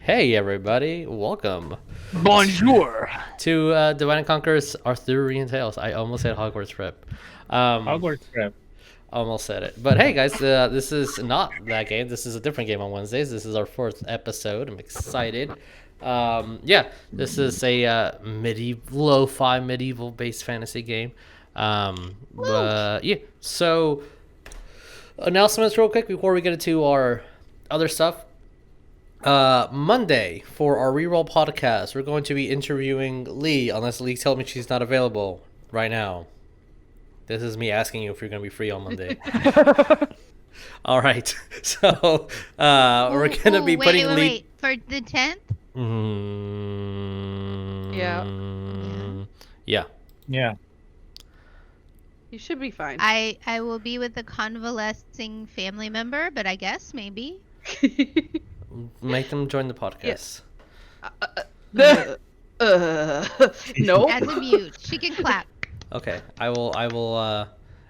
Hey everybody, welcome Bonjour. to Divine and Conquer's Arthurian Tales. I almost said Hogwarts Prep. Hogwarts Prep. Almost said it. But hey guys, this is not that game. This is a different game on Wednesdays. This is our fourth episode. I'm excited. This is a lo-fi medieval-based fantasy game. So announcements real quick before we get into our other stuff. Monday for our reroll podcast, we're going to be interviewing Lee, unless Lee tells me she's not available right now. This is me asking you if you're going to be free on Monday. All right. So, we're going to be putting Lee... Wait. For the 10th? Yeah. You should be fine. I will be with a convalescing family member, but I guess maybe. Make them join the podcast. No. As a mute. She can clap. Okay. I will,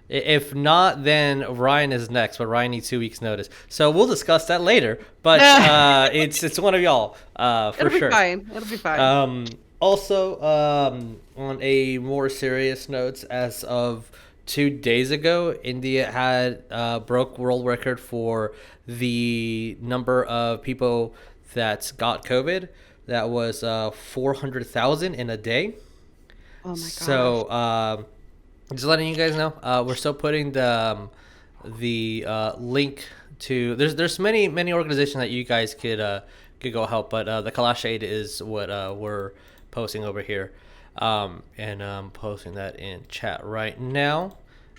if not, then Ryan is next, but Ryan needs 2 weeks notice. So we'll discuss that later, but it's one of y'all, for sure. It'll be fine. Also, on a more serious note, as of 2 days ago, India had broke world record for the number of people that got COVID. That was 400,000 in a day. Oh my god. So just letting you guys know, we're still putting the link to. There's many organizations that you guys could go help, but the Kalash Aid is what we're posting over here, and I'm posting that in chat right now.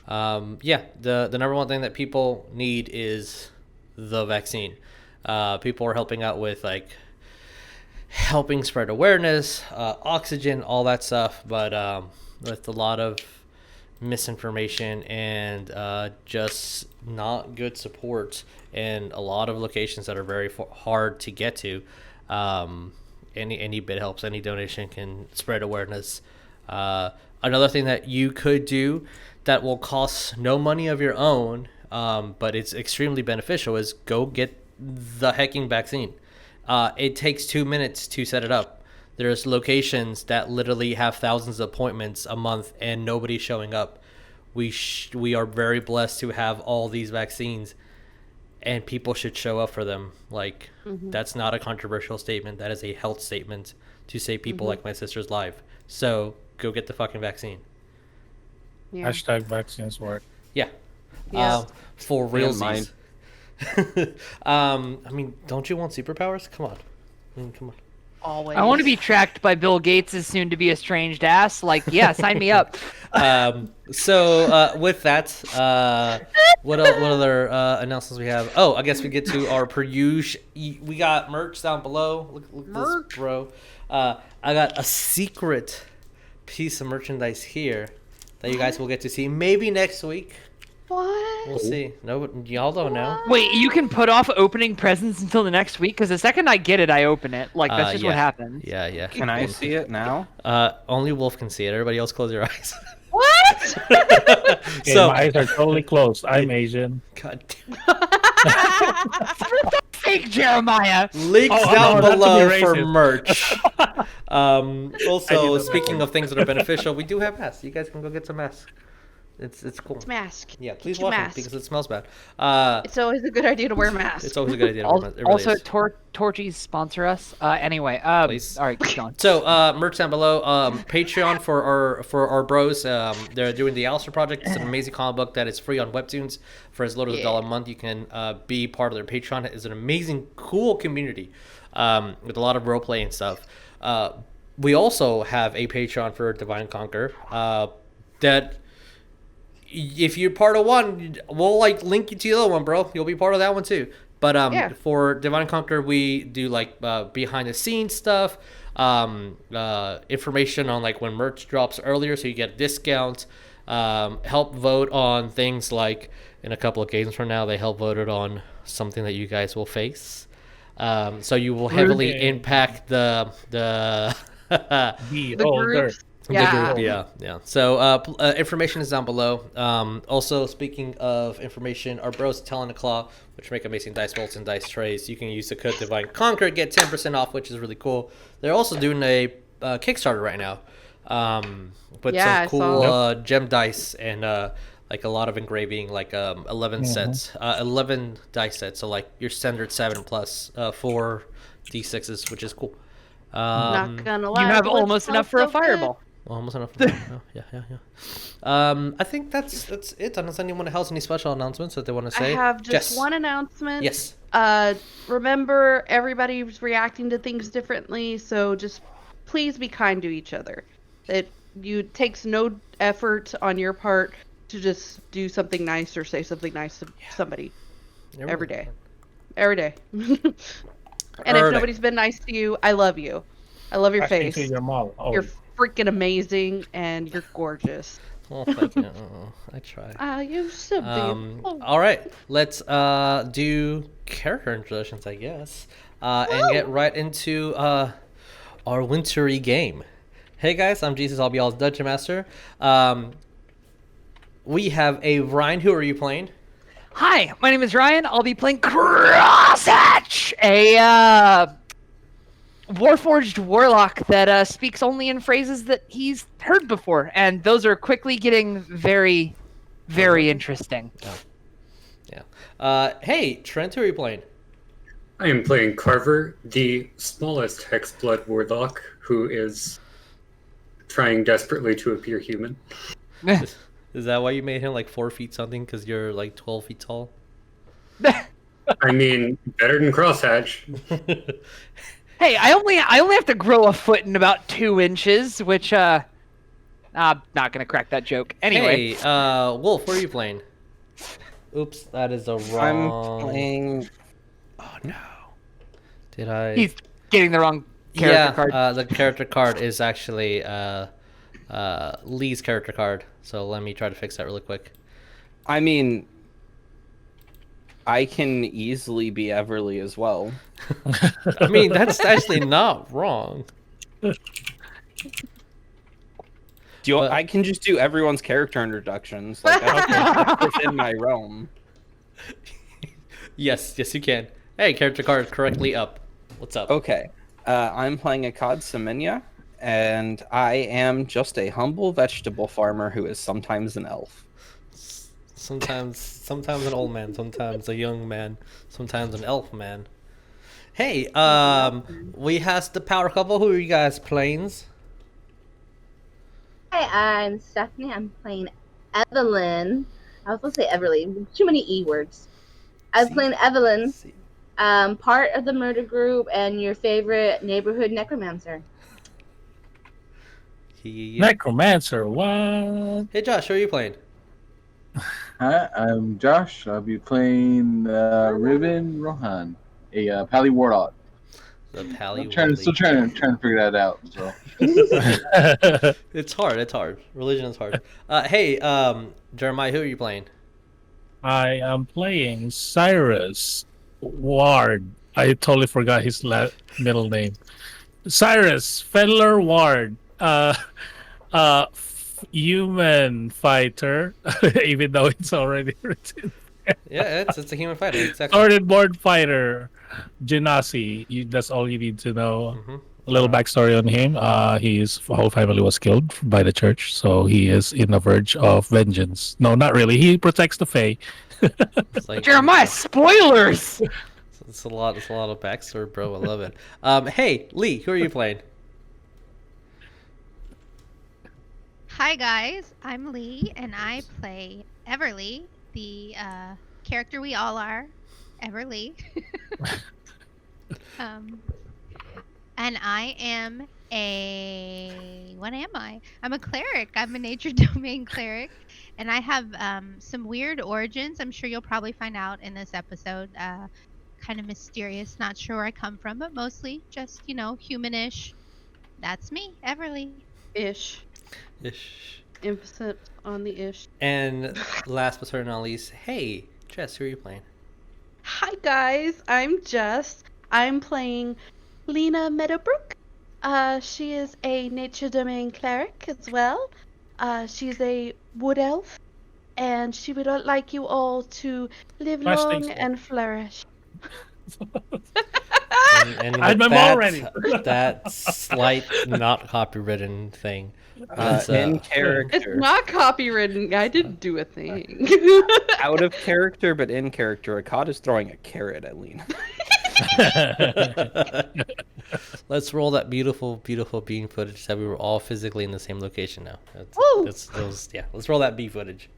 The number one thing that people need is the vaccine. People are helping out with helping spread awareness, oxygen, all that stuff, but with a lot of misinformation and just not good support in a lot of locations that are very hard to get to. Any bit helps. Any donation can spread awareness. Another thing that you could do that will cost no money of your own, but it's extremely beneficial, is go get the hecking vaccine. It takes 2 minutes to set it up. There's locations that literally have thousands of appointments a month and nobody's showing up. We are very blessed to have all these vaccines, and people should show up for them. That's not a controversial statement. That is a health statement to save people like my sister's life. So go get the fucking vaccine. Yeah. Hashtag vaccines work. Yeah. Yes. For realsies. Don't you want superpowers? Come on. Come on. Always. I want to be tracked by Bill Gates' soon-to-be estranged ass. Sign me up. So with that, what other announcements we have? Oh, I guess we get to our per usual. We got merch down below. Look at this, bro. I got a secret piece of merchandise here that you guys will get to see maybe next week. What? We'll see. No, y'all don't know. Wait, you can put off opening presents until the next week? Because the second I get it, I open it. That's just what happens. Yeah. Can I see it now? Only Wolf can see it. Everybody else close your eyes. What? Okay, my eyes are totally closed. I'm Asian. God damn. Fake Jeremiah. Links Oh, down no, that's below to be for racist. merch. Also, that. speaking of things that are beneficial, we do have masks. You guys can go get some masks. It's cool. It's mask. Yeah, please Get your wash it mask. because it smells bad. It's always a good idea to wear a mask. It's always a good idea to wear masks. It really Also, is. Torchies sponsor us. Anyway, Please. all right, keep going. So, merch down below. Patreon for our bros. They're doing the Alistair Project. It's an amazing comic book that is free on Webtoons for as little as $1 a month. You can be part of their Patreon. It's an amazing, cool community with a lot of roleplay and stuff. We also have a Patreon for Divine Conquer that. If you're part of one, we'll link you to the other one, bro. You'll be part of that one too. But for Divine Conquer, we do behind the scenes stuff, information on when merch drops earlier, so you get discounts. Help vote on things in a couple of games from now, they help voted on something that you guys will face. So you will heavily impact the Be older. Yeah. Yeah. So information is down below. Also, speaking of information, our bros Talon and Claw, which make amazing dice bolts and dice trays, you can use the code Divine Conquer, get 10% off, which is really cool. They're also doing a Kickstarter right now. With some cool gem dice and like a lot of engraving, like 11 sets, 11 dice sets. So like your standard 7 plus 4 d6s, which is cool. Not gonna lie. You have almost enough for a fireball. Almost enough. Yeah. I think that's it. Unless anyone has any special announcements that they want to say. I have just one announcement. Yes. Remember, everybody's reacting to things differently, so just please be kind to each other. It takes no effort on your part to just do something nice or say something nice to somebody. Every day. And if nobody's been nice to you, I love you. I love your face. Your mom. Oh. You're freaking amazing, and you're gorgeous. Oh, thank you. I try. You should be. All right, let's do character introductions, I guess, and get right into our wintry game. Hey guys, I'm Jesus. I'll be y'all's Dungeon Master. We have a Ryan. Who are you playing? Hi, my name is Ryan. I'll be playing Crosshatch, a Warforged Warlock that speaks only in phrases that he's heard before, and those are quickly getting very, very interesting. Yeah. Hey, Trent, who are you playing? I am playing Carver, the smallest Hexblood Warlock, who is trying desperately to appear human. Is that why you made him like 4 feet something? Because you're like 12 feet tall? I mean, better than Crosshatch. Hey, I only have to grow a foot in about 2 inches, which I'm not gonna crack that joke. Anyway. Hey, Wolf, where are you playing? Oops, that is a wrong. I'm playing. Oh no! Did I? He's getting the wrong character card. The character card is actually Lee's character card. So let me try to fix that really quick. I mean, I can easily be Everlee as well. I mean, that's actually not wrong. I can just do everyone's character introductions. Like that's within my realm. Yes, you can. Hey, character card correctly up. What's up? Okay, I'm playing Ikad Semenya, and I am just a humble vegetable farmer who is sometimes an elf. Sometimes an old man, sometimes a young man, sometimes an elf man. Hey, we has the power couple. Who are you guys playing? Hi, I'm Stephanie. I'm playing Evelyn. I was supposed to say Everlee. Too many E words. I'm playing Evelyn, part of the murder group and your favorite neighborhood necromancer. Necromancer, what? Hey Josh, who are you playing? Hi, I'm Josh. I'll be playing Riven Rohan, a Pally Warlock. The Pally. Still trying to figure that out. So. It's hard. Religion is hard. Hey, Jeremiah, who are you playing? I am playing Saerus Ward. I totally forgot his middle name. Saerus Fettler Ward. Human fighter, even though it's already written. Yeah, it's a human fighter. Exactly. Sworded board fighter, Genasi. That's all you need to know. Mm-hmm. A little backstory on him. His whole family was killed by the church, so he is in the verge of vengeance. No, not really. He protects the Fae. Like, Jeremiah, spoilers! It's a lot of backstory, bro. I love it. Hey, Lee, who are you playing? Hi guys, I'm Lee, and I play Everlee, the character we all are, Everlee. And I am what am I? I'm a cleric. I'm a nature domain cleric, and I have some weird origins. I'm sure you'll probably find out in this episode. Kind of mysterious. Not sure where I come from, but mostly just humanish. That's me, Everlee. Ish. Emphasis on the ish. And last but certainly not least, hey, Jess, who are you playing? Hi guys, I'm Jess. I'm playing Lena Meadowbrook. She is a nature domain cleric as well. She's a wood elf, and she would like you all to live Smash long things, and flourish. And I had with my mom ready. that slight not copywritten thing. That's, In It's character. not copywritten. I didn't do a thing. Out of character, but in character, Ikad is throwing a carrot at Lena. Let's roll that beautiful, beautiful bean footage that we were all physically in the same location now. Woo! Let's roll that bee footage.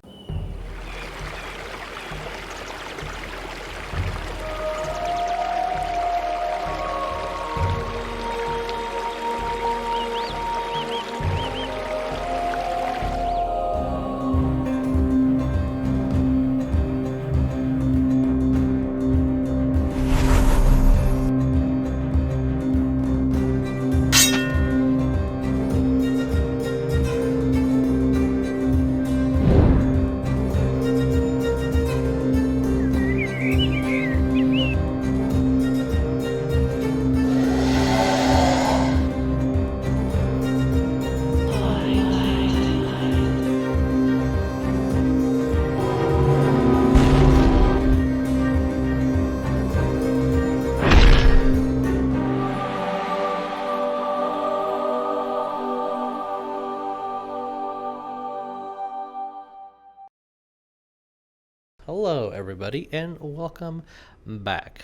Hello, everybody, and welcome back.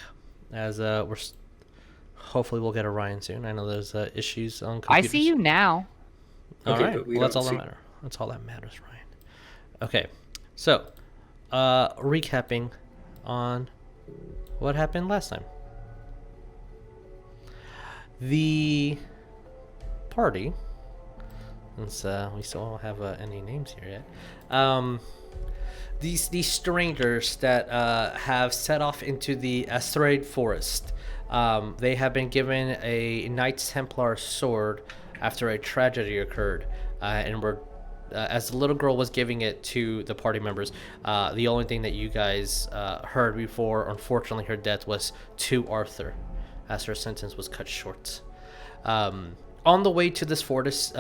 As hopefully we'll get Orion soon. I know there's issues on computers. I see you now. All Okay, right, but we well, that's don't all that see- matters. That's all that matters, Ryan. Okay, so recapping on what happened last time. The party, since we still don't have any names here yet. These strangers that have set off into the Ascetir Forest. They have been given a Knights Templar sword after a tragedy occurred, and were as the little girl was giving it to the party members. The only thing that you guys heard before, unfortunately, her death was to Arthur, as her sentence was cut short. On the way to this fortress,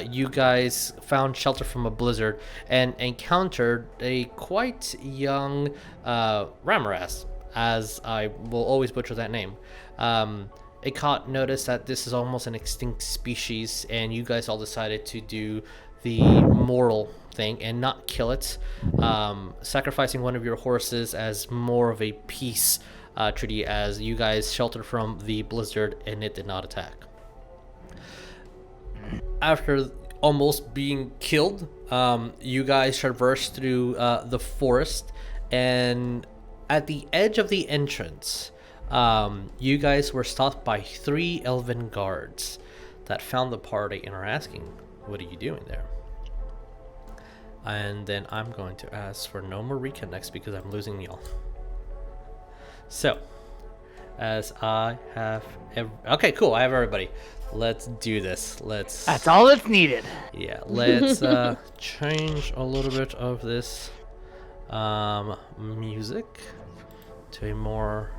you guys found shelter from a blizzard and encountered a quite young Ramaras, as I will always butcher that name. Ikad noticed that this is almost an extinct species, and you guys all decided to do the moral thing and not kill it, sacrificing one of your horses as more of a peace treaty, as you guys sheltered from the blizzard and it did not attack. After almost being killed, you guys traversed through the forest, and at the edge of the entrance, you guys were stopped by 3 elven guards that found the party and are asking, "What are you doing there?" And then I'm going to ask for no more reconnects because I'm losing y'all. So, as I have okay, cool, I have everybody. Let's do this. That's all that's needed. Yeah, let's change a little bit of this music to a more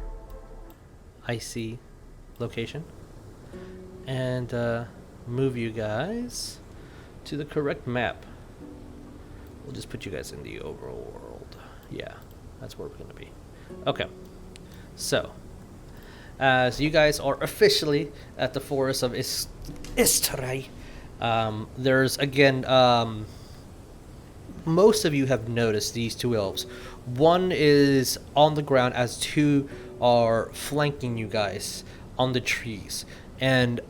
icy location, and move you guys to the correct map. We'll just put you guys in the overworld. Yeah, that's where we're gonna be. Okay, so as you guys are officially at the forest of Ascetir, there's again, most of you have noticed these 2 elves. One is on the ground as 2 are flanking you guys on the trees, and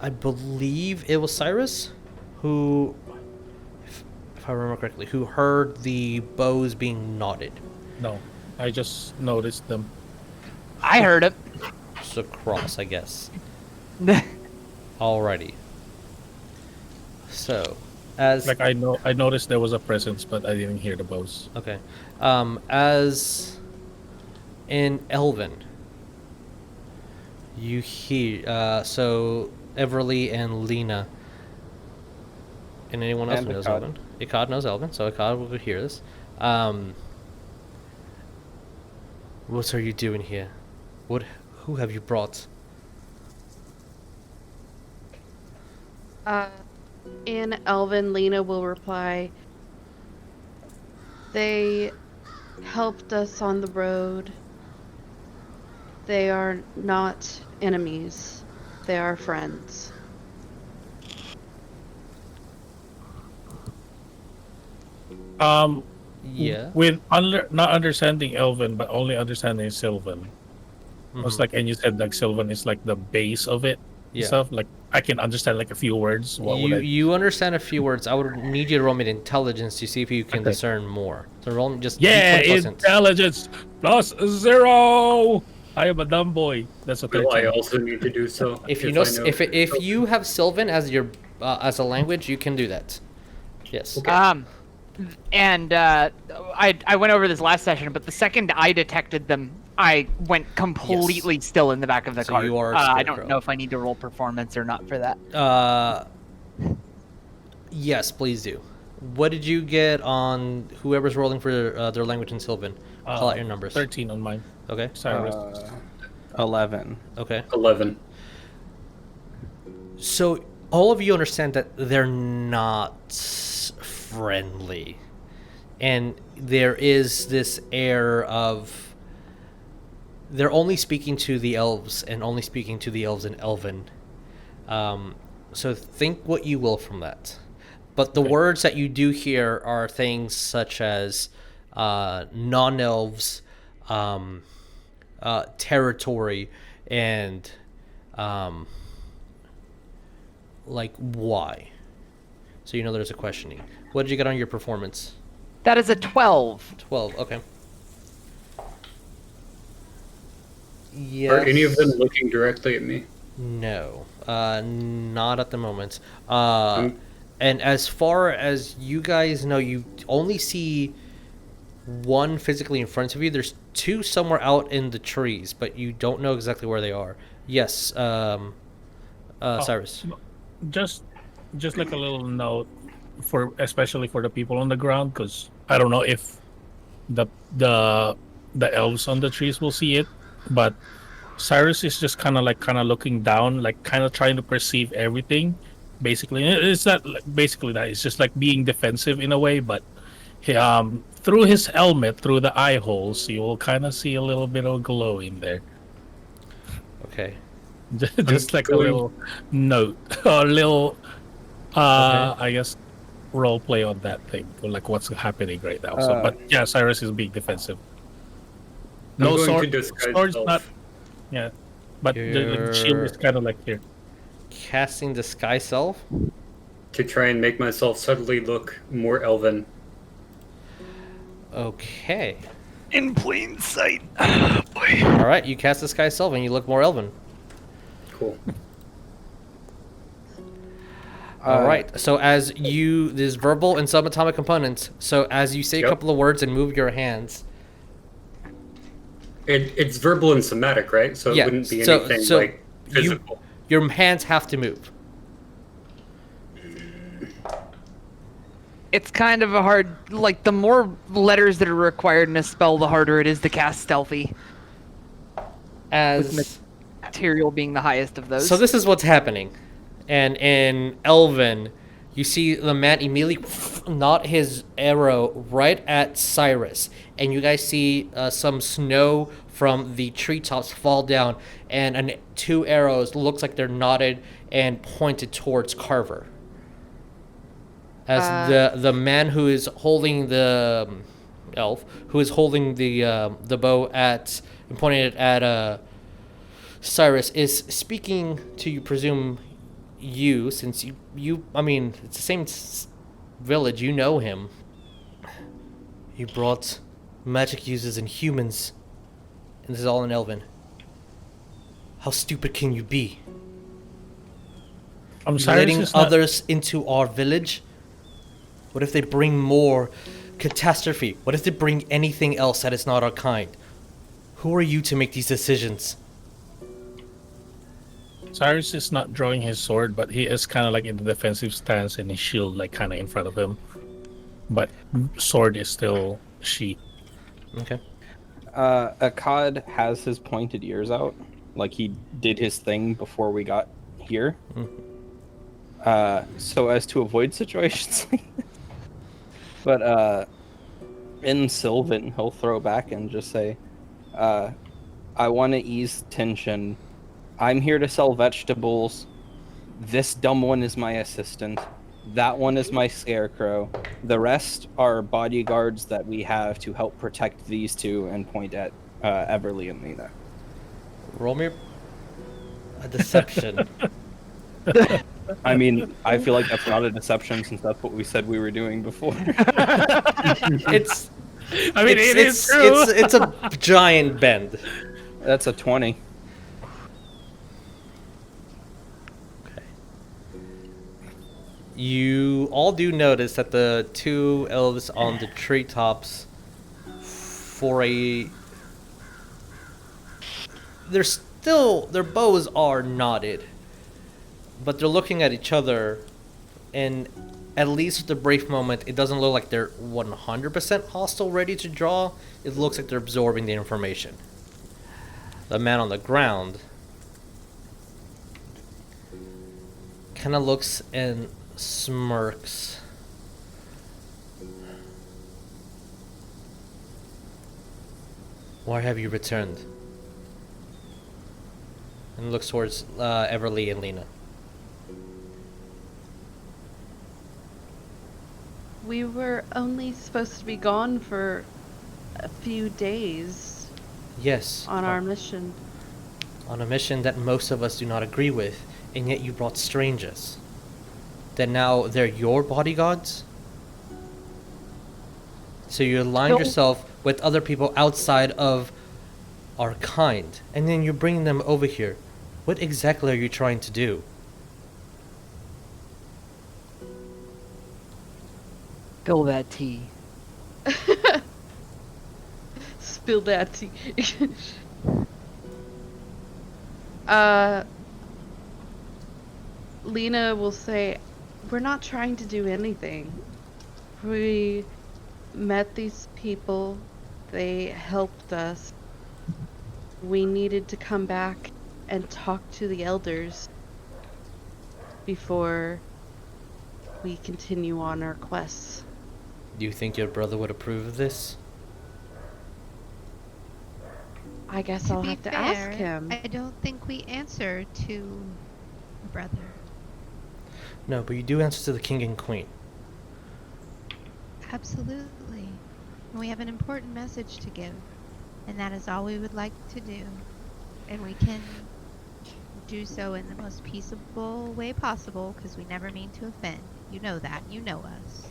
I believe it was Saerus who, if I remember correctly, who heard the bows being knotted. No, I just noticed them. I heard it. Just across, I guess. Alrighty. So, as Like I noticed there was a presence, but I didn't hear the bows. okay, as in Elven, you hear so Everlee and Lena, and anyone else And who knows Ikad. Elven. Ikad knows Elven, so Ikad will hear this. What are you doing here? Who have you brought? In Elven, Lena will reply, they helped us on the road. They are not enemies. They are friends. Yeah. With not understanding Elven, but only understanding Sylvan. It's like, and you said like Sylvan is like the base of it. Yeah. Stuff like I can understand like a few words. What would I? You understand a few words. I would need you to roll me an intelligence to see if you can discern more. So roll me just Yeah, D20+. intelligence +0. I am a dumb boy. That's a 13. Will I also need to do so? If you know, if you have Sylvan as your as a language, you can do that. Yes. Okay. And I went over this last session, but the second I detected them, I went completely still in the back of the car. You are I don't know if I need to roll performance or not for that. Yes, please do. What did you get on whoever's rolling for their language in Sylvan? Call out your numbers. 13 on mine. Okay. Cyrus. 11. Okay. 11. So all of you understand that they're not friendly, and there is this air of they're only speaking to the elves and only speaking to the elves in Elven. So think what you will from that. But the words that you do hear are things such as non-elves, territory, and like why. So you know there's a questioning. What did you get on your performance? That is a 12. 12, okay. Yes. Are any of them looking directly at me? No, not at the moment. And as far as you guys know, you only see one physically in front of you. There's two somewhere out in the trees, but you don't know exactly where they are. Yes, Saerus. Just like a little note for especially for the people on the ground, because I don't know if the elves on the trees will see it, but Saerus is just kind of looking down, like kind of trying to perceive everything. Basically, it's not basically that. It's just like being defensive in a way, but through his helmet, through the eye holes, you will kind of see a little bit of glow in there. Okay. Just like a little note, a little, I guess, role play on that thing, like what's happening right now. So, but yeah, Saerus is being defensive. No sword, sword's not. Yeah, but the shield is kind of like here. Casting Disguise Self? To try and make myself subtly look more elven. Okay. In plain sight. Boy. Alright, you cast Disguise Self and you look more elven. Cool. Alright, so as you... There's verbal and subatomic components. So as you say a couple of words and move your hands... It's verbal and somatic, right? So it wouldn't be anything like physical. Your hands have to move. It's kind of a hard... Like, the more letters that are required in a spell, the harder it is to cast stealthy. As... Material being the highest of those. So this is what's happening. And in Elven, you see the man immediately knot his arrow right at Saerus. And you guys see some snow from the treetops fall down. And two arrows looks like they're knotted and pointed towards Carver. As the man who is holding the elf, who is holding the bow at and pointing it at Saerus, is speaking to you, presume you, since you I mean, it's the same village, you know him. You brought magic users and humans, and this is all in Elven. How stupid can you be? Letting others into our village? What if they bring more catastrophe? What if they bring anything else that is not our kind? Who are you to make these decisions? Saerus is not drawing his sword, but he is kind of like in the defensive stance and his shield like kind of in front of him. But sword is still sheath. Okay. Ikad has his pointed ears out, like he did his thing before we got here. so as to avoid situations like this. But in Sylvan, he'll throw back and just say, I want to ease tension. I'm here to sell vegetables. This dumb one is my assistant. That one is my scarecrow. The rest are bodyguards that we have to help protect these two, and point at Everlee and Lena. Roll me a deception. I mean, I feel like that's not a deception since that's what we said we were doing before. It's. I mean, it is true. It's a giant bend. That's a 20. You all do notice that the two elves on the treetops, their bows are knotted, but they're looking at each other, and at least at the brief moment, it doesn't look like they're 100% hostile, ready to draw. It looks like they're absorbing the information. The man on the ground kind of looks and smirks. Why have you returned? And looks towards Everlee and Lena. We were only supposed to be gone for a few days Yes. on our mission. On a mission that most of us do not agree with, and yet you brought strangers. Then now they're your bodyguards? So you aligned No. yourself with other people outside of our kind, and then you're bringing them over here. What exactly are you trying to do? Spill that tea. Spill that tea. Lena will say, we're not trying to do anything. We met these people. They helped us. We needed to come back and talk to the elders before we continue on our quests. Do you think your brother would approve of this? I guess To I'll be have to fair, ask him. I don't think we answer to a brother. No, but you do answer to the king and queen. Absolutely. And we have an important message to give, and that is all we would like to do. And we can do so in the most peaceable way possible, because we never mean to offend. You know that. You know us.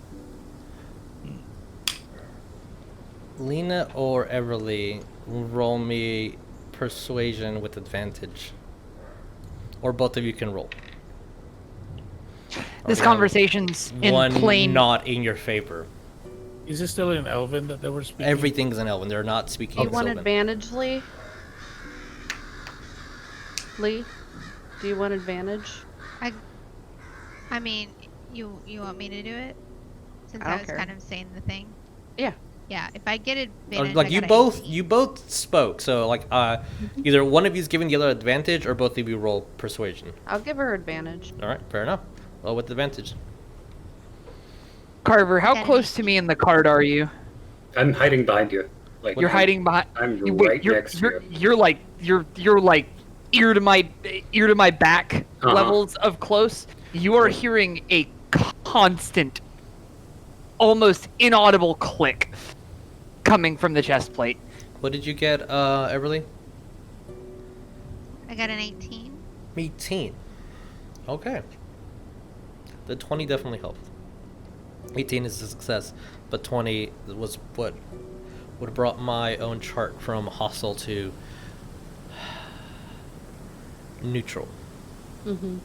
Lena or Everlee, roll me persuasion with advantage. Or both of you can roll. This Or conversation's in one plain. not in your favor. Is it still in Elven that they were speaking? Everything's in Elven. They're not speaking Do you in want Sylvan. advantage, Lee? Lee, do you want advantage? I mean, you want me to do it? Since I don't I was care. kind of saying the thing. Yeah. Yeah, if I get advantage, Like I you got a both 18. you both spoke, so like either one of you's giving the other advantage or both of you roll persuasion. I'll give her advantage. Alright, fair enough. Well, with advantage. Carver, how Got an close to me in the card are you? I'm hiding behind you. Like You're hiding behind. I'm Wait, right next to you. You're like ear to my back Uh-huh. levels of close. You are hearing a constant, almost inaudible click coming from the chest plate. What did you get, Everlee? I got an 18. 18. Okay. The 20 definitely helped. 18 is a success, but 20 was what would have brought my own chart from hostile to neutral. Mm-hmm.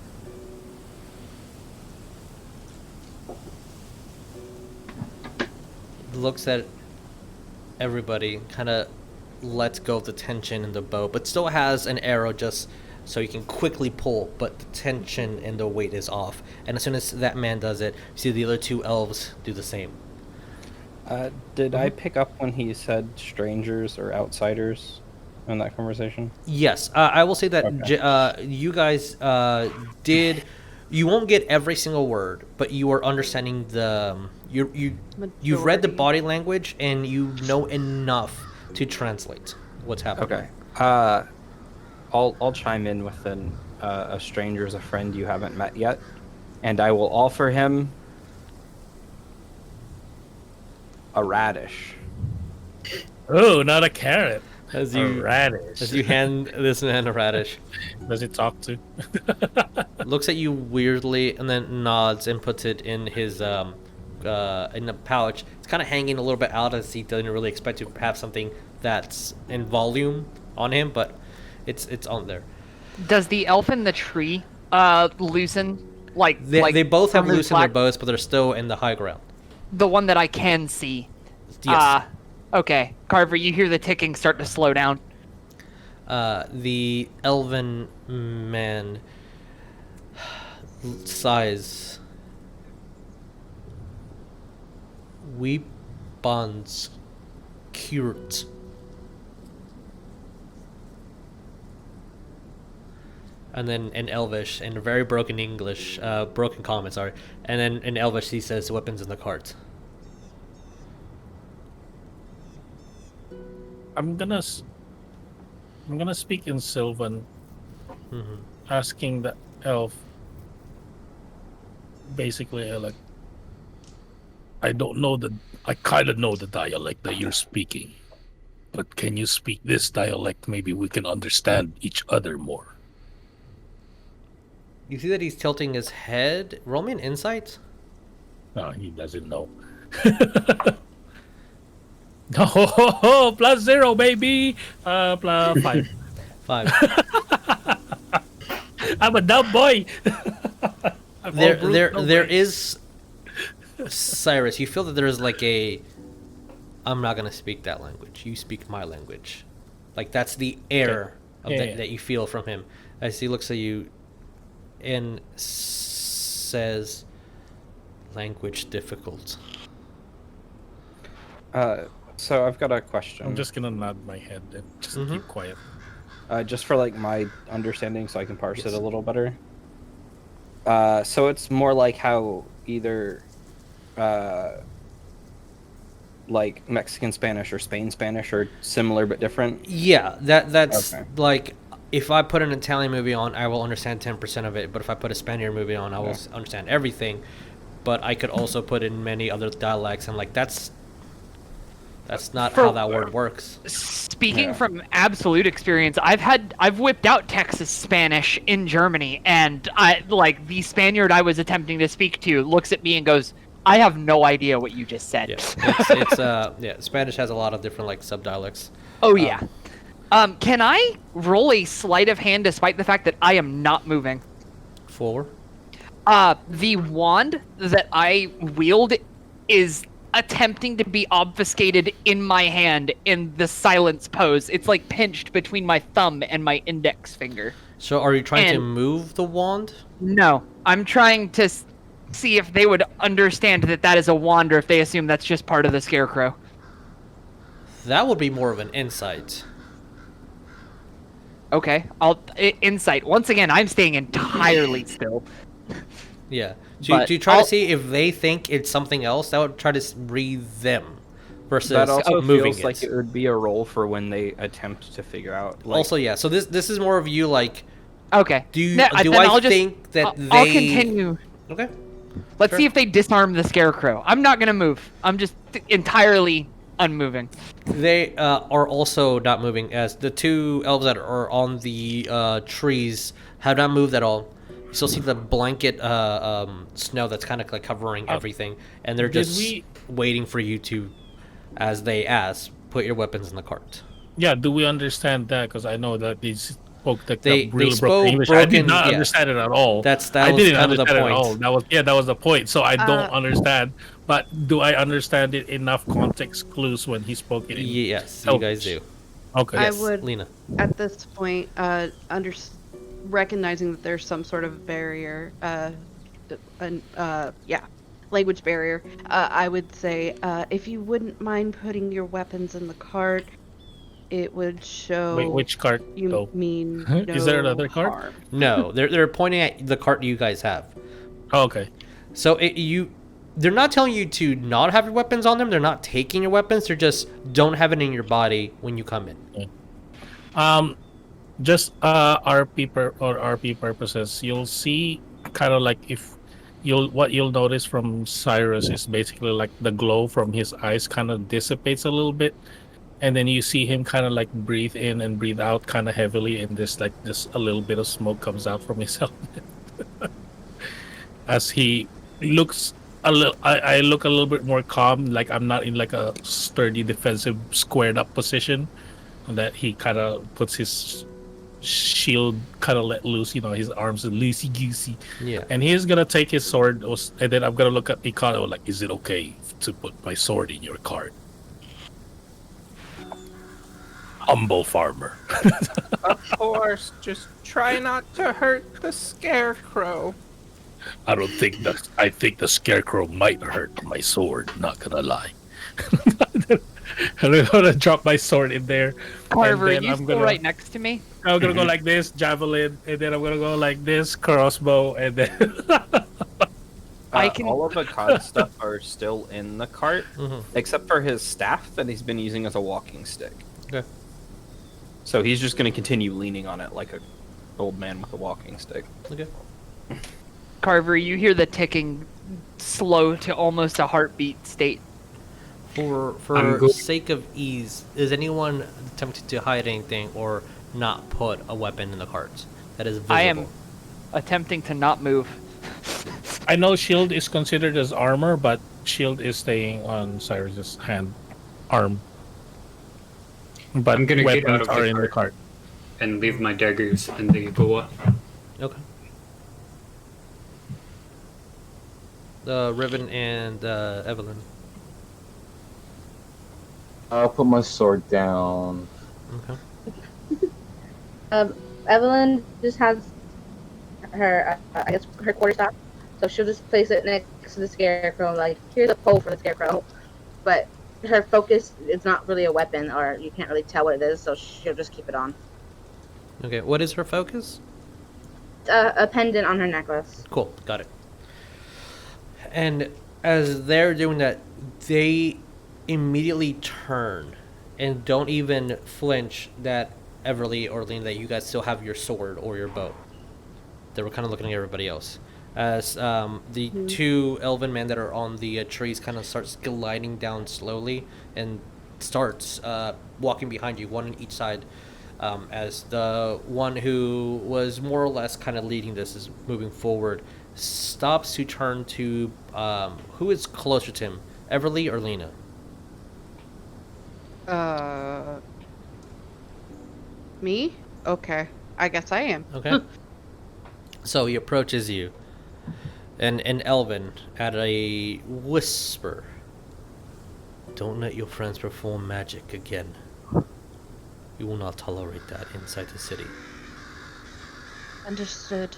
Looks at everybody, kind of lets go of the tension in the bow, but still has an arrow just so you can quickly pull, but the tension and the weight is off. And as soon as that man does it, you see the other two elves do the same. Did I pick up when he said strangers or outsiders in that conversation? Yes, I will say that Okay. you guys did You won't get every single word, but you are understanding the you've read the Majority. body language and you know enough to translate what's happening. Okay. I'll chime in with a stranger as a friend you haven't met yet, and I will offer him a radish. Oh, not a carrot. As A you radish. as you hand this man a radish, Does it talk to? looks at you weirdly and then nods and puts it in his in the pouch. It's kind of hanging a little bit out as he didn't really expect to have something that's in volume on him, but it's on there. Does the elf in the tree loosen? They both have from his loosened their black- bows, but they're still in the high ground. The one that I can see. Yes. Okay. Carver, you hear the ticking start to slow down. The elven man sighs. We bonds cured. And then in Elvish, in very broken English, broken comment, sorry. And then in Elvish, he says, "Weapons in the cart." I'm gonna speak in Sylvan, asking the elf. Basically, I don't know I kind of know the dialect that you're speaking, but can you speak this dialect? Maybe we can understand each other more. You see that he's tilting his head. Roll me an insight. No, he doesn't know. No, +0, baby. +5. 5. I'm a dumb boy. I'm all brute, no There way. is Saerus. You feel that there is like a. I'm not gonna speak that language. You speak my language. Like that's the air of Yeah. that you feel from him as he looks at you, and says, "Language difficult." So I've got a question. I'm just gonna nod my head and just keep quiet. Just for like my understanding, so I can parse it a little better. So it's more like how either like Mexican Spanish or Spain Spanish are similar but different. Yeah, that's Okay. like if I put an Italian movie on, I will understand 10% of it. But if I put a Spaniard movie on, I will understand everything. But I could also put in many other dialects, and like that's not how that word works. Speaking from absolute experience, I've whipped out Texas Spanish in Germany, and the Spaniard I was attempting to speak to looks at me and goes, "I have no idea what you just said." Yeah, it's Spanish has a lot of different like subdialects. Oh yeah. Can I roll a sleight of hand despite the fact that I am not moving? 4. The wand that I wield is attempting to be obfuscated in my hand in the silence pose. It's like pinched between my thumb and my index finger. So are you trying to And- move the wand? No, I'm trying to see if they would understand that that is a wand or if they assume that's just part of the scarecrow. That would be more of an insight. Okay, insight. Once again, I'm staying entirely still. Yeah. But Do you try I'll- to see if they think it's something else? That would try to read them versus That also moving feels like it would be a roll for when they attempt to figure out. Like, Also, yeah. So this is more of you like. Okay. Do then I I'll just- think that I'll they? continue. Okay. Let's Sure. see if they disarm the scarecrow. I'm not gonna move. I'm just entirely unmoving. They are also not moving, as the two elves that are on the trees have not moved at all. You still see the blanket snow that's kind of like covering everything, and they're did just we- waiting for you to, as they ask, put your weapons in the cart. Yeah, do we understand that? Because I know that these spoke like They really spoke broken English. I did broken- not yeah. understand it at all. That I was didn't kind of the understand it at all. point. That was the point. So I don't understand. But do I understand it enough context clues when he spoke it? In Yes, you Elvish? guys do. Okay. I Yes, would, Lena. at this point, recognizing that there's some sort of barrier, language barrier, I would say, if you wouldn't mind putting your weapons in the cart, it would show. Wait, which cart You though? mean no Is there another cart? harm. No, they're pointing at the cart you guys have. Oh, okay. So they're not telling you to not have your weapons on them. They're not taking your weapons. They're just don't have it in your body when you come in. Just RP purposes, you'll see kind of like what you'll notice from Saerus is basically like the glow from his eyes kind of dissipates a little bit, and then you see him kind of like breathe in and breathe out kind of heavily, and just a little bit of smoke comes out from his helmet as he looks a little. I look a little bit more calm, like I'm not in like a sturdy defensive squared up position, and that he kind of puts his shield kind of let loose, his arms are loosey goosey. Yeah. And he's gonna take his sword, and then I'm gonna look at Ikad like, is it okay to put my sword in your cart? Humble farmer. Of course, just try not to hurt the scarecrow. I think the scarecrow might hurt my sword, not gonna lie. I'm gonna drop my sword in there. Carver, and then you still right next to me? I'm gonna go like this, javelin, and then I'm gonna go like this, crossbow, and then All of Ikad's stuff are still in the cart, Mm-hmm. except for his staff that he's been using as a walking stick. Okay. So he's just gonna continue leaning on it like a old man with a walking stick. Okay. Carver, you hear the ticking slow to almost a heartbeat state. For sake of ease, is anyone attempting to hide anything or not put a weapon in the cart that is visible? I am attempting to not move. I know shield is considered as armor, but shield is staying on Cyrus's arm. But I'm gonna get out weapons of are the in the cart. and leave my daggers in the boa. Okay. Riven and Evelyn. I'll put my sword down. Okay. Evelyn just has her, I guess, her quarterstaff. So she'll just place it next to the scarecrow. Like, here's a pole for the scarecrow. But her focus is not really a weapon, or you can't really tell what it is, so she'll just keep it on. Okay. What is her focus? A pendant on her necklace. Cool. Got it. And as they're doing that, they immediately turn and don't even flinch that Everlee or Lena that you guys still have your sword or your bow. They were kind of looking at everybody else. As the two elven men that are on the trees kind of starts gliding down slowly and starts walking behind you, one on each side, as the one who was more or less kind of leading this is moving forward, stops to turn to who is closer to him, Everlee or Lena? Me? Okay. I guess I am. Okay. So he approaches you, and Elven at a whisper. Don't let your friends perform magic again. We will not tolerate that inside the city. Understood.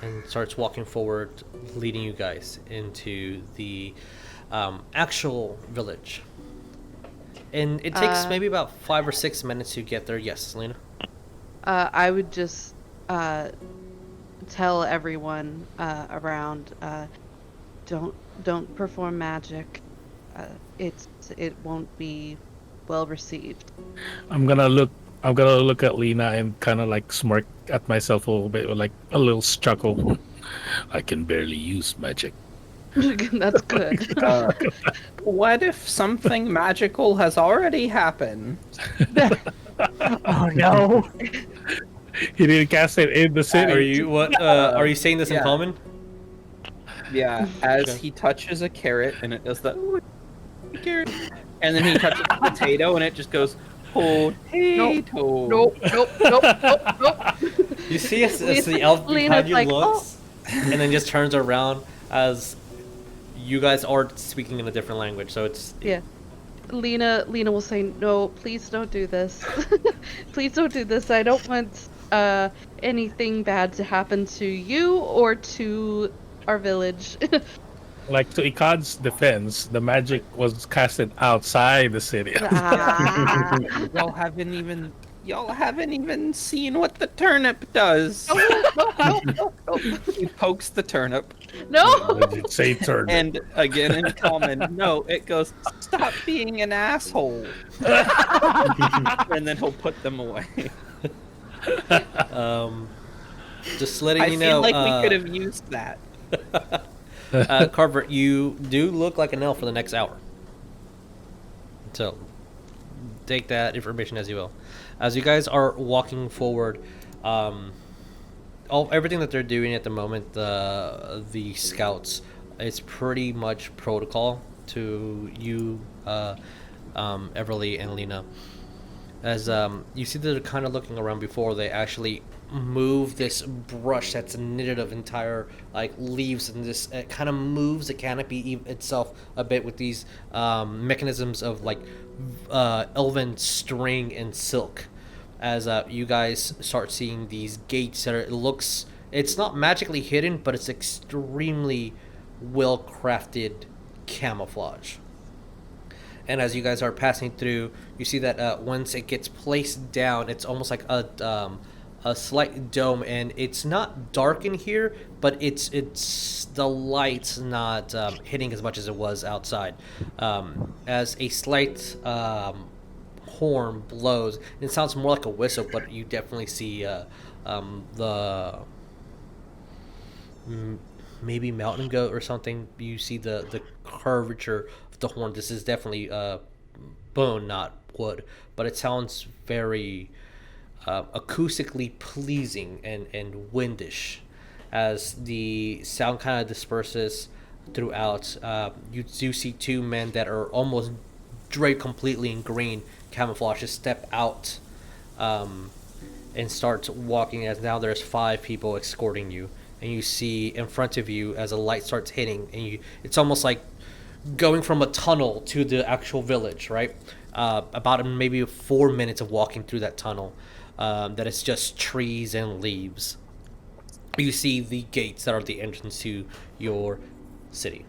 And starts walking forward, leading you guys into the actual village. And it takes maybe about 5 or 6 minutes to get there. Yes, Lena? I would just tell everyone around, don't perform magic. It won't be well received. I'm gonna look at Lena and kind of like smirk at myself a little bit, with like a little chuckle. I can barely use magic. That's good. What if something magical has already happened? Oh no! He didn't cast it in the city. Are you saying this in Yeah. common? Yeah, as Okay. he touches a carrot and it does the carrot, and then he touches a potato and it just goes potato. Nope. You see as the elf Lena's behind you like, looks, and then just turns around as you guys are speaking in a different language. So it's Yeah. Lena will say, no, please don't do this. Please don't do this. I don't want anything bad to happen to you or to our village. Like to Ikad's defense, the magic was casted outside the city. Ah. Y'all haven't even seen what the turnip does. He pokes the turnip, No. Did it say turn? and again in common, no, it goes, "Stop being an asshole," and then he'll put them away. Just letting I you feel know, like we could have used that. Carver, you do look like an elf for the next hour. So, take that information as you will. As you guys are walking forward, everything that they're doing at the moment, the scouts, it's pretty much protocol to you, Everlee and Lena. As you see that they're kind of looking around before they actually move this brush that's knitted of entire like leaves, and this it kind of moves the canopy itself a bit with these mechanisms of like elven string and silk. As you guys start seeing these gates that it's not magically hidden, but it's extremely well crafted camouflage. And as you guys are passing through, you see that once it gets placed down, it's almost like a slight dome, and it's not dark in here, but it's the light's not hitting as much as it was outside. As a slight horn blows, it sounds more like a whistle, but you definitely see the maybe mountain goat or something. You see the curvature of the horn. This is definitely bone, not wood, but it sounds very acoustically pleasing and windish. As the sound kind of disperses throughout, you do see two men that are almost draped completely in green camouflage just step out and start walking, as now there's 5 people escorting you, and you see in front of you as a light starts hitting, and it's almost like going from a tunnel to the actual village, right? About maybe 4 minutes of walking through that tunnel, that it's just trees and leaves. You see the gates that are the entrance to your city.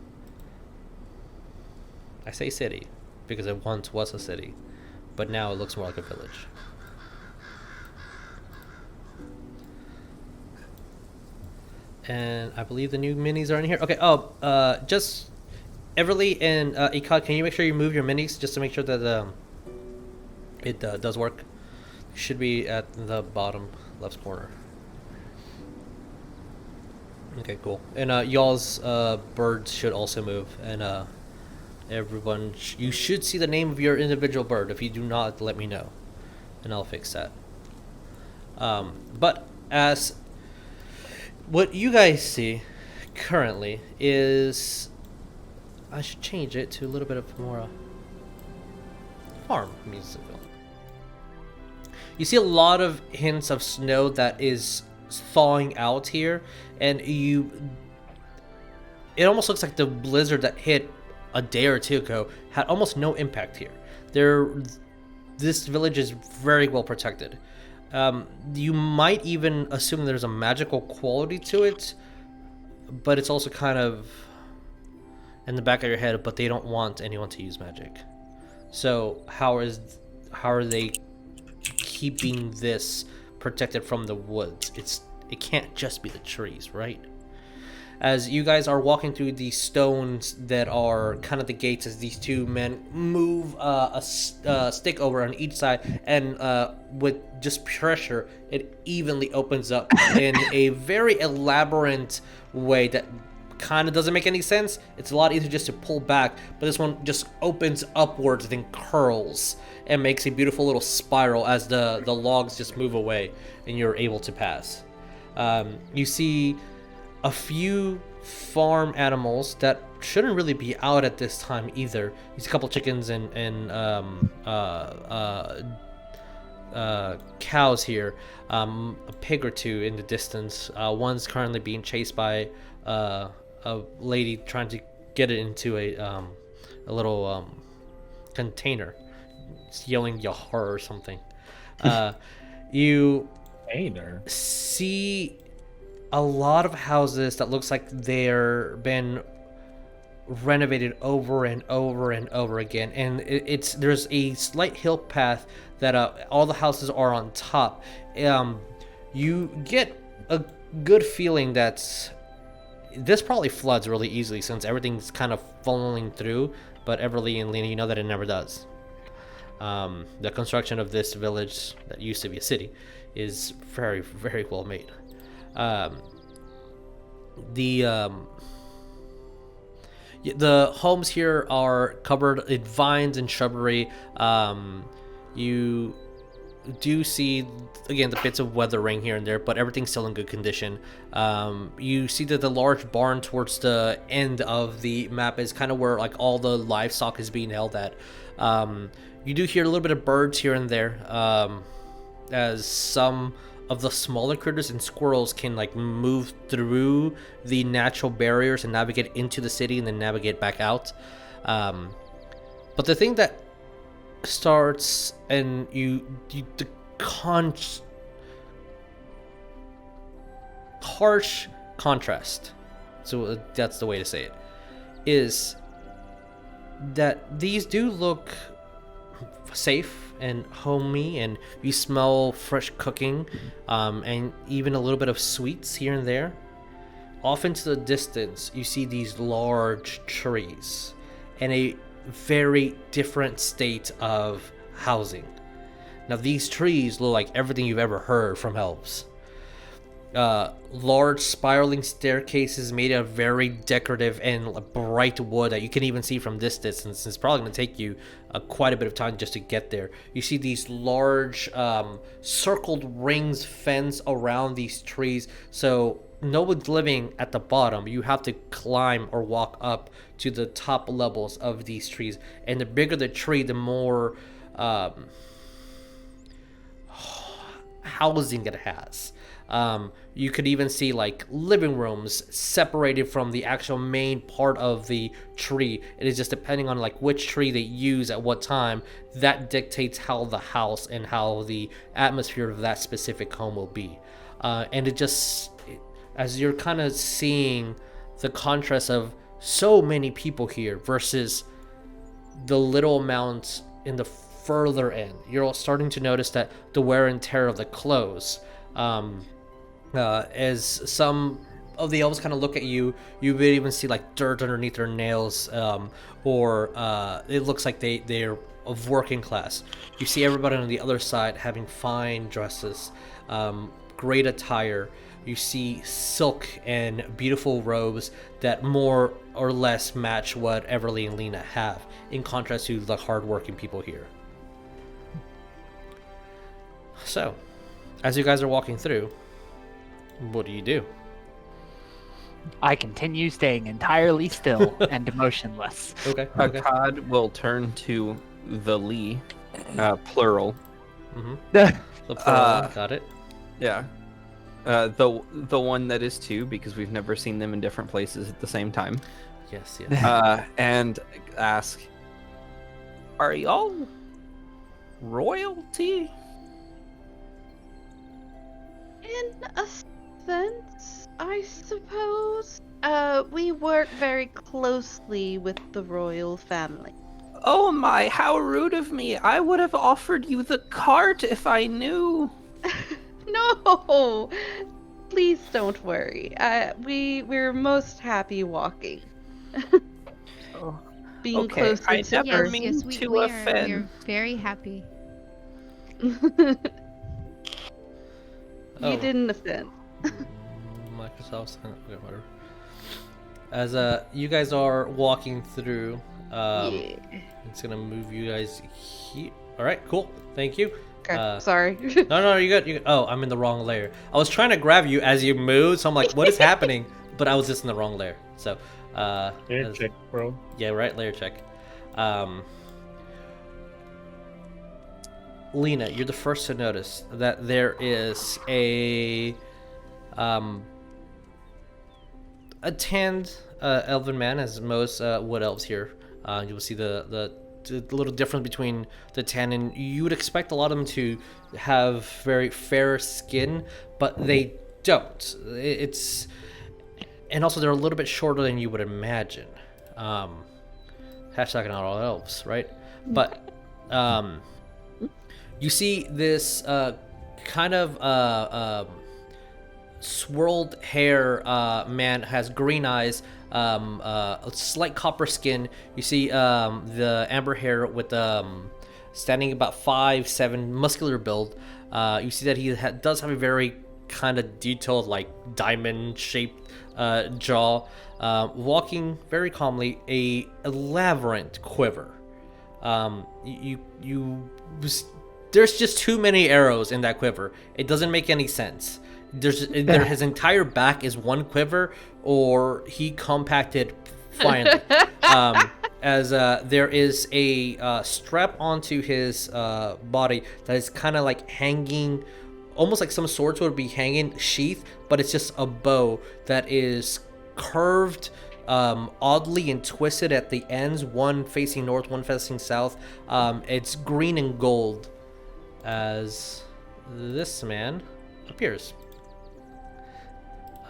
I say city because it once was a city, but now it looks more like a village. And I believe the new minis are in here. Okay, just Everlee and Ikad, can you make sure you move your minis just to make sure that it does work? Should be at the bottom left corner. Okay, cool. And y'all's birds should also move, and everyone, you should see the name of your individual bird. If you do not, let me know, and I'll fix that. But as what you guys see currently is, I should change it to a little bit of more farm musical. You see a lot of hints of snow that is thawing out here, and it almost looks like the blizzard that hit a day or two ago had almost no impact here. This village is very well protected. You might even assume there's a magical quality to it, but it's also kind of in the back of your head, but they don't want anyone to use magic. So how are they keeping this protected from the woods? It can't just be the trees, right? As you guys are walking through these stones that are kind of the gates, as these two men move a stick over on each side, and with just pressure, it evenly opens up in a very elaborate way that kind of doesn't make any sense. It's a lot easier just to pull back, but this one just opens upwards, then curls and makes a beautiful little spiral as the logs just move away and you're able to pass. You see a few farm animals that shouldn't really be out at this time either. There's a couple chickens and cows here, a pig or two in the distance. One's currently being chased by a lady trying to get it into a little container. It's yelling Yahar or something. You see a lot of houses that looks like they're been renovated over and over and over again, and there's a slight hill path that all the houses are on top. You get a good feeling that this probably floods really easily since everything's kind of falling through, but Everlee and Lena, you know that it never does. The construction of this village that used to be a city is very, very well made. The homes here are covered in vines and shrubbery. You do see, again, the bits of weathering here and there, but everything's still in good condition. You see that the large barn towards the end of the map is kind of where like all the livestock is being held at. You do hear a little bit of birds here and there, as some of the smaller critters and squirrels can like move through the natural barriers and navigate into the city and then navigate back out. But the thing that starts and the harsh contrast, so that's the way to say it, is that these do look safe and homey, and you smell fresh cooking, and even a little bit of sweets here and there. Off into the distance, you see these large trees and a very different state of housing. Now, these trees look like everything you've ever heard from elves. Large spiraling staircases made of very decorative and bright wood that you can even see from this distance. It's probably going to take you quite a bit of time just to get there. You see these large circled rings fence around these trees, so no one's living at the bottom. You have to climb or walk up to the top levels of these trees, and the bigger the tree, the more housing it has. You could even see like living rooms separated from the actual main part of the tree. It is just depending on like which tree they use at what time, that dictates how the house and how the atmosphere of that specific home will be. And as you're kind of seeing the contrast of so many people here versus the little amount in the further end, you're starting to notice that the wear and tear of the clothes. As some of the elves kind of look at you, you would even see like dirt underneath their nails, or it looks like they're of working class. You see everybody on the other side having fine dresses, great attire. You see silk and beautiful robes that more or less match what Everlee and Lena have, in contrast to the hardworking people here. So, as you guys are walking through, what do? I continue staying entirely still and motionless. Okay. Ikad will turn to the Lee, plural. Mm-hmm. The plural, got it. Yeah. The one that is two, because we've never seen them in different places at the same time. Yes. And ask, are y'all royalty? In a sense, I suppose. We work very closely with the royal family. Oh my, how rude of me. I would have offered you the cart if I knew. No! Please don't worry. We're most happy walking. Being okay, close I to never Earth. mean to offend. We're very happy. You didn't offend. Microsoft's okay, whatever. As you guys are walking through, it's gonna move you guys here. All right, cool. Thank you. Okay, sorry. No, you're good. Oh, I'm in the wrong layer. I was trying to grab you as you moved, so I'm like, what is happening? But I was just in the wrong layer. So, layer check, bro. Yeah, right. Layer check. Lena, you're the first to notice that there is a tanned elven man, as most wood elves here. You will see the little difference between the tan, and you would expect a lot of them to have very fair skin, but they don't. And also they're a little bit shorter than you would imagine. Hashtag not all elves, right? But you see this kind of swirled hair man has green eyes, a slight copper skin. You see the amber hair with standing about 5'7", muscular build. You see that he does have a very kind of detailed, like diamond shaped jaw, walking very calmly, a elaborate quiver. There's just too many arrows in that quiver. It doesn't make any sense. His entire back is one quiver, or he compacted finally. As there is a strap onto his body that is kind of like hanging, almost like some swords would be hanging sheath, but it's just a bow that is curved oddly and twisted at the ends, one facing north, one facing south. It's green and gold as this man appears.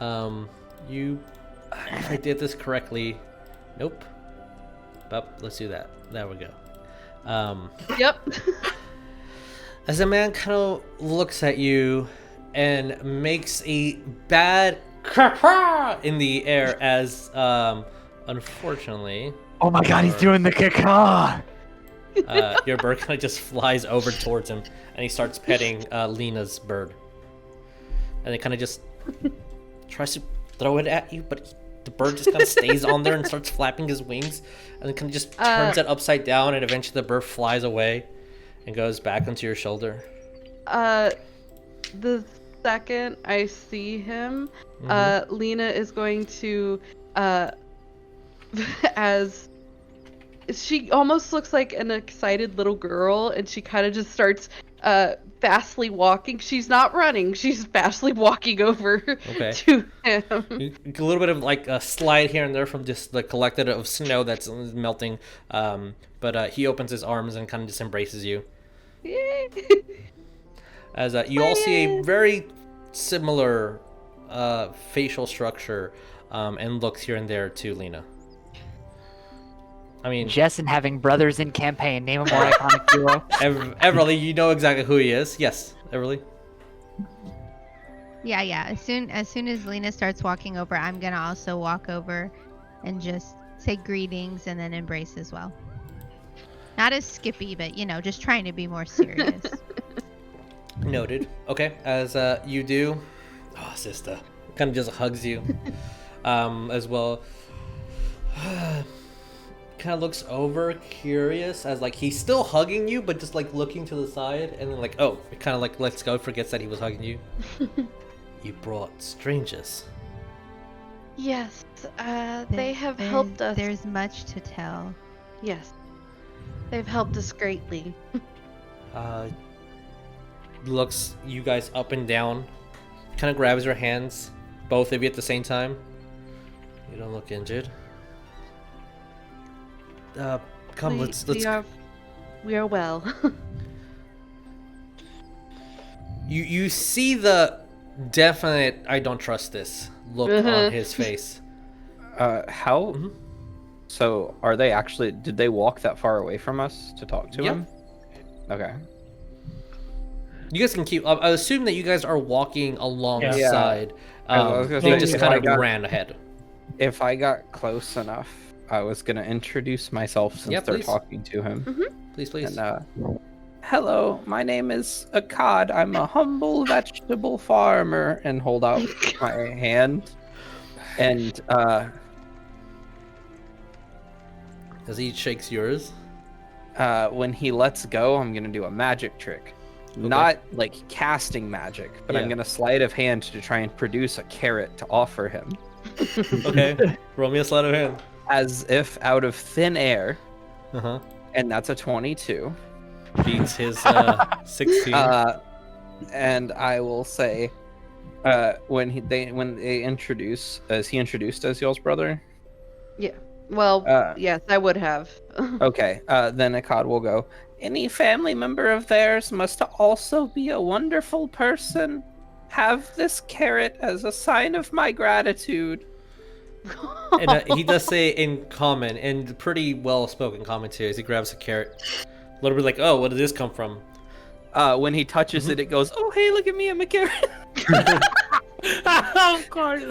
If I did this correctly, nope. But let's do that. There we go. Yep. As the man kind of looks at you and makes a bad in the air as, unfortunately... Oh my god, he's doing the caca! Your bird kind of just flies over towards him, and he starts petting Lena's bird. And it kind of just tries to throw it at you, but the bird just kind of stays on there and starts flapping his wings, and then kind of just turns it upside down, and eventually the bird flies away and goes back onto your shoulder. The second I see him, Lena is going to, as she almost looks like an excited little girl, and she kind of just starts fastly walking. She's not running, she's fastly walking over to him. A little bit of like a slide here and there from just the collected of snow that's melting, but he opens his arms and kind of just embraces you. As you all see a very similar facial structure and looks here and there to Lena. I mean, Jess and having brothers in campaign. Name a more iconic hero. Everlee, you know exactly who he is. Yes, Everlee. Yeah. As soon as Lena starts walking over, I'm gonna also walk over and just say greetings and then embrace as well. Not as Skippy, but just trying to be more serious. Noted. Okay, as you do, sister kind of just hugs you as well. Kind of looks over, curious, as like he's still hugging you, but just like looking to the side, and then like, it kind of like lets go, forgets that he was hugging you. You brought strangers. Yes, they have helped us. There's much to tell. Yes, they've helped us greatly. Looks you guys up and down, kind of grabs your hands, both of you at the same time. You don't look injured. Come, let's. We are well. You see the definite I don't trust this look on his face. How? Mm-hmm. So are they actually? Did they walk that far away from us to talk to him? Okay. You guys can keep. I assume that you guys are walking alongside. Yeah. They just kind of ran ahead. If I got close enough, I was gonna introduce myself since they're talking to him. Mm-hmm. Please. And, hello, my name is Ikad. I'm a humble vegetable farmer, and hold out my hand. And as he shakes yours, when he lets go, I'm gonna do a magic trick. Okay. Not like casting magic, but I'm gonna sleight of hand to try and produce a carrot to offer him. Okay, roll me a sleight of hand. As if out of thin air. And that's a 22. Beats his 16. And I will say, when they introduce, is he introduced as y'all's brother? Yeah. Well, yes, I would have. Okay. Then Ikad will go. Any family member of theirs must also be a wonderful person. Have this carrot as a sign of my gratitude. And he does say in common, and pretty well spoken common too, as he grabs a carrot. A little bit like, oh, where did this come from? When he touches it, it goes, oh, hey, look at me, I'm a carrot. Of course.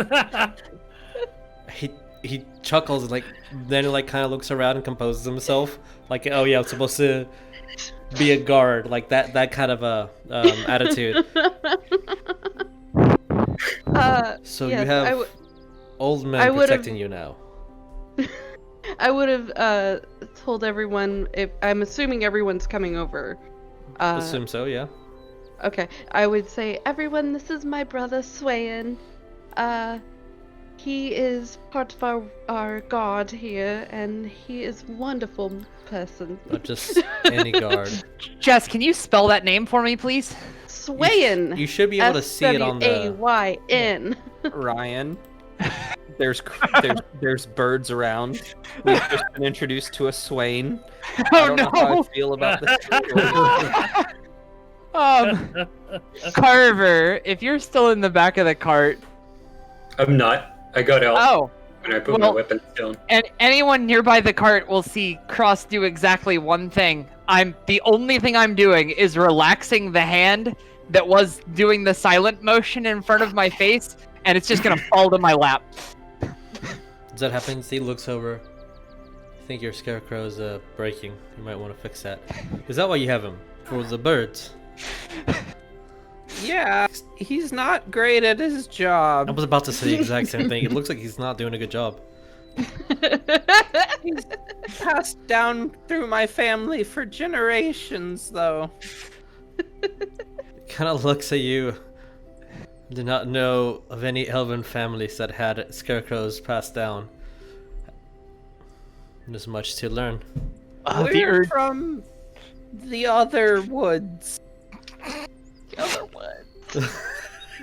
He chuckles and then he kind of looks around and composes himself. Like, oh yeah, I'm supposed to be a guard. Like that kind of a attitude. So yes, you have old men protecting you now. I would have told everyone, if I'm assuming everyone's coming over. Assume so, yeah. Okay, I would say, everyone, this is my brother Swayan. He is part of our guard here, and he is a wonderful person. Not just any guard. Jess, can you spell that name for me, please? Swayan. You should be able to see it on the... Swayn. Ryan, there's birds around. We've just been introduced to a swain. I don't know how I feel about this. Carver, if you're still in the back of the cart... I'm not. I got out Oh. when I put my weapons down. And anyone nearby the cart will see Cross do exactly one thing. The only thing I'm doing is relaxing the hand that was doing the silent motion in front of my face, and it's just gonna fall to my lap. As that happens, he looks over. I think your scarecrow's breaking. You might want to fix that. Is that why you have him? For the birds? Yeah, he's not great at his job. I was about to say the exact same thing. It looks like he's not doing a good job. He's passed down through my family for generations, though. Kind of looks at you. Do not know of any elven families that had scarecrows passed down. There's much to learn. We're from the other woods.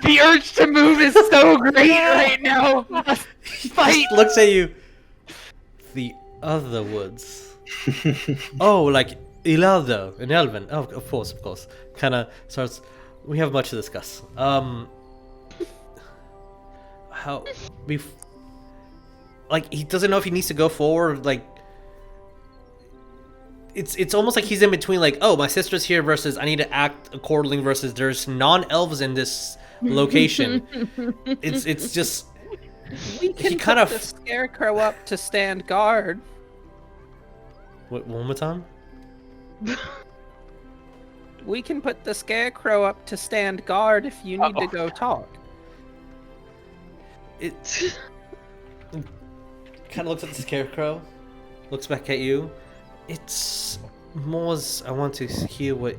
The urge to move is so great right now. Fight. Looks at you. The other woods. Oh, like Ilaldo in Elven. Oh, of course. Kind of starts. We have much to discuss. How we he doesn't know if he needs to go forward. It's almost like he's in between. Like, oh, my sister's here versus I need to act accordingly versus there's non-elves in this location. it's just we can put the scarecrow up to stand guard. Wait, one more time. We can put the scarecrow up to stand guard if you need to go talk. It kind of looks at the scarecrow, looks back at you. It's more. I want to hear what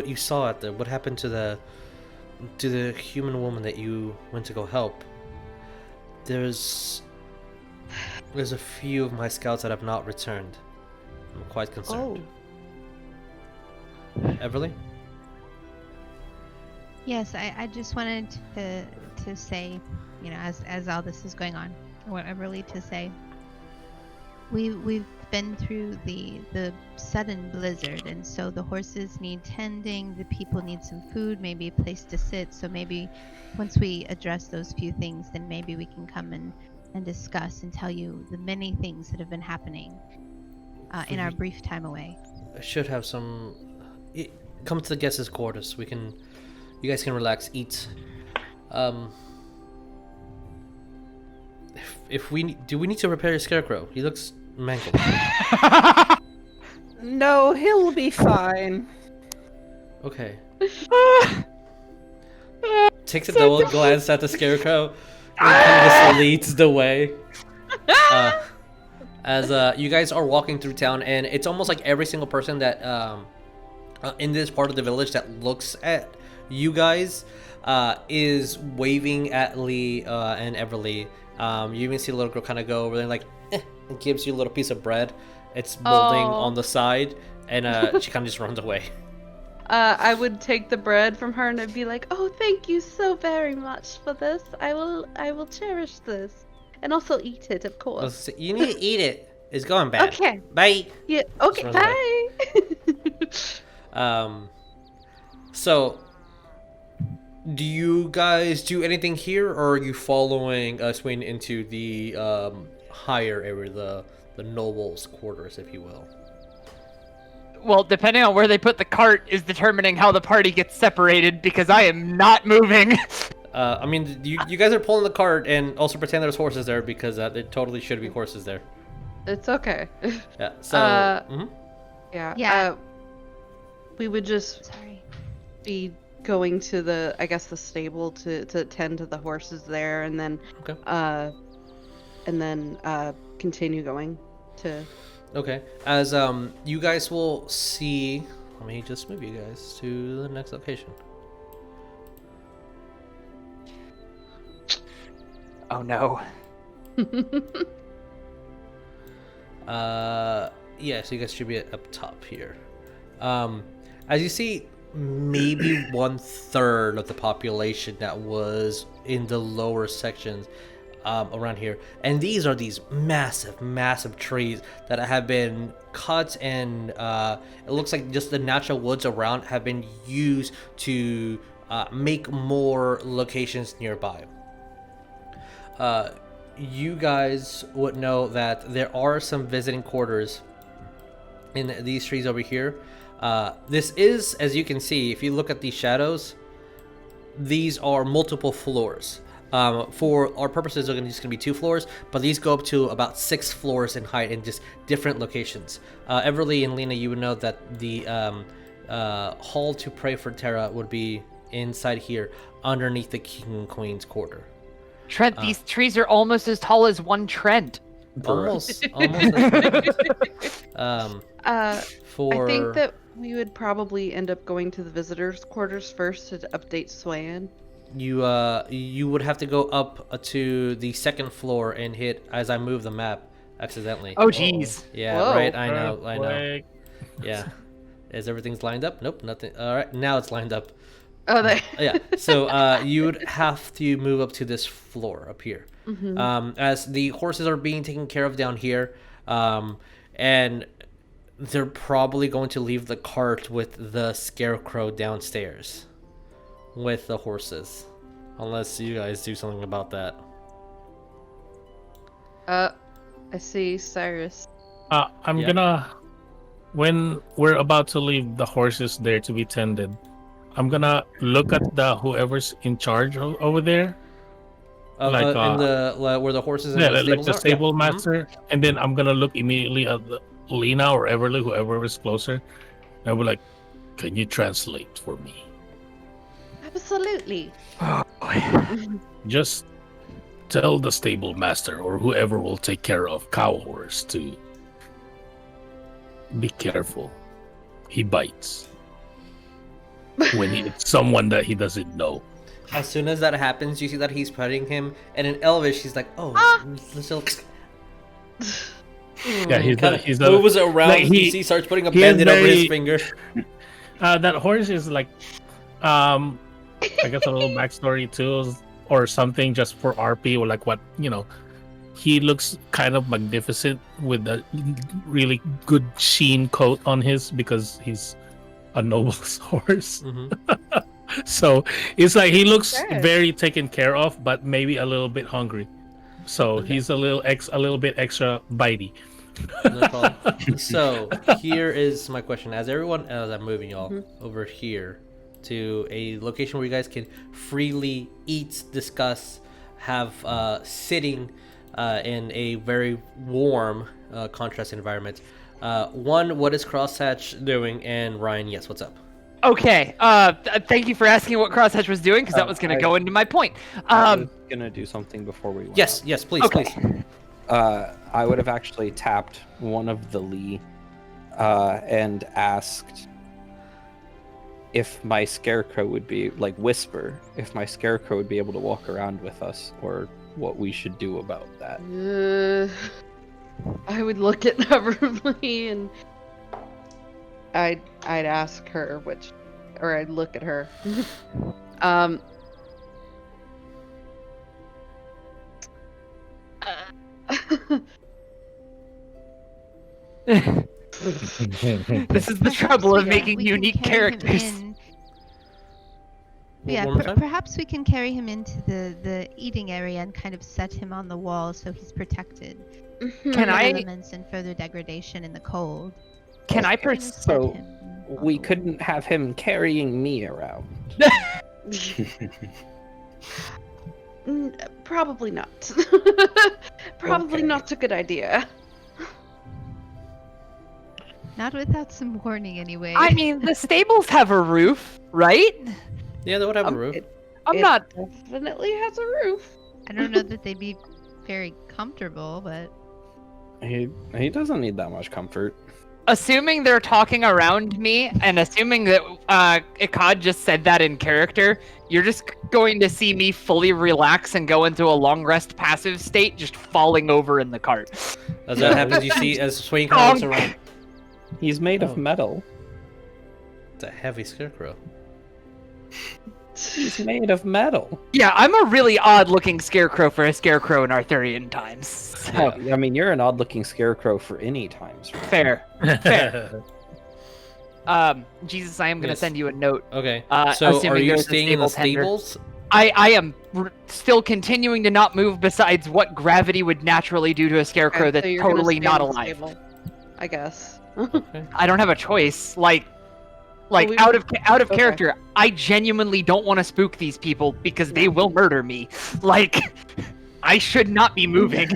you saw out there. What happened to the human woman that you went to go help? There's a few of my scouts that have not returned. I'm quite concerned. Everlee? Yes, I just wanted to say, as all this is going on, what Everlee to say. We've been through the sudden blizzard, and so the horses need tending, the people need some food, maybe a place to sit. So maybe once we address those few things, then maybe we can come and discuss and tell you the many things that have been happening in our brief time away. I should have some. Come to the guests' quarters. You guys can relax, eat. Do we need to repair your scarecrow? He looks mangled. No, he'll be fine. Okay. Takes a double glance at the scarecrow and just leads the way. As you guys are walking through town, and it's almost like every single person that in this part of the village that looks at you guys is waving at Lee and Everlee. You even see the little girl kind of go over there and gives you a little piece of bread. It's molding on the side, and she kind of just runs away. I would take the bread from her and I'd be like, "Oh, thank you so very much for this. I will cherish this, and also eat it, of course." You need to eat it. It's going bad. Okay. Bye. Yeah. Okay. Bye. So Do you guys do anything here, or are you following Swain into the higher area, the nobles' quarters, if you will? Well, depending on where they put the cart is determining how the party gets separated, because I am not moving. I mean, you guys are pulling the cart, and also pretend there's horses there, because there totally should be horses there. It's okay. Yeah. So. Yeah. Yeah. We would just Sorry. be going to the stable to tend to the horses there, and then continue going to. Okay. As you guys will see, let me just move you guys to the next location. Oh no. Yeah, so you guys should be up top here. As you see, maybe 1/3 of the population that was in the lower sections around here, and these are these massive trees that have been cut, and it looks like just the natural woods around have been used to make more locations nearby. You guys would know that there are some visiting quarters in these trees over here. This is, as you can see, if you look at these shadows, these are multiple floors. For our purposes, they're just going to be 2 floors, but these go up to about 6 floors in height in just different locations. Everlee and Lena, you would know that the hall to pray for Terra would be inside here, underneath the King and Queen's quarter. Trent, these trees are almost as tall as one Trent. Almost. I For think that we would probably end up going to the visitors' quarters first to update Swain. You would have to go up to the 2nd floor and hit as I move the map accidentally. Oh jeez. Yeah, Whoa. right. I know. Yeah. Is everything's lined up? Nope, nothing. All right, now it's lined up. Oh, they. Yeah. So you would have to move up to this floor up here. As the horses are being taken care of down here, and they're probably going to leave the cart with the scarecrow downstairs with the horses, unless you guys do something about that. I see Saerus. I'm gonna, when we're about to leave the horses there to be tended, I'm gonna look at the whoever's in charge over there. In the where the horses and the like stables the are? stable Yeah. master, and then I'm gonna look immediately at Lena or Everlee, whoever is closer. And I'll be like, "Can you translate for me? Absolutely. Just tell the stable master or whoever will take care of cow horse to be careful. He bites when it's someone that he doesn't know." As soon as that happens, you see that he's petting him, and in Elvish, he's like, "Oh, Yeah, he's a moves around. like he starts putting a he is bandit over his very- finger." That horse is like, I guess a little backstory too, or something just for RP, or like what, he looks kind of magnificent with a really good sheen coat on his, because he's a noble's horse. So it's like he looks Sure. very taken care of, but maybe a little bit hungry. So he's a little bit extra bitey. No problem. So here is my question: as I'm moving y'all over here to a location where you guys can freely eat, discuss, have sitting in a very warm contrast environment. One, what is Crosshatch doing? And Ryan, yes, what's up? Okay. Thank you for asking what Crosshatch was doing, because that was going to go into my point. I was gonna do something before we went Yes, up. yes, please, Okay. please. I would have actually tapped one of the Lee and asked if my scarecrow would be, like, whisper, if my scarecrow would be able to walk around with us, or what we should do about that. I would look at Everlee and I'd ask her or I'd look at her. This is the trouble of Yeah, making we can unique carry him characters. in. Yeah, One more time? perhaps we can carry him into the eating area and kind of set him on the wall so he's protected Can from I- elements and further degradation in the cold. Can I We're gonna pers- set So, him on We the wall. couldn't have him carrying me around. Probably not. Probably Okay. not a good idea. Not without some warning, anyway. I mean, the stables have a roof, right? Yeah, they would have a roof. I'm It not. definitely has a roof. I don't know that they'd be very comfortable, but He doesn't need that much comfort. Assuming they're talking around me, and assuming that Ikad just said that in character, you're just going to see me fully relax and go into a long rest passive state, just falling over in the cart. As that happens, you see as Swain kind of looks around. He's made Oh. of metal. It's a heavy scarecrow. He's made of metal. Yeah, I'm a really odd-looking scarecrow for a scarecrow in Arthurian times. So, I mean, you're an odd-looking scarecrow for any times. Right? fair. Jesus, I am going to Yes. send you a note. Okay. Uh, So are assuming you there's a staying in the stable tender. stables? I am still continuing to not move besides what gravity would naturally do to a scarecrow Okay, that's so you're gonna totally stay not in the alive. stable, I guess. Okay. I don't have a choice. Like we- out of okay. character, I genuinely don't want to spook these people because they will murder me. Like, I should not be moving.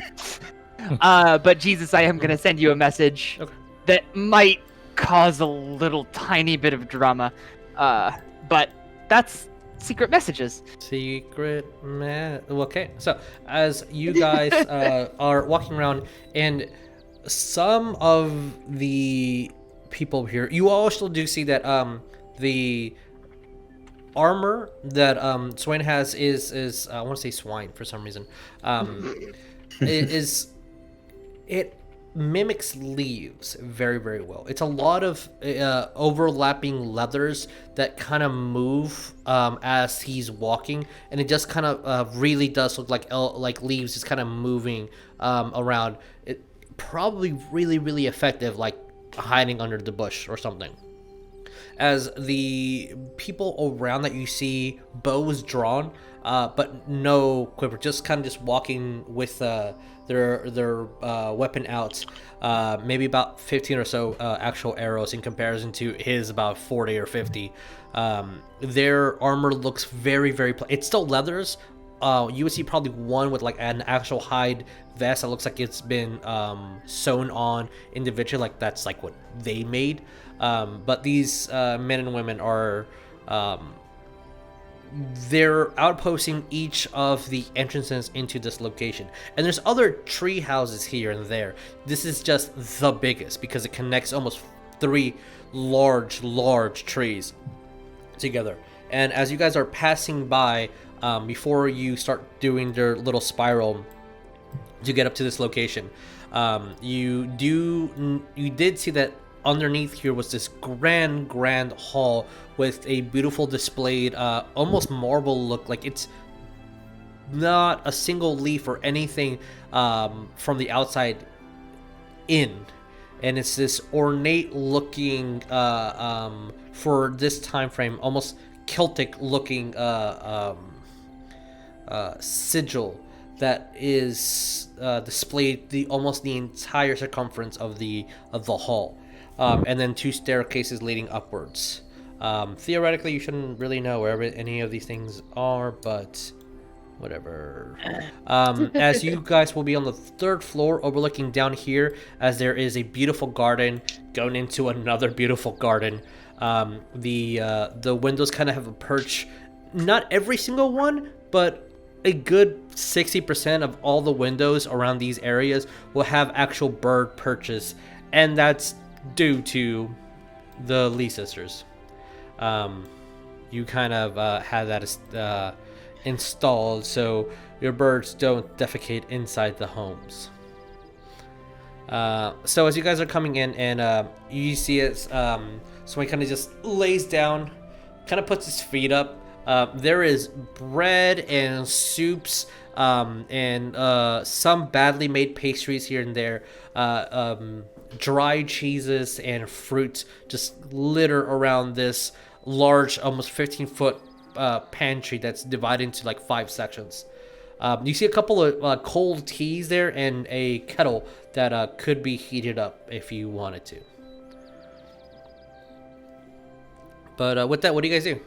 But Jesus, I am gonna send you a message Okay. that might cause a little tiny bit of drama. But that's secret messages. Secret man. Okay, so as you guys are walking around, and some of the people here, you also do see that the armor that Swain has is I want to say swine for some reason. It mimics leaves very, very well. It's a lot of overlapping leathers that kind of move as he's walking, and it just kind of really does look like leaves just kind of moving around. It probably really, really effective, like hiding under the bush or something. As the people around that you see bows drawn, but no quiver, just kind of just walking with their weapon out, maybe about 15 or so actual arrows in comparison to his about 40 or 50. Their armor looks very, very it's still leathers. You would see probably one with like an actual hide vest that looks like it's been sewn on individually, like that's like what they made. But these men and women are they're outposting each of the entrances into this location, and there's other tree houses here and there. This is just the biggest because it connects almost 3 large trees together. And as you guys are passing by, before you start doing your little spiral to get up to this location, you did see that underneath here was this grand hall with a beautiful displayed almost marble look, like it's not a single leaf or anything from the outside in, and it's this ornate looking for this time frame, almost Celtic looking sigil that is displayed almost the entire circumference of the hall, and then 2 staircases leading upwards. Theoretically, you shouldn't really know where any of these things are, but whatever. As you guys will be on the 3rd floor, overlooking down here, as there is a beautiful garden going into another beautiful garden. The windows kind of have a perch. Not every single one, but a good 60% of all the windows around these areas will have actual bird perches, and that's due to the Lee sisters. You kind of had that installed so your birds don't defecate inside the homes. So as you guys are coming in, and you see it, so he kind of just lays down, kind of puts his feet up. There is bread and soups, and some badly made pastries here and there, dry cheeses and fruit just litter around this large, almost 15-foot pantry that's divided into like 5 sections. You see a couple of cold teas there and a kettle that could be heated up if you wanted to. But with that, what do you guys do?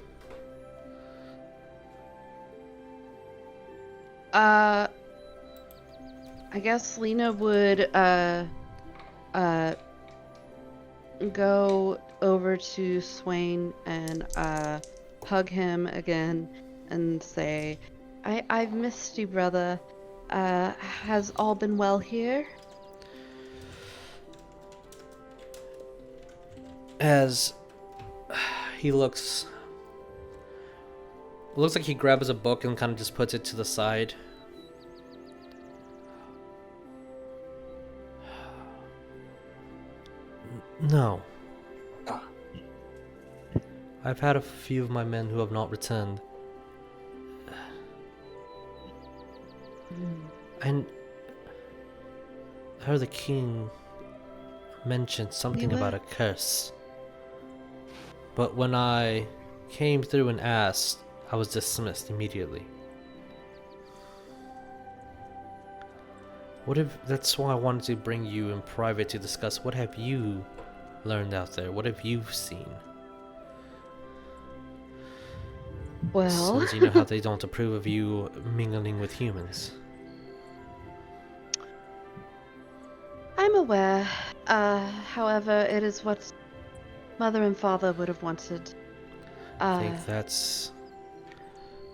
I guess Lena would go over to Swain and hug him again and say, I've missed you, brother. Has all been well here? As he looks like he grabs a book and kind of just puts it to the side. No. I've had a few of my men who have not returned. And I heard the king mention something about a curse. But when I came through and asked, I was dismissed immediately. What if that's why I wanted to bring you in private to discuss what have you learned out there? What have you seen? Well, Since you know how they don't approve of you mingling with humans. I'm aware. However, it is what mother and father would have wanted. I think that's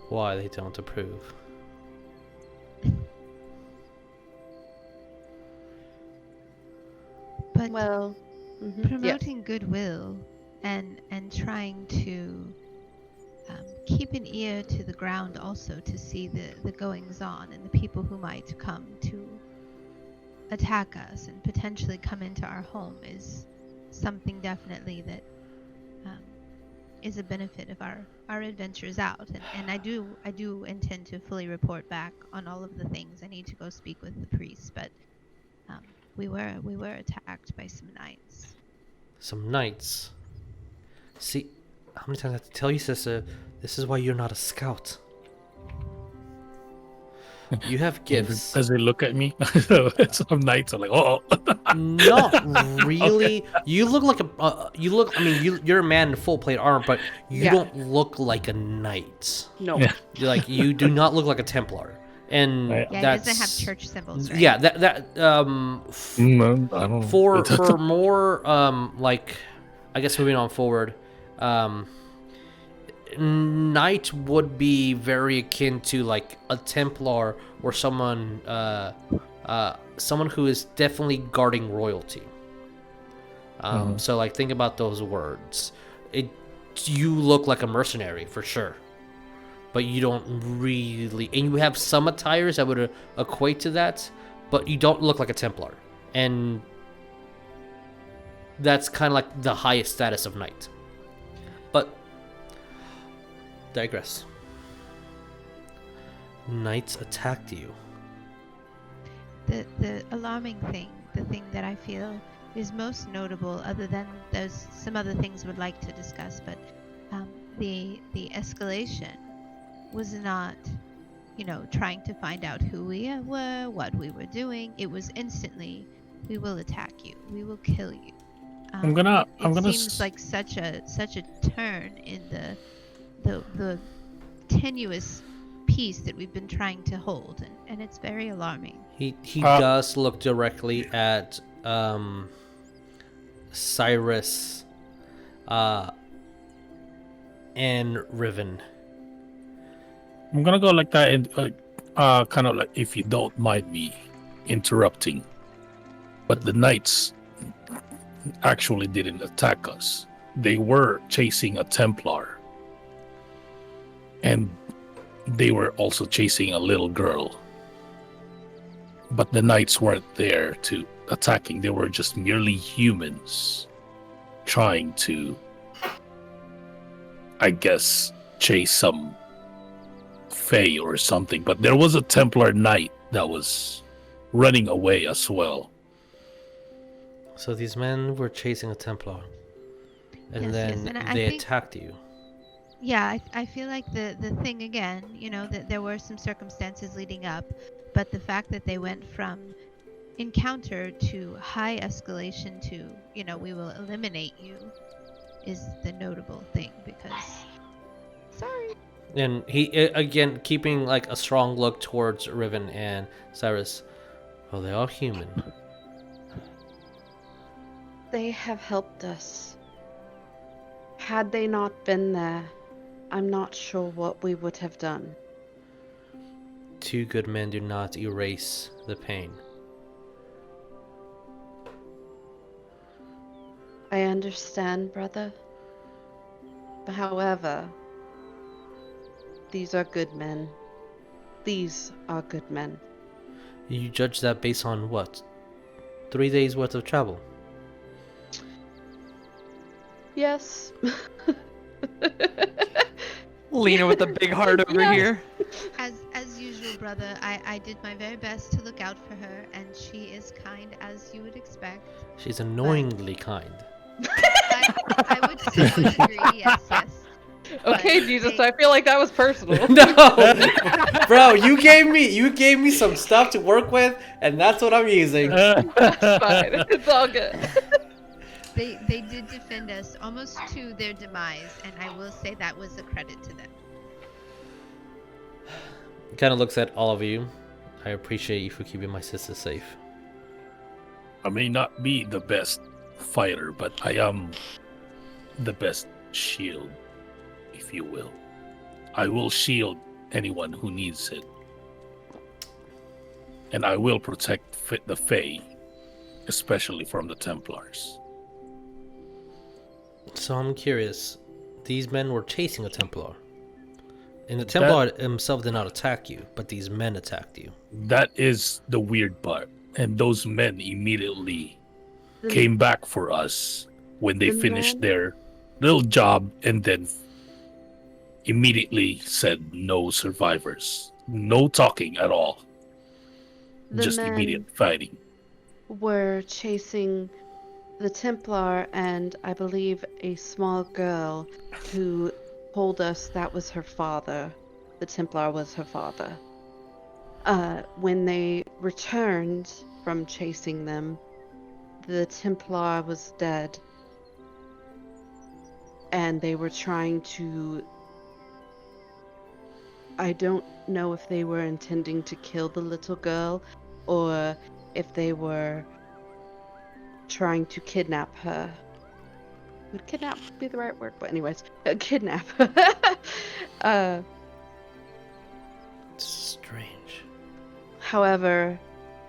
why they don't approve. But Well, promoting goodwill and trying to keep an ear to the ground also to see the goings on and the people who might come to attack us and potentially come into our home is something definitely that is a benefit of our adventures out, and I do intend to fully report back on all of the things. I need to go speak with the priest, but we were attacked by some knights. Some knights. See, how many times I have to tell you, sister? This is why you're not a scout. You have gifts. As they look at me, some knights are like, "Oh." Not really. You look like a. I mean, you're a man in full plate armor, but you don't look like a knight. no. Yeah. You do not look like a Templar, and Right. Yeah, it that's doesn't have church symbols, right? yeah. That I don't know. for more like, I guess moving on forward, knight would be very akin to like a Templar or someone who is definitely guarding royalty. So like think about those words. You look like a mercenary for sure, but you don't really, and you have some attires that would equate to that, but you don't look like a Templar, and that's kind of like the highest status of knight. But digress. Knights attacked you. The alarming thing, the thing that I feel is most notable, other than there's some other things we'd like to discuss, but the escalation was not, trying to find out who we were, what we were doing. It was instantly, we will attack you, we will kill you. It seems like such a turn in the tenuous peace that we've been trying to hold, and it's very alarming. He does look directly at Saerus and Riven. I'm gonna go like that, and kind of like, if you don't mind me interrupting, but the knights actually didn't attack us. They were chasing a Templar, and they were also chasing a little girl. But the knights weren't there to attacking. They were just merely humans trying to, I guess, chase some Fae or something. But there was a Templar knight that was running away as well. So these men were chasing a Templar, and Yes, then yes, and I they think- attacked you. Yeah, I feel like the thing again, that there were some circumstances leading up, but the fact that they went from encounter to high escalation to, we will eliminate you is the notable thing because sorry. And he again keeping like a strong look towards Riven and Saerus. Well, they are human. They have helped us. Had they not been there, I'm not sure what we would have done. Two good men do not erase the pain. I understand, brother. However, these are good men. These are good men. You judge that based on what? 3 days worth of travel. Yes. Lena with the big heart over Yes. here. As usual, brother, I did my very best to look out for her, and she is kind as you would expect. She's annoyingly kind. I would so much agree. Yes. Okay, But Jesus, they- I feel like that was personal. No, bro, you gave me some stuff to work with, and that's what I'm using. Fine. It's all good. They did defend us almost to their demise, and I will say that was a credit to them. Kind of looks at all of you. I appreciate you for keeping my sister safe. I may not be the best fighter, but I am the best shield, if you will. I will shield anyone who needs it. And I will protect the Fae, especially from the Templars. So I'm curious. These men were chasing a Templar. And the Templar himself did not attack you, but these men attacked you. That is the weird part. And those men immediately came back for us when they finished their little job and then immediately said no survivors. No talking at all. The Just men immediate fighting. were chasing the Templar and I believe a small girl who told us that was her father. The Templar was her father. When they returned from chasing them, the Templar was dead. And they were trying to... I don't know if they were intending to kill the little girl or if they were trying to kidnap her. Would kidnap be the right word? But anyways, kidnap. Strange. However,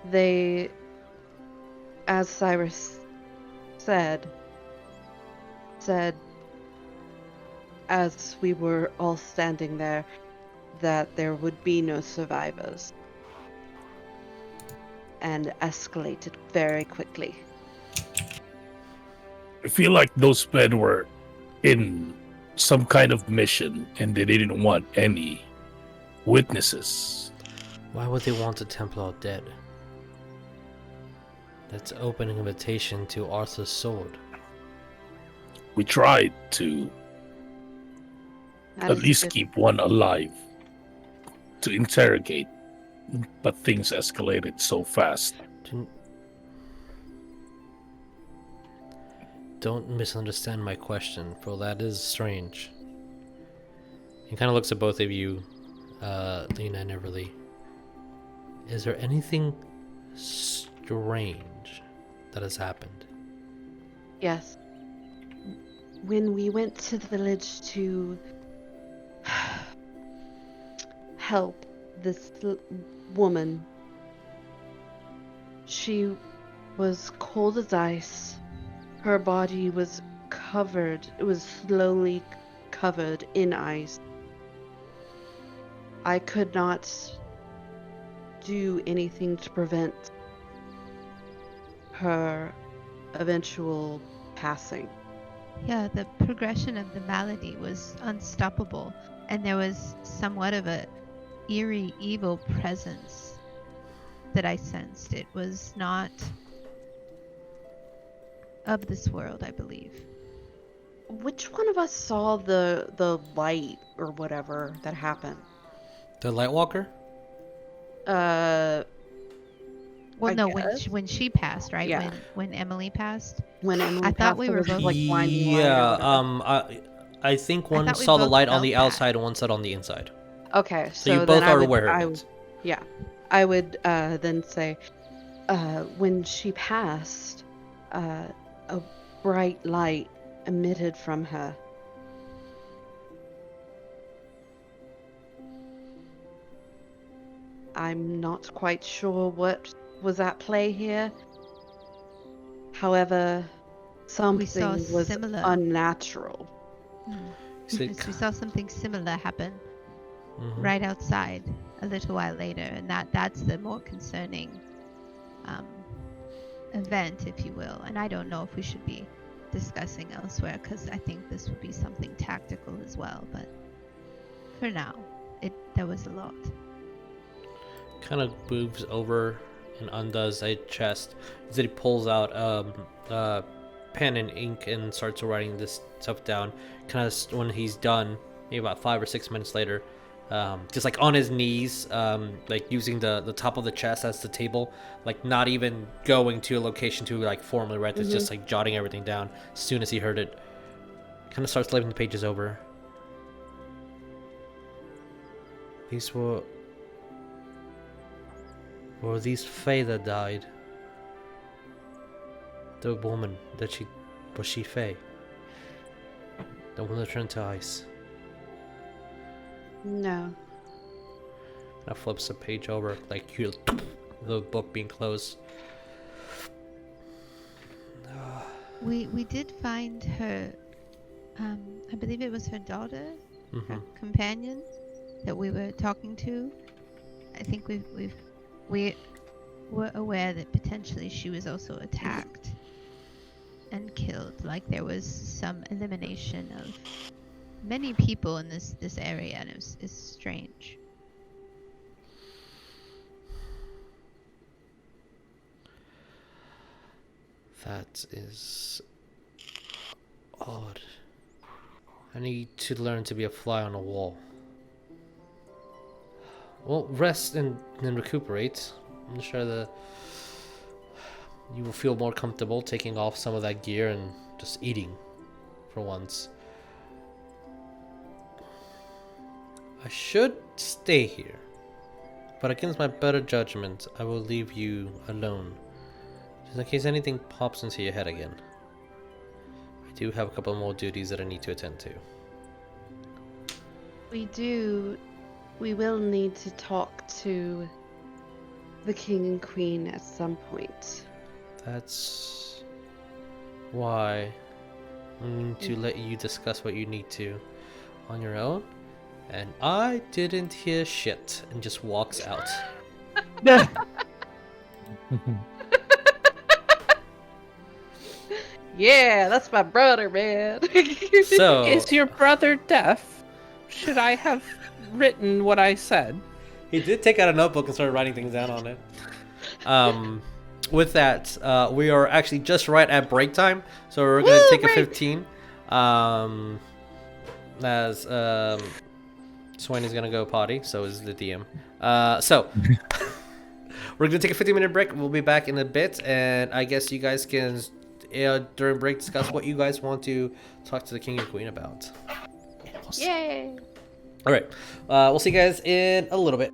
they, as Saerus said as we were all standing there, that there would be no survivors. And escalated very quickly. I feel like those men were in some kind of mission and they didn't want any witnesses. Why would they want the Templar dead? That's an open invitation to Arthur's sword. We tried to at least keep one alive to interrogate, but things escalated so fast. Don't misunderstand my question, for that is strange. He kind of looks at both of you, Lena and Everlee. Is there anything strange that has happened? Yes. When we went to the village to help this woman, she was cold as ice. Her body was covered, it was slowly covered in ice. I could not do anything to prevent her eventual passing. Yeah, the progression of the malady was unstoppable, and there was somewhat of a eerie, evil presence that I sensed. It was not of this world, I believe. which one of us saw the light or whatever that happened? The Lightwalker? Uh, Well, I no, guess. when she passed, right? Yeah. When Emily passed. When Emily I thought passed, we there were was, both- like blinding light or Yeah. whatever. I think I one thought we saw the both light on felt the that. outside and one saw it on the inside. Okay, So you so both then are I would, aware I of would, it. yeah, I would then say, when she passed, a bright light emitted from her. I'm not quite sure what was at play here. However, something saw was similar. unnatural. So it Yes, we saw something similar happen Mhm. right outside a little while later, and that's the more concerning event, if you will. And I don't know if we should be discussing elsewhere, because I think this would be something tactical as well. But for now, there was a lot. Kind of moves over and undoes a chest. Then he pulls out pen and ink and starts writing this stuff down. Kind of when he's done, maybe about 5 or 6 minutes later, just like on his knees, like using the top of the chest as the table, like not even going to a location to like formally write this, just like jotting everything down. As soon as he heard it, kind of starts flipping the pages over. These were these Fae that died? The woman that was she Fae? The one that turned to ice. No. That flips the page over, like the book being closed. We did find her. I believe it was her daughter, her Mhm. companion, that we were talking to. I think we were aware that potentially she was also attacked and killed. Like there was some elimination of many people in this area, and it's strange. That is odd. I need to learn to be a fly on a wall. Well, rest and recuperate. I'm sure that you will feel more comfortable taking off some of that gear and just eating for once. I should stay here, but against my better judgment, I will leave you alone, just in case anything pops into your head again. I do have a couple more duties that I need to attend to. We will need to talk to the king and queen at some point. That's why I need to let you discuss what you need to on your own. And I didn't hear shit, and just walks out. Yeah, that's my brother, man. So Is your brother deaf? Should I have written what I said? he did take out a notebook and started writing things down on it. With that, we are actually just right at break time, so we're gonna take a 15. As Swain is gonna go potty, so is the DM. So we're gonna take a 15-minute break. We'll be back in a bit, and I guess you guys can during break discuss what you guys want to talk to the king and queen about. Yay! All right, we'll see you guys in a little bit.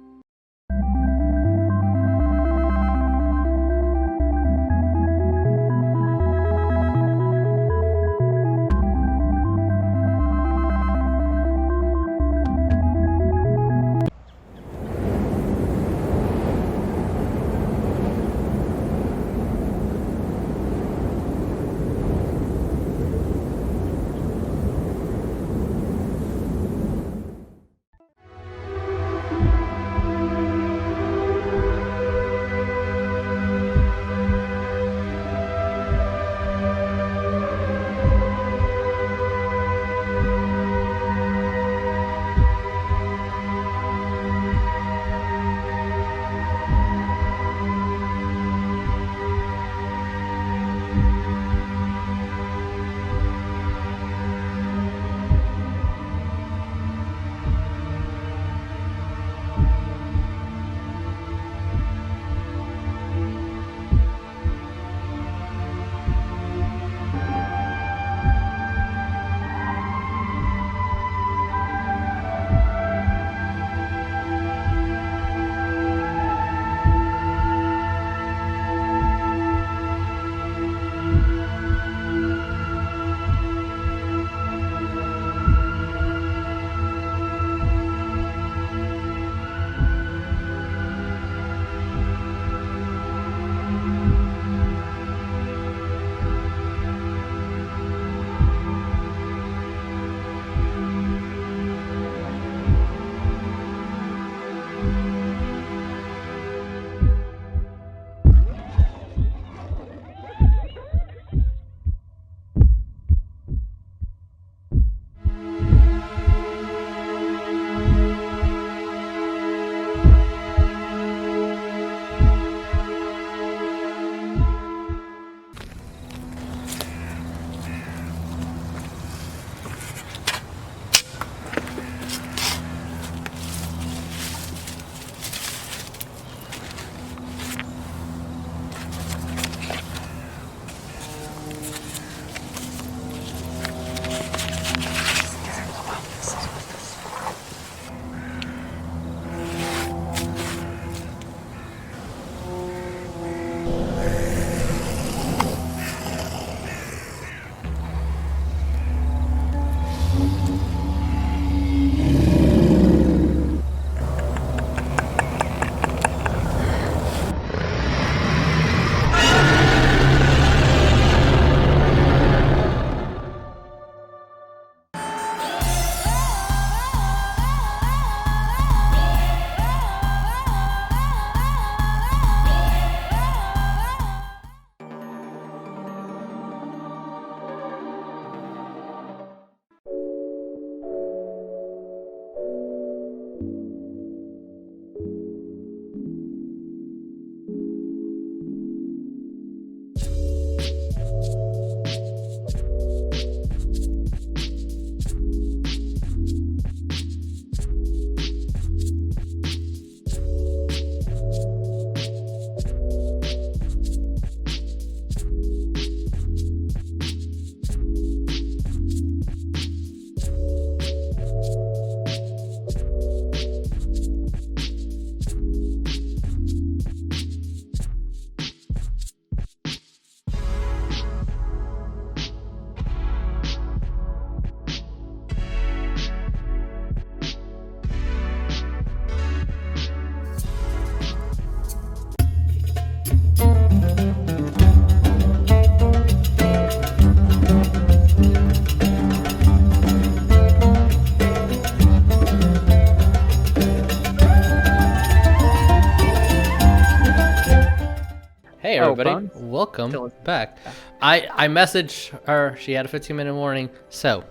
Hey Oh, everybody, Bones? welcome Still- back. I messaged her. She had a 15-minute warning. So,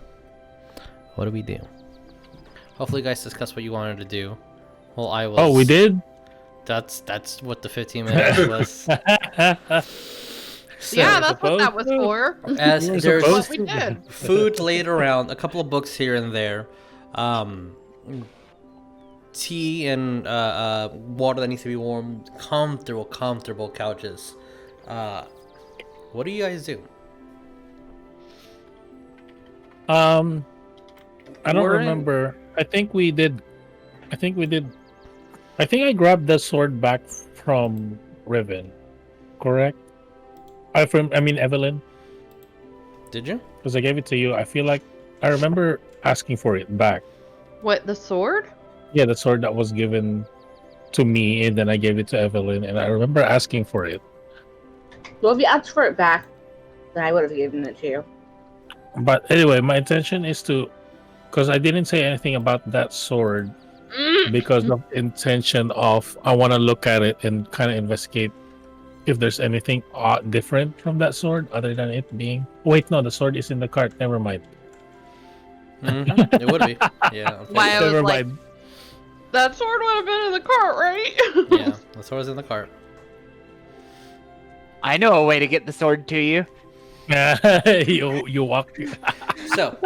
what do we do? Hopefully, you guys discuss what you wanted to do. Well, I was. Oh, we did. That's what the 15 minutes was. So, yeah, that's what that was supposed to. for. as You were there's What supposed we to. did. food laid around, a couple of books here and there, tea and water that needs to be warmed, comfortable couches. What do you guys do? I don't We're in- remember. I think we did. I think I grabbed the sword back from Riven. Correct? I mean Evelyn, Did you? because I gave it to you. I feel like I remember asking for it back. What, the sword? Yeah, the sword that was given to me, and then I gave it to Evelyn, and I remember asking for it. Well, if you asked for it back, then I would have given it to you. But anyway, my intention is to, because I didn't say anything about that sword because of intention of I want to look at it and kind of investigate if there's anything different from that sword other than it being. Wait, no, the sword is in the cart. Never mind. Mm-hmm. It would be. Yeah. Why I was Never like, mind. that sword would have been in the cart, right? Yeah. The sword's in the cart. I know a way to get the sword to you. you walk. So,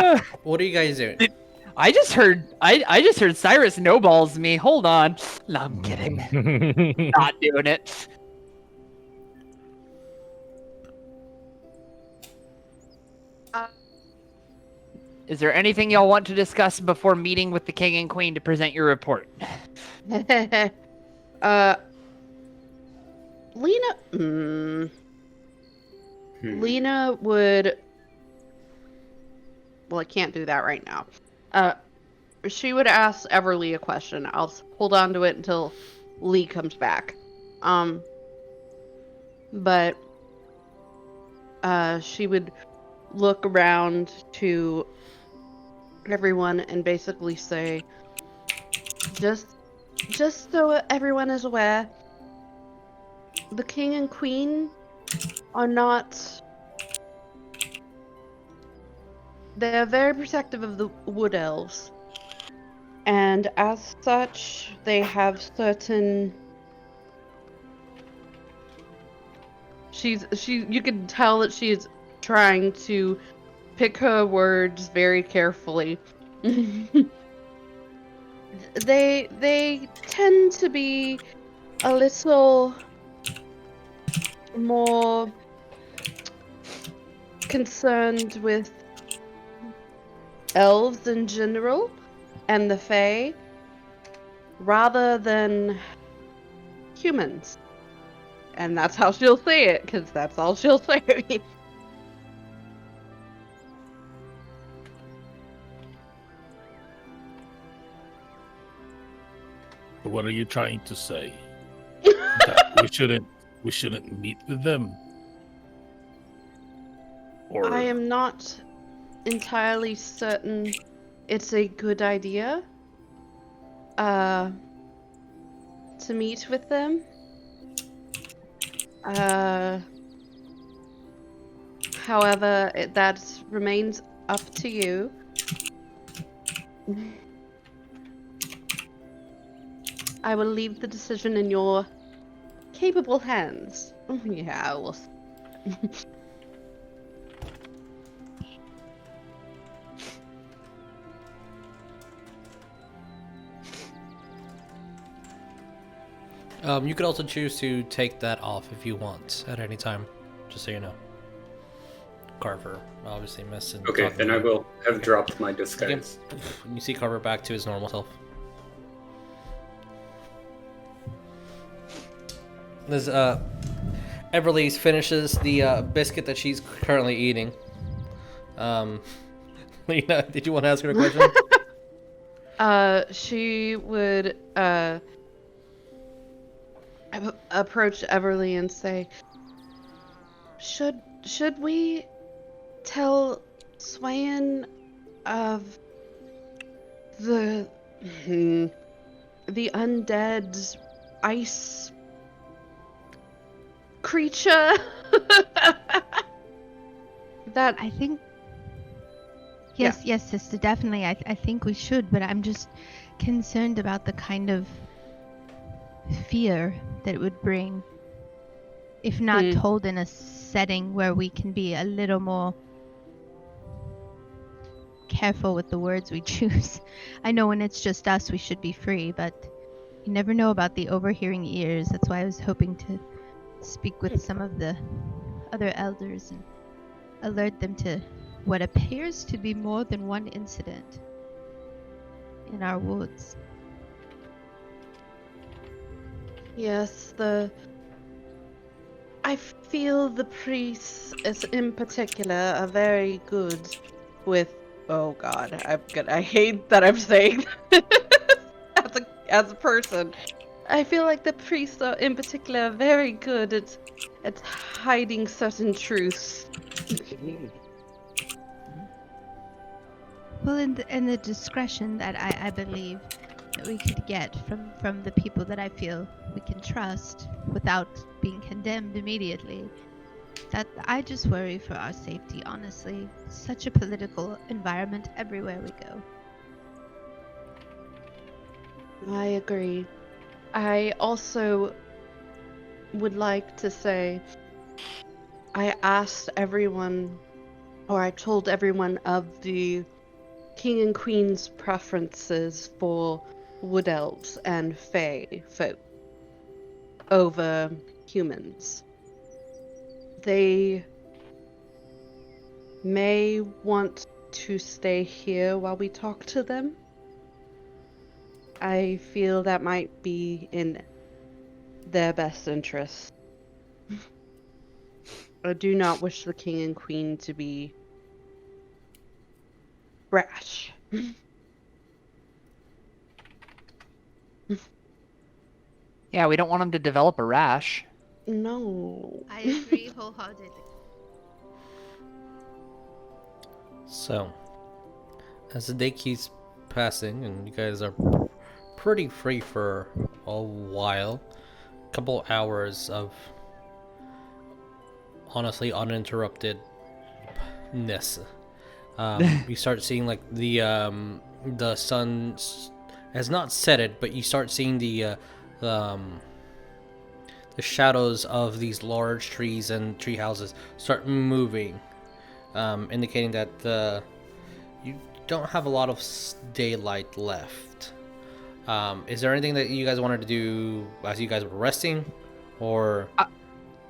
what are you guys doing? I just heard Saerus no-balls me. Hold on. No, I'm kidding. Not doing it. Is there anything y'all want to discuss before meeting with the king and queen to present your report? Lena. Lena would. Well, I can't do that right now. She would ask Everlee a question. I'll hold on to it until Lee comes back. But she would look around to everyone and basically say, just so everyone is aware, the king and queen are not. They're very protective of the Wood Elves. And as such, they have certain. You can tell that she is trying to pick her words very carefully. They tend to be a little more concerned with elves in general and the Fae rather than humans. And that's how she'll say it, because that's all she'll say. What are you trying to say? That we shouldn't meet with them? Or I am not entirely certain it's a good idea to meet with them. However, that remains up to you. I will leave the decision in your capable hands. Yeah, I will. You could also choose to take that off if you want at any time, just so you know. Carver obviously missed. Okay, then I will have dropped my disguise. You see Carver back to his normal self. As Everlee finishes the biscuit that she's currently eating. Lena, did you want to ask her a question? She would approach Everlee and say, Should we tell Swayan of the undead ice creature. That I think. Yes, sister, definitely. I think we should, but I'm just concerned about the kind of fear that it would bring if not told in a setting where we can be a little more careful with the words we choose. I know when it's just us, we should be free, but you never know about the overhearing ears. That's why I was hoping to speak with some of the other elders and alert them to what appears to be more than one incident in our woods. Yes, I feel the priests, in particular, are very good with. Oh God, I hate that I'm saying as a person. I feel like the priests are, in particular, very good at hiding certain truths. Well, in the discretion that I believe that we could get from the people that I feel we can trust without being condemned immediately, that I just worry for our safety, honestly. Such a political environment everywhere we go. I agree. I also would like to say I asked everyone, or I told everyone of the King and Queen's preferences for Wood Elves and Fae folk over humans. They may want to stay here while we talk to them. I feel that might be in their best interest. I do not wish the King and Queen to be rash. Yeah, we don't want him to develop a rash. No. I agree wholeheartedly. So, as the day keeps passing and you guys are pretty free for a while, a couple hours of honestly uninterruptedness, you start seeing like the sun has not set it, but you start seeing the shadows of these large trees and tree houses start moving, indicating that you don't have a lot of daylight left. Is there anything that you guys wanted to do as you guys were resting, or?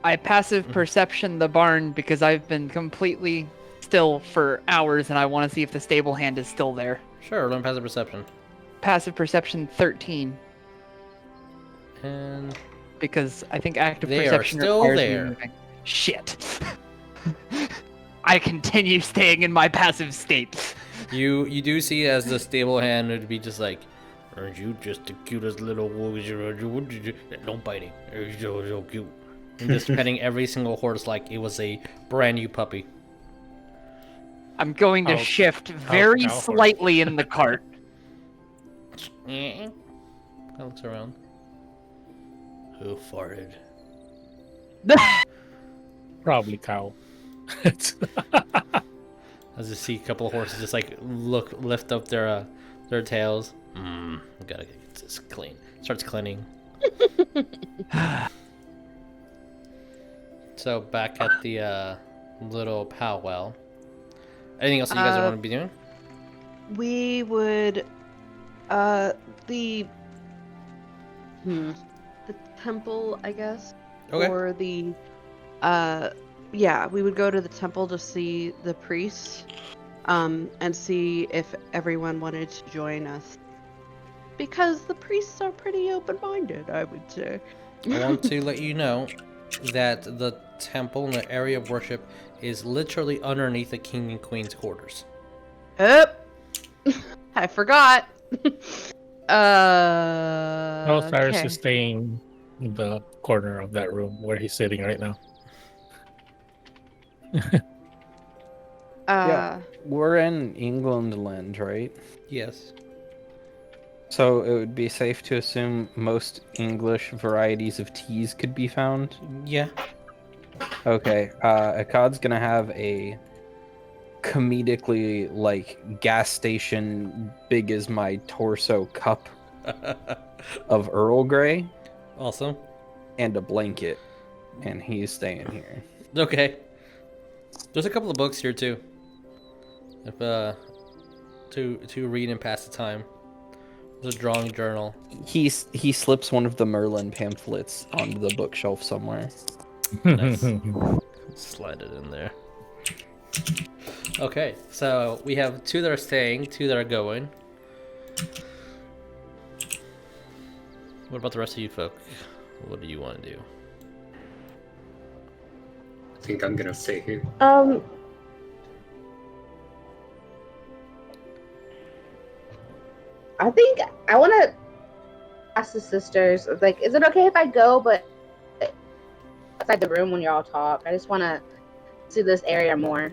I passive perception the barn because I've been completely still for hours and I want to see if the stable hand is still there. Sure, learn passive perception. Passive perception 13. And because I think active they perception are still requires there. me moving. Shit. I continue staying in my passive state. You do see as the stable hand would be just like, aren't you just the cutest little don't biting. You're so cute. And just petting every single horse like it was a brand new puppy. I'm going to shift very slightly in the cart. I looks around. Who farted? Probably cow. As you see a couple of horses just like lift up their tails. Gotta get this clean. Starts cleaning. So back at the little powwow. Anything else that you guys want to be doing? We would the temple, I guess. Okay. Or the we would go to the temple to see the priests, and see if everyone wanted to join us. Because the priests are pretty open-minded, I would say. I want to let you know that the temple and the area of worship is literally underneath the king and queen's quarters. I forgot. Saerus is staying in the corner of that room where he's sitting right now. Yeah, we're in England land, right? Yes. So it would be safe to assume most English varieties of teas could be found? Yeah. Okay, Ikad's gonna have a comedically like gas station big as my torso cup of Earl Grey Awesome. and a blanket, and he's staying here. Okay. There's a couple of books here too. If to read and pass the time. There's a drawing journal. He slips one of the Merlin pamphlets onto the bookshelf somewhere. Nice. Slide it in there. Okay, so we have 2 that are staying, 2 that are going. What about the rest of you folk? What do you want to do? I think I'm gonna stay here. I think I want to ask the sisters, like, is it okay if I go, but outside the room when y'all talk? I just want to see this area more.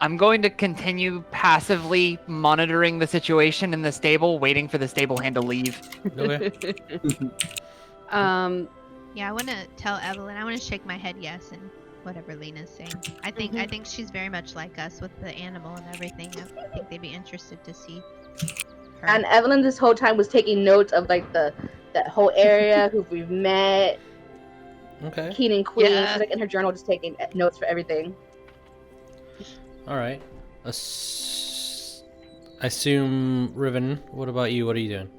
I'm going to continue passively monitoring the situation in the stable, waiting for the stable hand to leave. Okay. Yeah, I want to tell Evelyn. I want to shake my head yes and whatever Lena's saying. I think she's very much like us with the animal and everything. I think they'd be interested to see her. And Evelyn this whole time was taking notes of like that whole area, who we've met, Okay. king and queen. Yeah. She's like in her journal just taking notes for everything. All right. I assume Riven. What about you? What are you doing?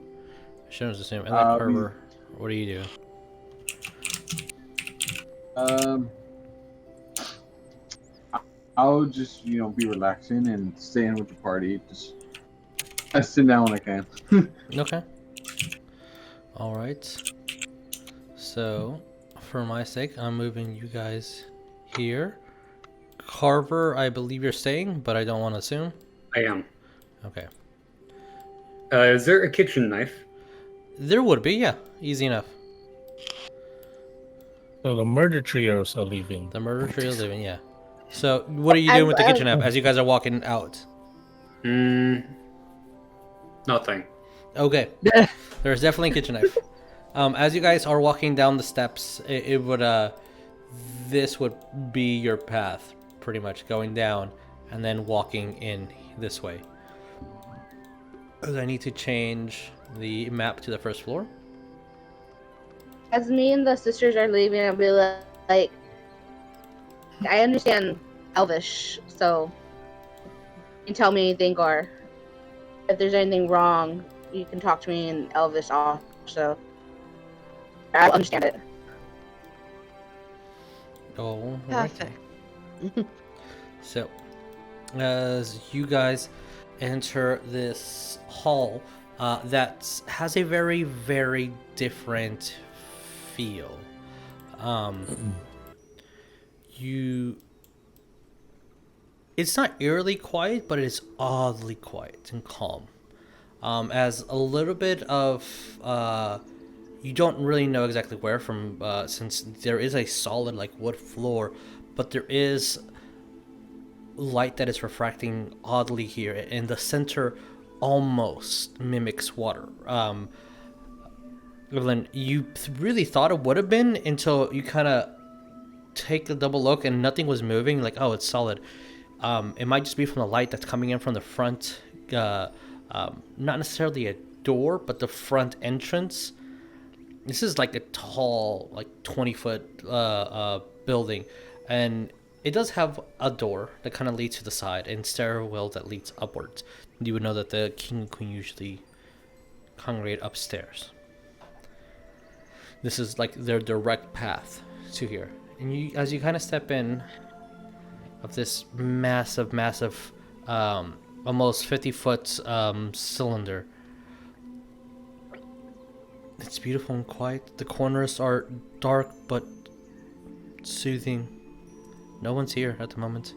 Shannon's the same. And then Carver. What are you doing? I'll just be relaxing and staying with the party. Just I sit down when I can. Okay. All right. So, for my sake, I'm moving you guys here. Carver, I believe you're staying, but I don't want to assume. I am. Okay. Is there a kitchen knife? There would be, yeah. Easy enough. So the murder trios are leaving. The murder trio is leaving, yeah. So, what are you doing with the kitchen knife as you guys are walking out? Nothing. Okay. There's definitely a kitchen knife. As you guys are walking down the steps, it would this would be your path, pretty much going down and then walking in this way. I need to change the map to the first floor. As me and the sisters are leaving, I'll be like, I understand Elvish, so you can tell me anything, or if there's anything wrong, you can talk to me in Elvish also. I understand it. Oh, right. Perfect. So, as you guys enter this hall that has a very, very different feel. It's not eerily quiet, but it is oddly quiet and calm. As a little bit of you don't really know exactly where from, since there is a solid like wood floor, but there is light that is refracting oddly here, and the center almost mimics water. Evelyn, you really thought it would have been until you kind of take a double look and nothing was moving. Like, oh, it's solid. It might just be from the light that's coming in from the front, not necessarily a door, but the front entrance. This is like a tall, like 20-foot building, and it does have a door that kind of leads to the side and stairwell that leads upwards. You would know that the king and queen usually congregate upstairs. This is like their direct path to here. And you, as you kind of step in of this massive, almost 50-foot cylinder, it's beautiful and quiet. The corners are dark but soothing. No one's here at the moment.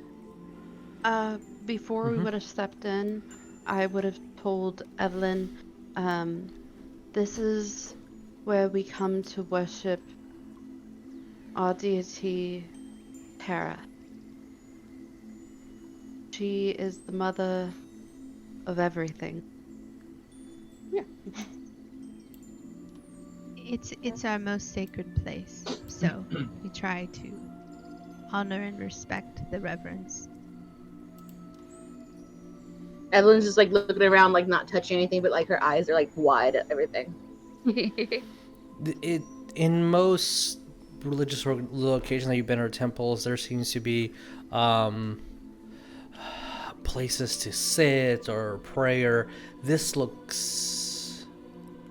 Before we would have stepped in, I would have told Evelyn, this is where we come to worship our deity, Terra. She is the mother of everything. Yeah. It's our most sacred place, so we try to honor and respect the reverence. Evelyn's just like looking around, like not touching anything, but like her eyes are like wide at everything. In most religious locations that you've been or temples, there seems to be places to sit or prayer. This looks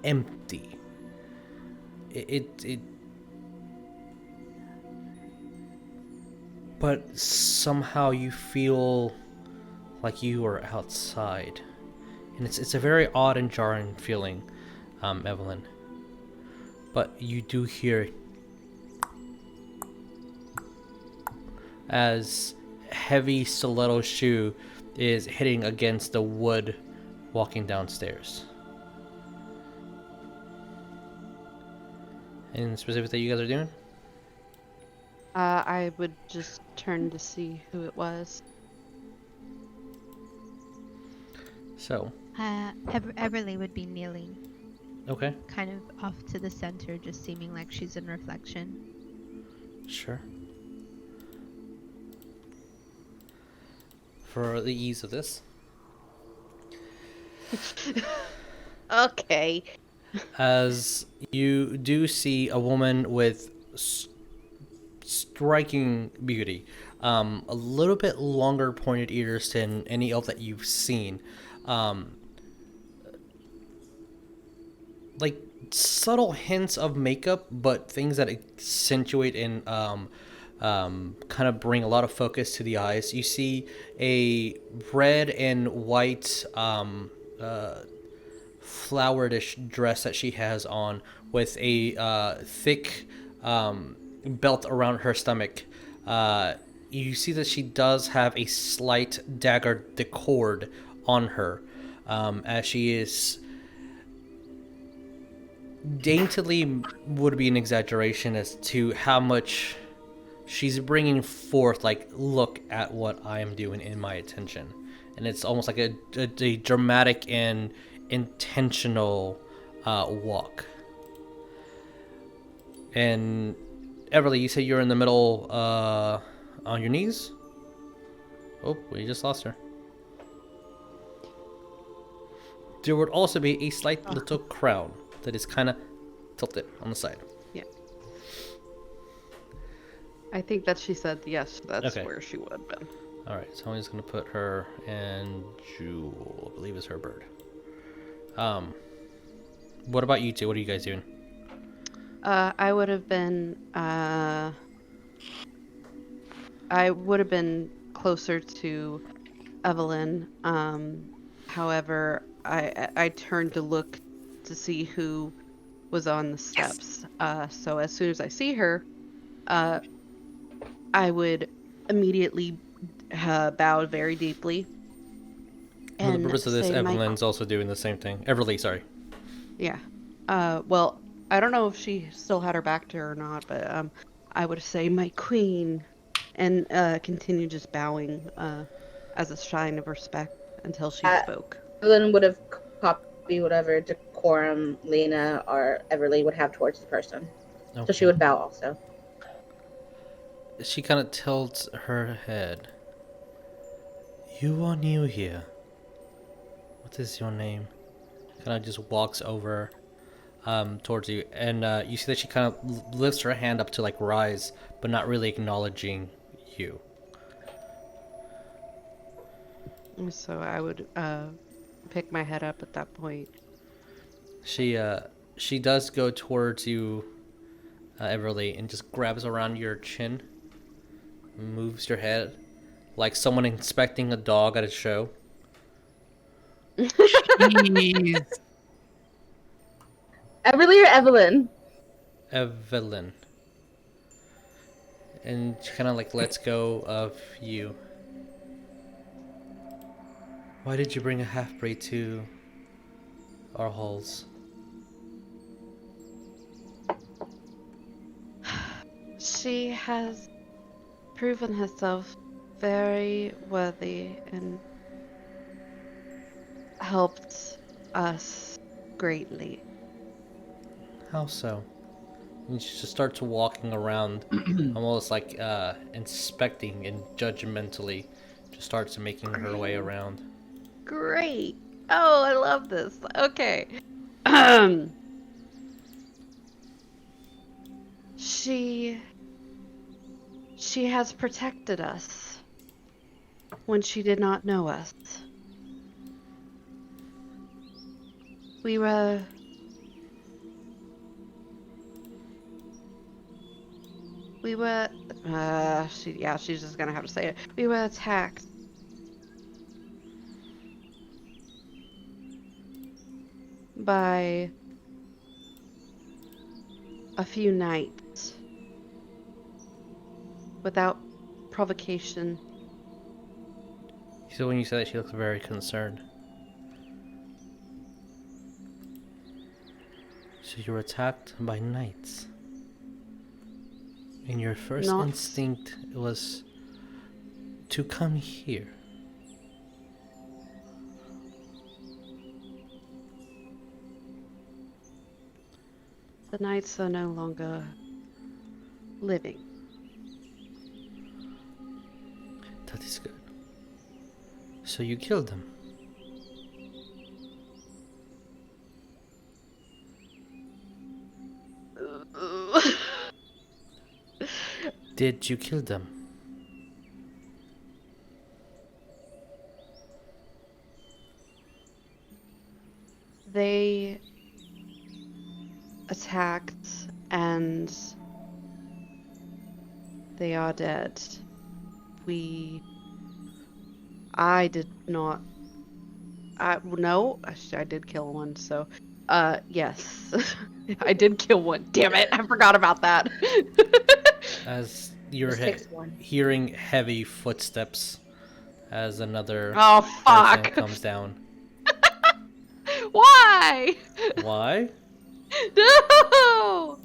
empty. It but somehow you feel like you are outside, and it's a very odd and jarring feeling, Evelyn. But you do hear as heavy stiletto shoe is hitting against the wood walking downstairs. Anything specific that you guys are doing? I would just turn to see who it was. So, Everlee would be kneeling, okay, kind of off to the center, just seeming like she's in reflection. sure. For the ease of this, Okay. as you do see a woman with striking beauty, a little bit longer pointed ears than any elf that you've seen, like subtle hints of makeup, but things that accentuate and kind of bring a lot of focus to the eyes. You see a red and white flowered-ish dress that she has on, with a thick belt around her stomach. You see that she does have a slight dagger cord on her, as she is daintily, would be an exaggeration as to how much she's bringing forth, like, look at what I am doing in my attention. And it's almost like a dramatic and intentional walk. And Everlee, you say you're in the middle on your knees? Oh, we just lost her. There would also be a slight little crown that is kind of tilted on the side. Yeah. I think that she said yes, that's Okay. where she would have been. Alright, so I'm just going to put her and Jewel, I believe is her bird. What about you two? What are you guys doing? I would have been closer to Evelyn. However, I turned to look to see who was on the steps. So as soon as I see her, I would immediately bow very deeply. For the purpose of this, say Evelyn's also doing the same thing. Everlee, sorry. Yeah. Well, I don't know if she still had her back to her or not, but I would say my queen, and continue just bowing as a sign of respect until she spoke. Evelyn would have copied whatever decorum Lena or Everlee would have towards the person. Okay. So she would bow also. She kind of tilts her head. You are new here. What is your name? Kind of just walks over towards you, and you see that she kind of lifts her hand up to like rise, but not really acknowledging you. So I would pick my head up at that point. She does go towards you, Everlee, and just grabs around your chin, moves your head like someone inspecting a dog at a show. Jeez. Everlee or Evelyn? Evelyn. And she kind of like lets go of you. Why did you bring a half-breed to our halls? She has proven herself very worthy and helped us greatly. How so? And she just starts walking around, almost like inspecting and judgmentally. Just starts making her way around. Great. Oh, I love this. Okay. She has protected us when she did not know us. We were she's just gonna have to say it. We were attacked by a few knights without provocation. So when you say that, she looks very concerned. So you were attacked by knights. And your first instinct was to come here. The knights are no longer living. That is good. So you killed them. Did you kill them? They attacked and they are dead. I did not. No, I did kill one, so, yes. I did kill one. Damn it, I forgot about that. As you're Just one. hearing heavy footsteps as another fuck. person comes down. Why? Why? No!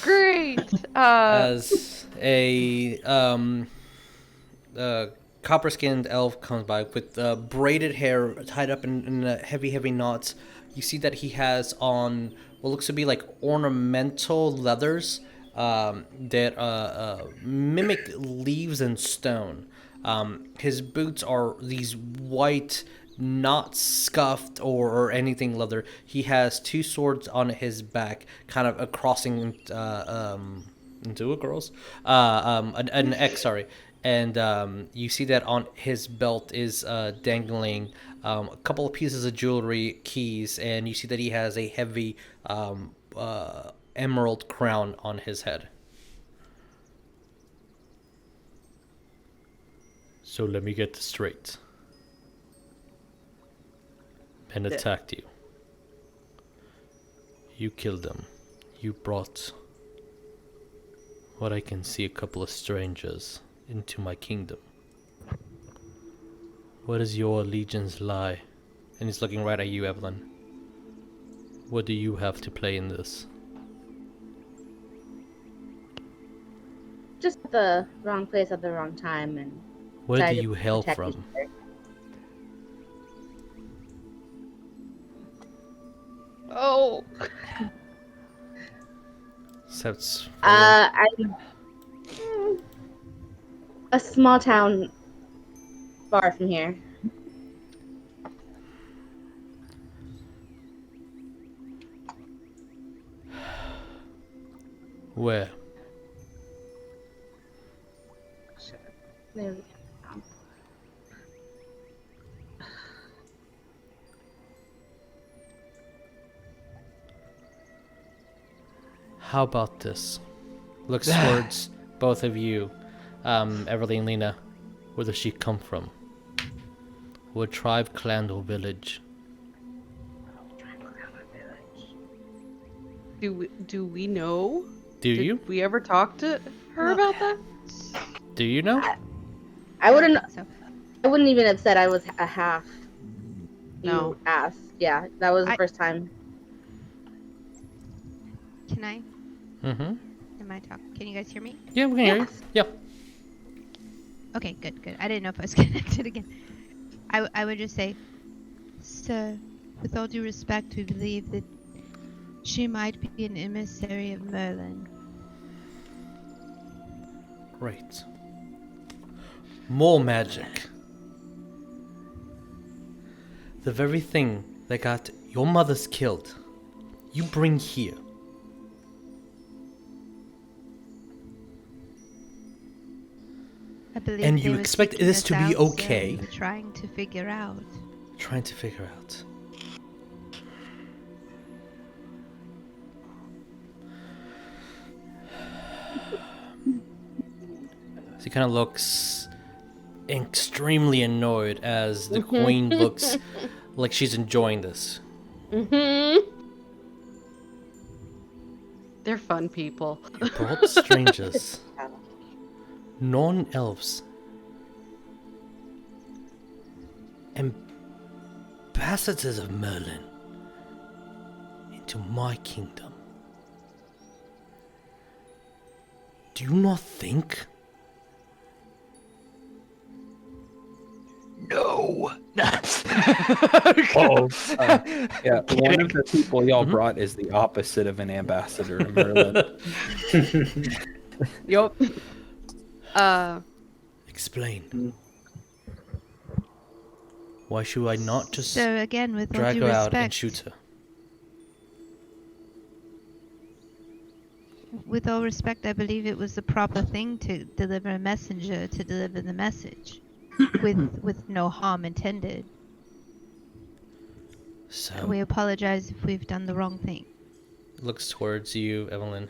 Great. As a copper-skinned elf comes by with braided hair tied up in heavy knots. You see that he has on what looks to be like ornamental leathers that mimic leaves and stone. His boots are these white, not scuffed or anything leather. He has two swords on his back, kind of crossing into a girl's an X, sorry. And you see that on his belt is dangling a couple of pieces of jewelry, keys, and you see that he has a heavy emerald crown on his head. So let me get this straight. And attacked you. You killed them. You brought what I can see a couple of strangers into my kingdom. Where does your allegiance lie? And he's looking right at you, Evelyn. What do you have to play in this? Just at the wrong place at the wrong time, and Where decided do to you hail protect from? each other. Oh. Except I'm a small town far from here. where? There we go. How about this? Looks towards both of you, Everlee and Lena. Where does she come from? What tribe, clan, or village? Do we know? Did we ever talk to her about that? Do you know? I wouldn't. So, I wouldn't even have said I was a half. You No. asked. Yeah, that was the I- first time. can I? Mm-hmm. Am I talking? Can you guys hear me? Yeah, we can hear you. Yeah. Okay, good. I didn't know if I was connected again. I would just say, so With all due respect, we believe that she might be an emissary of Merlin. Great. More magic. The very thing that got your mothers killed, you bring here. I believe And they you were expect seeking this us to be out, so okay? we were trying to figure out. Trying to figure out. So he kind of looks extremely annoyed as the queen looks like she's enjoying this. They're fun people. You brought strangers, non-elves, ambassadors of Merlin into my kingdom. Do you not think? No. Oh, Yeah, one of the people y'all brought is the opposite of an ambassador to Merlin. Yup. Explain. Why should I not just So again, with all drag due her out and respect, shoot her? with all respect, I believe it was the proper thing to deliver a messenger to deliver the message, with no harm intended. So We apologize if we've done the wrong thing. looks towards you, Evelyn.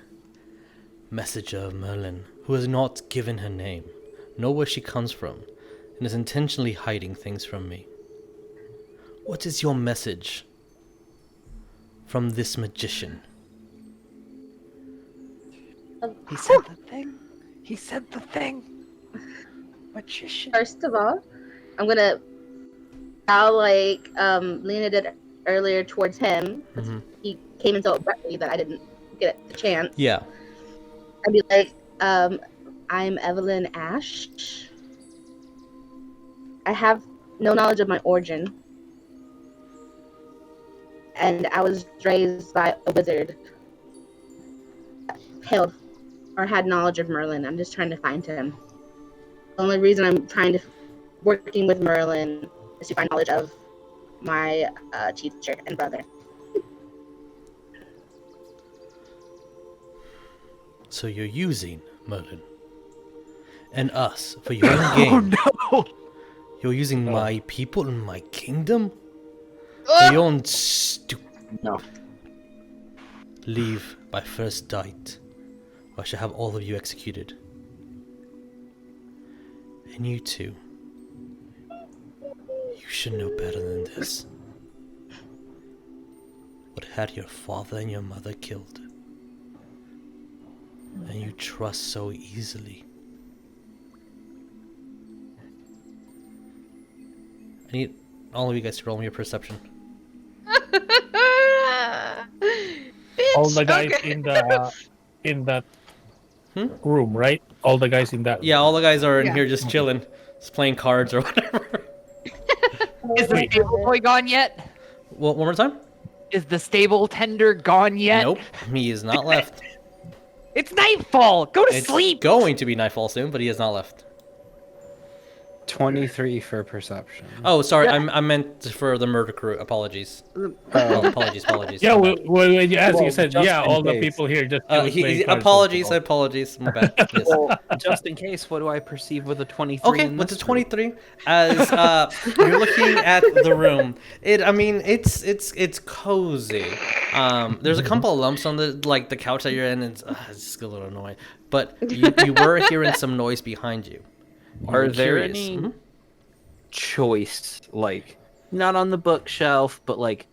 Messenger of Merlin, who has not given her name, nor where she comes from, and is intentionally hiding things from me. What is your message from this magician? He said the thing. He said the thing. Magician. First of all, I'm gonna bow like Lena did earlier towards him. Mhm. He came in so abruptly that I didn't get the chance. Yeah. I'd be like, I'm Evelyn Ash. I have no knowledge of my origin. And I was raised by a wizard. Hailed or had knowledge of Merlin. I'm just trying to find him. The only reason I'm working with Merlin is to find knowledge of my teacher and brother. So you're using Merlin and us for your own gain. Oh no! You're using my people and my kingdom for your own No. Leave by first night, or I shall have all of you executed. And you two, you should know better than this. What had your father and your mother killed? And you trust so easily. I need all of you guys to roll me your perception. all the guys Okay. in that room, right? All the guys in that. Yeah, all the guys are in Yeah. here just chilling, just playing cards or whatever. Is the stable boy gone yet? Well, one more time? Is the stable tender gone yet? Nope, he is not left. It's nightfall. Go to It's sleep. going to be nightfall soon, but he is not left. 23 for perception. Oh, sorry, I meant for the murder crew. Apologies. Apologies. Yeah, as Well, you said, just yeah, in all the case. people here just playing cards. Apologies. My bad. Yes. Well, just in case, what do I perceive with a 23? Okay, in with the this group? 23, as you're looking at the room, it's cozy. There's a couple of lumps on the couch that you're in, and it's just a little annoying. But you were hearing some noise behind you. You Are were there curious. any Mhm. choice, like, not on the bookshelf, but like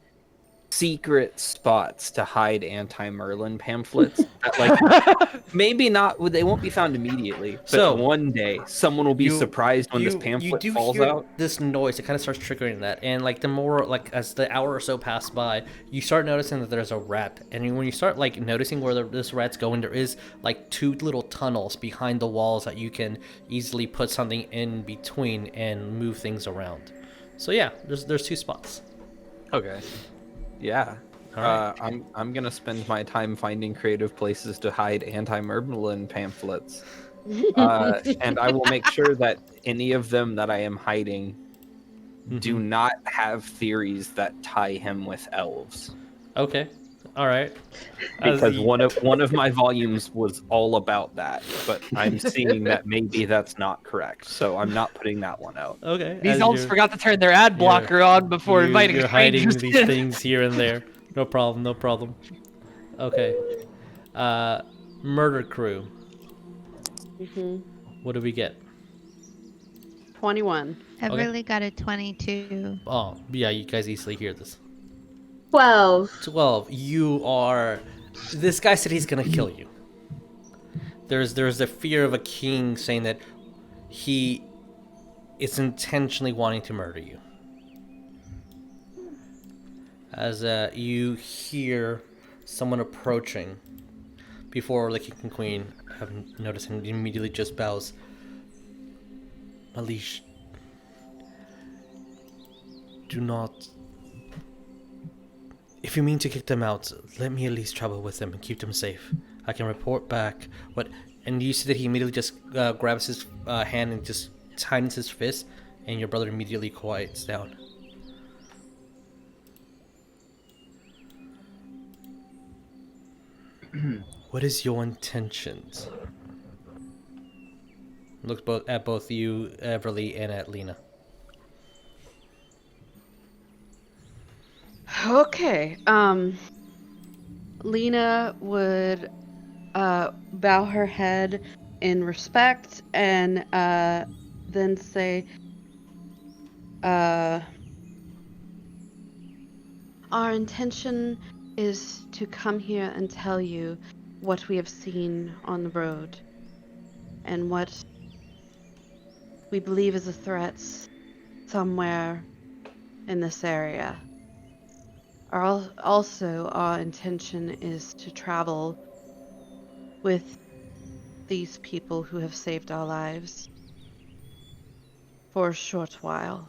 secret spots to hide anti-Merlin pamphlets that, like, maybe not, they won't be found immediately, but So, one day someone will be surprised when this you pamphlet do falls hear out. this noise. It kind of starts triggering that, and the more as the hour or so pass by, you start noticing that there's a rat, and when you start noticing where this rat's going, there is two little tunnels behind the walls that you can easily put something in between and move things around. So yeah, there's two spots. Okay. Yeah. All right. I'm gonna spend my time finding creative places to hide anti-Merlin pamphlets, and I will make sure that any of them that I am hiding do not have theories that tie him with elves. Okay. All right. Because one of my volumes was all about that, but I'm seeing that maybe that's not correct, so I'm not putting that one out. Okay. These as elves you're- forgot to turn their ad blocker on before inviting You're hiding strangers these in. things here and there. No problem. No problem. Okay. Murder crew. What do we get? 21. Everlee got a 22. Oh, yeah. You guys easily hear this. 12. 12. You are. This guy said he's gonna kill you. There's the fear of a king saying that he is intentionally wanting to murder you. As you hear someone approaching, before the king and queen have noticed him, immediately just bows. Malish, do not. If you mean to kick them out, let me at least travel with them and keep them safe. I can report back what. And you see that he immediately just grabs his hand and just tightens his fist, and your brother immediately quiets down. What is your intentions? Looks at both you, Everlee, and at Lena. Okay. Lena would bow her head in respect and then say, our intention is to come here and tell you what we have seen on the road and what we believe is a threat somewhere in this area. Also, our intention is to travel with these people who have saved our lives for a short while.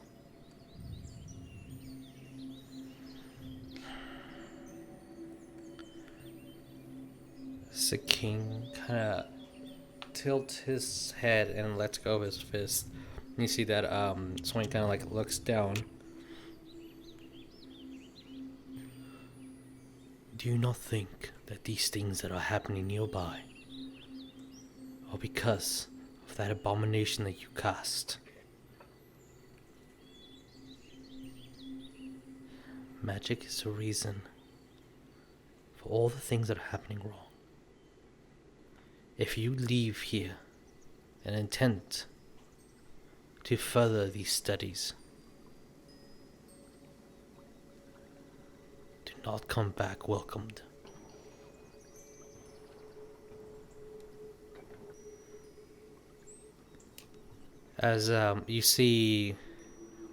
The king kind of tilts his head and lets go of his fist. You see that Swain kind of like looks down. Do you not think that these things that are happening nearby are because of that abomination that you cast? Magic is the reason for all the things that are happening wrong. If you leave here an intent to further these studies, do not come back welcomed. As you see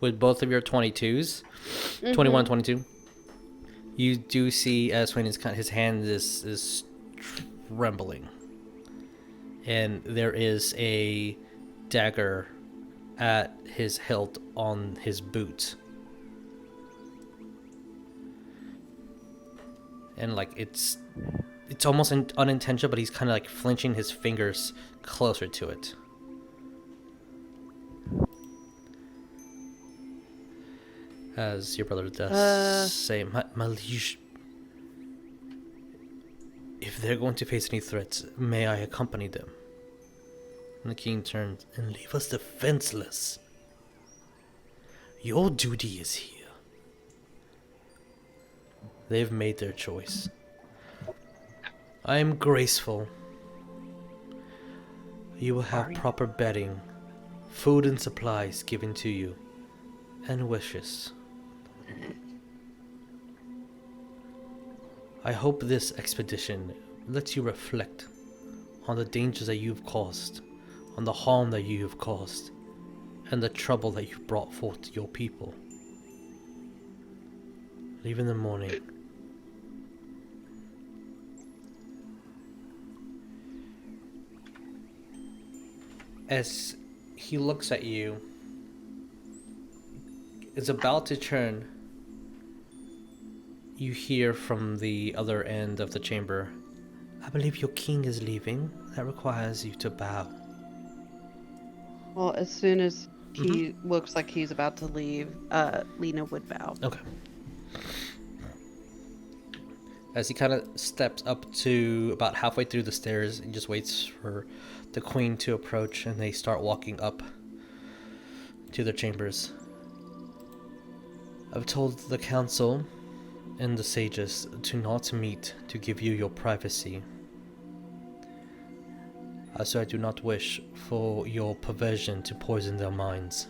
with both of your 22s, 21, 22, you do see Swain his hand is trembling. And there is a dagger at his hilt on his boot. And like it's almost unintentional, but he's kind of like flinching his fingers closer to it. As your brother does say, Malish, if they're going to face any threats, may I accompany them? And the king turns, and leave us defenseless. Your duty is here. They've made their choice. I am graceful. You will have proper bedding, food and supplies given to you, and wishes. I hope this expedition lets you reflect on the dangers that you've caused, on the harm that you have caused, and the trouble that you've brought forth to your people. Leave in the morning. As he looks at you, is about to turn, you hear from the other end of the chamber, I believe your king is leaving. That requires you to bow. Well, as soon as he looks like he's about to leave, Lena would bow. Okay. As he kind of steps up to about halfway through the stairs and just waits for the queen to approach, and they start walking up to their chambers. I've told the council and the sages to not meet to give you your privacy. So I do not wish for your perversion to poison their minds.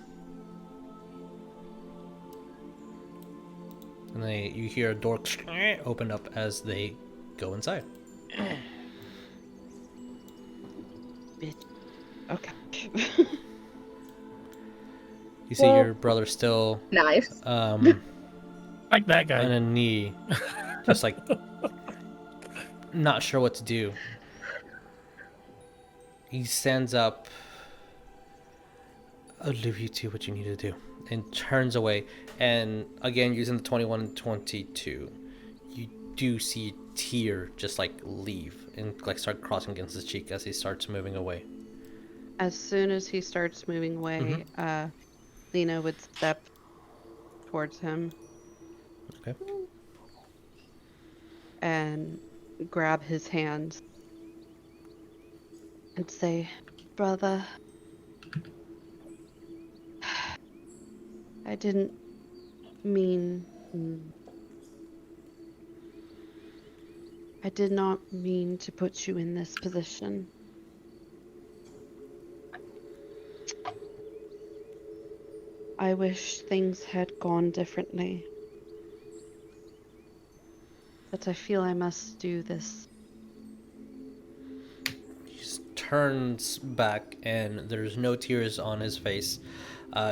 And you hear a door open up as they go inside. Okay. You see your brother still Nice. Like that guy. on a knee, just like not sure what to do. He stands up. I'll leave you to what you need to do, and turns away. And again, using the 21 and 22, you do see a tear just like leave and like start crossing against his cheek as he starts moving away. As soon as he starts moving away, Lena would step towards him. Okay. And grab his hand and say, "Brother, I didn't mean... I did not mean to put you in this position. I wish things had gone differently. But I feel I must do this." He just turns back and there's no tears on his face.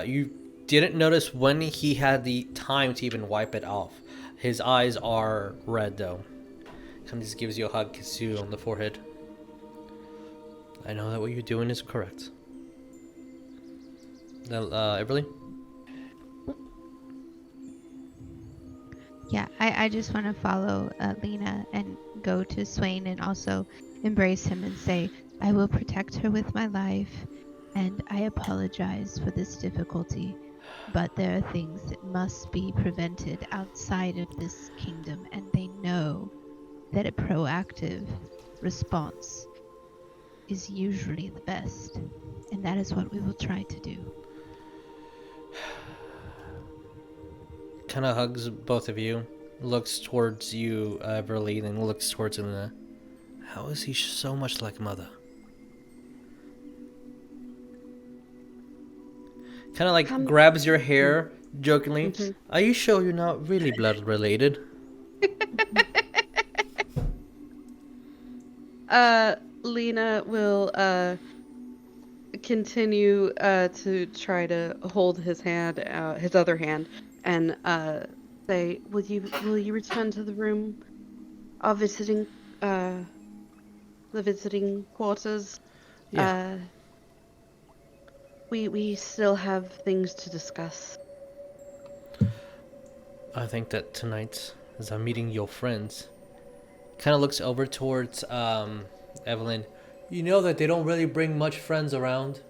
You didn't notice when he had the time to even wipe it off. His eyes are red though. Kind of just gives you a hug, kisses you on the forehead. I know that what you're doing is correct. Now, Everlee? Yeah, I just want to follow Lena and go to Swain and also embrace him and say, I will protect her with my life, and I apologize for this difficulty, but there are things that must be prevented outside of this kingdom, and they know that a proactive response is usually the best, and that is what we will try to do. Kind of hugs both of you, looks towards you, Everlee, then looks towards Lena. How is he so much like mother? Kind of like grabs your hair jokingly. Are you sure you're not really blood related? Lena will continue to try to hold his hand, his other hand, and say, "Will you return to the room, our visiting, the visiting quarters? Yeah. We still have things to discuss." I think that tonight, as I'm meeting your friends, kind of looks over towards Evelyn. You know that they don't really bring much friends around.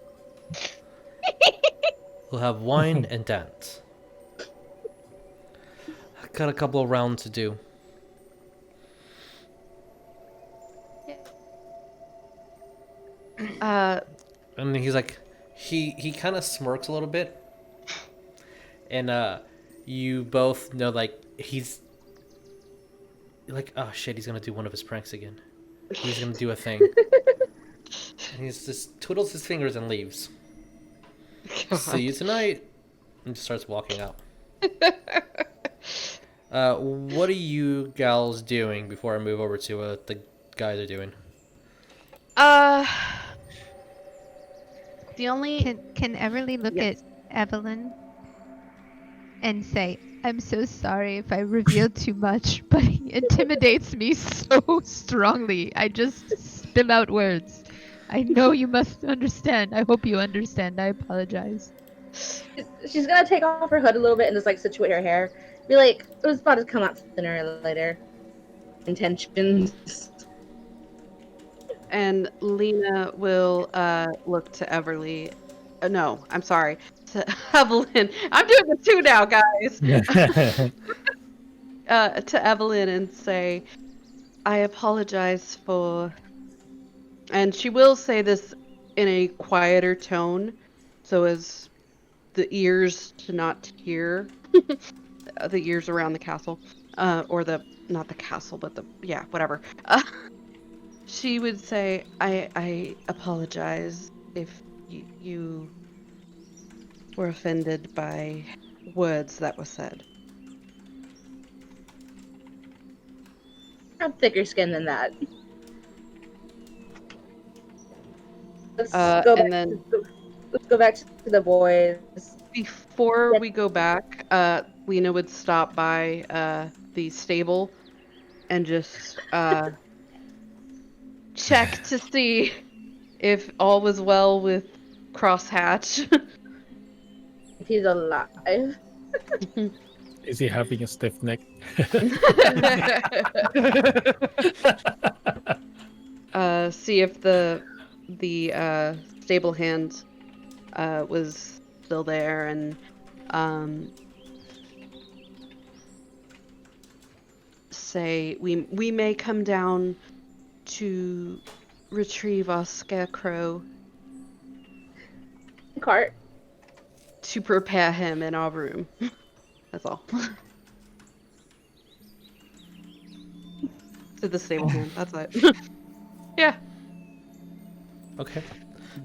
We'll have wine and dance. I got a couple of rounds to do. And he's like, he kind of smirks a little bit, and you both know like he's like, oh shit, he's gonna do one of his pranks again. He's gonna do a thing, and he just twiddles his fingers and leaves. God. See you tonight, and just starts walking out. What are you gals doing before I move over to what the guys are doing? The only Can Everlee look Yes. at Evelyn and say, I'm so sorry if I revealed too much, but he intimidates me so strongly. I just spill out words. I know you must understand. I hope you understand. I apologize. She's gonna take off her hood a little bit and just like situate her hair, Be like, it was about to come out sooner or later. Intentions. And Lena will look to Everlee. No, I'm sorry. To Evelyn. I'm doing the two now, guys. To Evelyn and say, I apologize for... And she will say this in a quieter tone, so as the ears to not hear. The ears around the castle. Or the... Not the castle, but the... Yeah, whatever. She would say, I apologize if you were offended by words that were said. I'm thicker skinned than that. Let's go back to the boys. Before we go back, Lena would stop by the stable and just check to see if all was well with Crosshatch. If he's alive. Is he having a stiff neck? See if the stable hand was still there, and say we may come down to retrieve our scarecrow Cart. to prepare him in our room. That's all. To the stable hand. That's it. Yeah. Okay.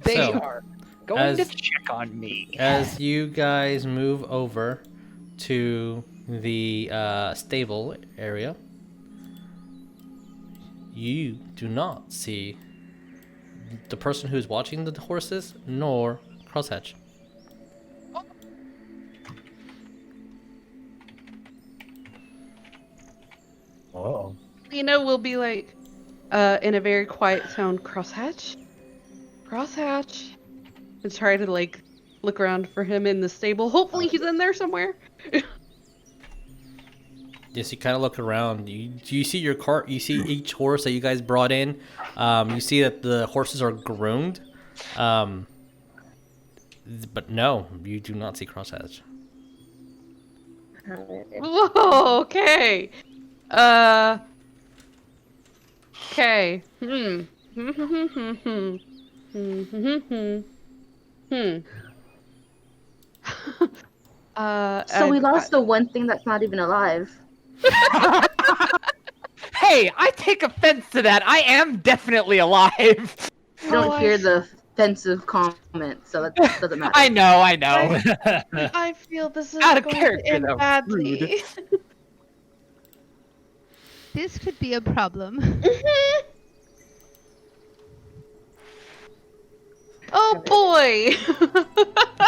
They So, are going to check on me. As you guys move over to the stable area, you do not see the person who's watching the horses, nor Crosshatch. Oh. Lena will be like, in a very quiet tone, Crosshatch? Crosshatch? And try to, like, look around for him in the stable. Hopefully he's in there somewhere. Yes, you kind of look around. You see your cart. You see each horse that you guys brought in. You see that the horses are groomed. But no, you do not see Crosshatch. Whoa, okay. Okay. So we lost the one thing that's not even alive. Hey, I take offense to that. I am definitely alive. You don't hear the offensive comment, so that doesn't matter. I know. I feel this is Out of going character, to end though. badly. This could be a problem. Oh boy!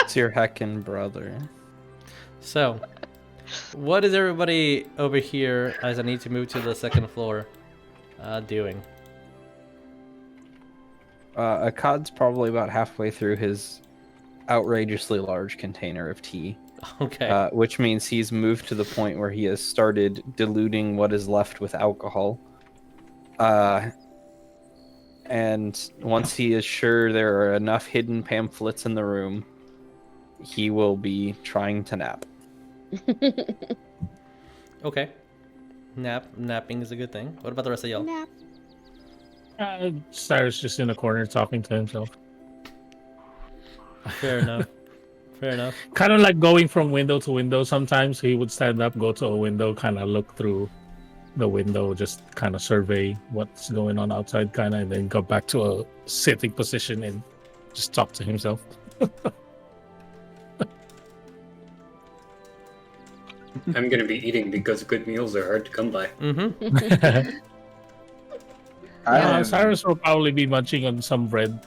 It's your heckin' brother. So, what is everybody over here, as I need to move to the second floor, doing? Ikad's probably about halfway through his outrageously large container of tea. Okay. Which means he's moved to the point where he has started diluting what is left with alcohol. And once he is sure there are enough hidden pamphlets in the room, he will be trying to nap. Okay. Napping is a good thing. What about the rest of y'all? Nap. Saerus just in the corner talking to himself. Fair enough. Fair enough. Kind of like going from window to window. Sometimes he would stand up, go to a window, kind of look through the window, just kind of survey what's going on outside, kind of, and then go back to a sitting position and just talk to himself. I'm gonna be eating because good meals are hard to come by. Mm-hmm. Saerus will probably be munching on some bread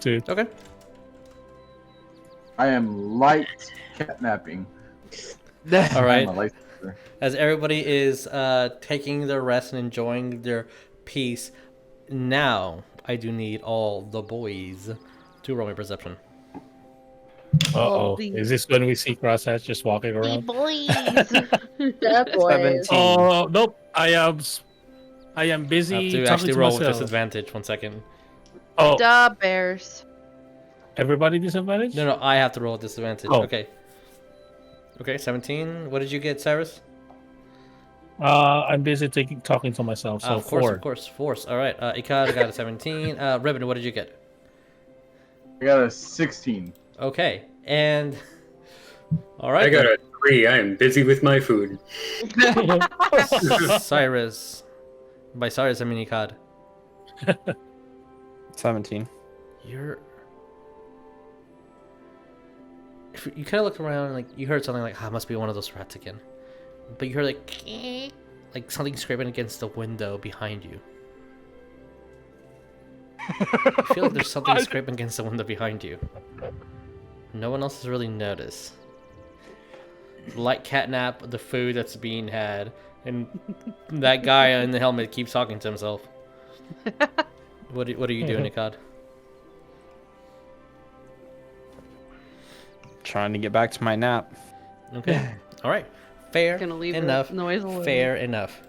too. Okay. I am light catnapping. All right. I'm a light sleeper. As everybody is taking their rest and enjoying their peace, now I do need all the boys to roll my perception. Uh-oh. the- Is this when we see Crosshatch just walking The around? boys. The boys. 17. Oh, nope. I am I have busy to talking actually to roll with myself. disadvantage. 1 second. Oh, Duh, bears. everybody disadvantage? No, I have to roll with disadvantage. Oh. Okay. Okay, 17. What did you get, Saerus? I'm busy talking to myself, so Of course, 4. of course, force. All right, Ikad got a 17. Riven, what did you get? I got a 16. Okay, and all right. I got a 3. I am busy with my food. Cyrus. By Cyrus, I mean Ikad. 17. You're. If you kind of look around, like you heard something like, "Ah, must be one of those rats again," but you heard like something scraping against the window behind you. You feel like there's something scraping against the window behind you. No one else has really noticed. Light catnap, the food that's being had, and that guy in the helmet keeps talking to himself. What are you doing, Ikad? Trying to get back to my nap. Okay. All right. Fair Gonna leave enough. the noise alone. Fair enough.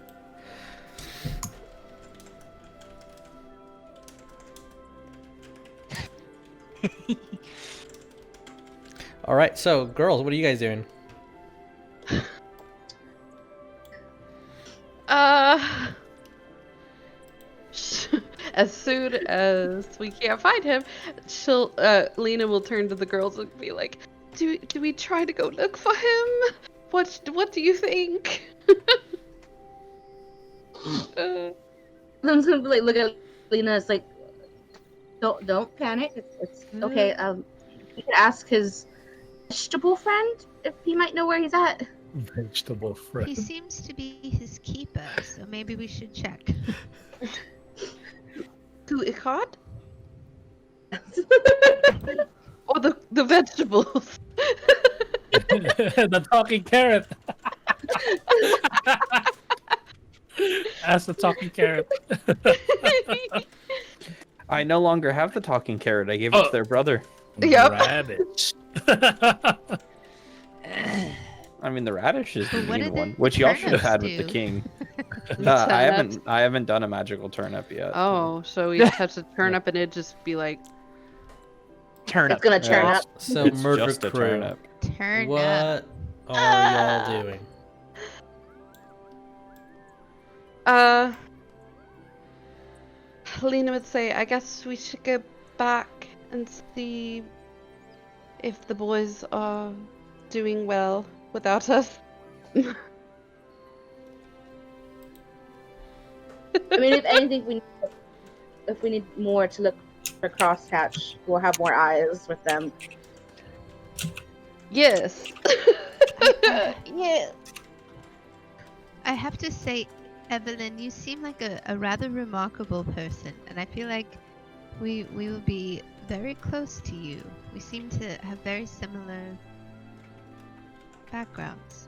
All right. So, girls, what are you guys doing? As soon as we can't find him, Lena will turn to the girls and be like, "Do we try to go look for him? What do you think?" I'm just gonna like look at Lena. It's like, don't panic. It's okay. You could ask his vegetable friend if he might know where he's at. Vegetable friend. He seems to be his keeper, so maybe we should check. To Ikad? Or the vegetables? The talking carrot. Ask the talking carrot. I no longer have the talking carrot. I gave it to their brother. Yep. Radish. I mean, the radish is the But what mean did the one, which y'all should have turnips had with the do? king. Turnips. I haven't done a magical turnip yet. Oh, so we touch a turnip and it'd just be like, Turn It's up. gonna turn Yeah. up. So, It's murder just a crew. turnip. Turn What up. are y'all doing? Lena would say, I guess we should go back and see if the boys are doing well without us. I mean, if anything, if we need more to look for Crosshatch, we'll have more eyes with them. Yes. Yes. I have to say, Evelyn, you seem like a rather remarkable person, and I feel like we will be very close to you. We seem to have very similar backgrounds.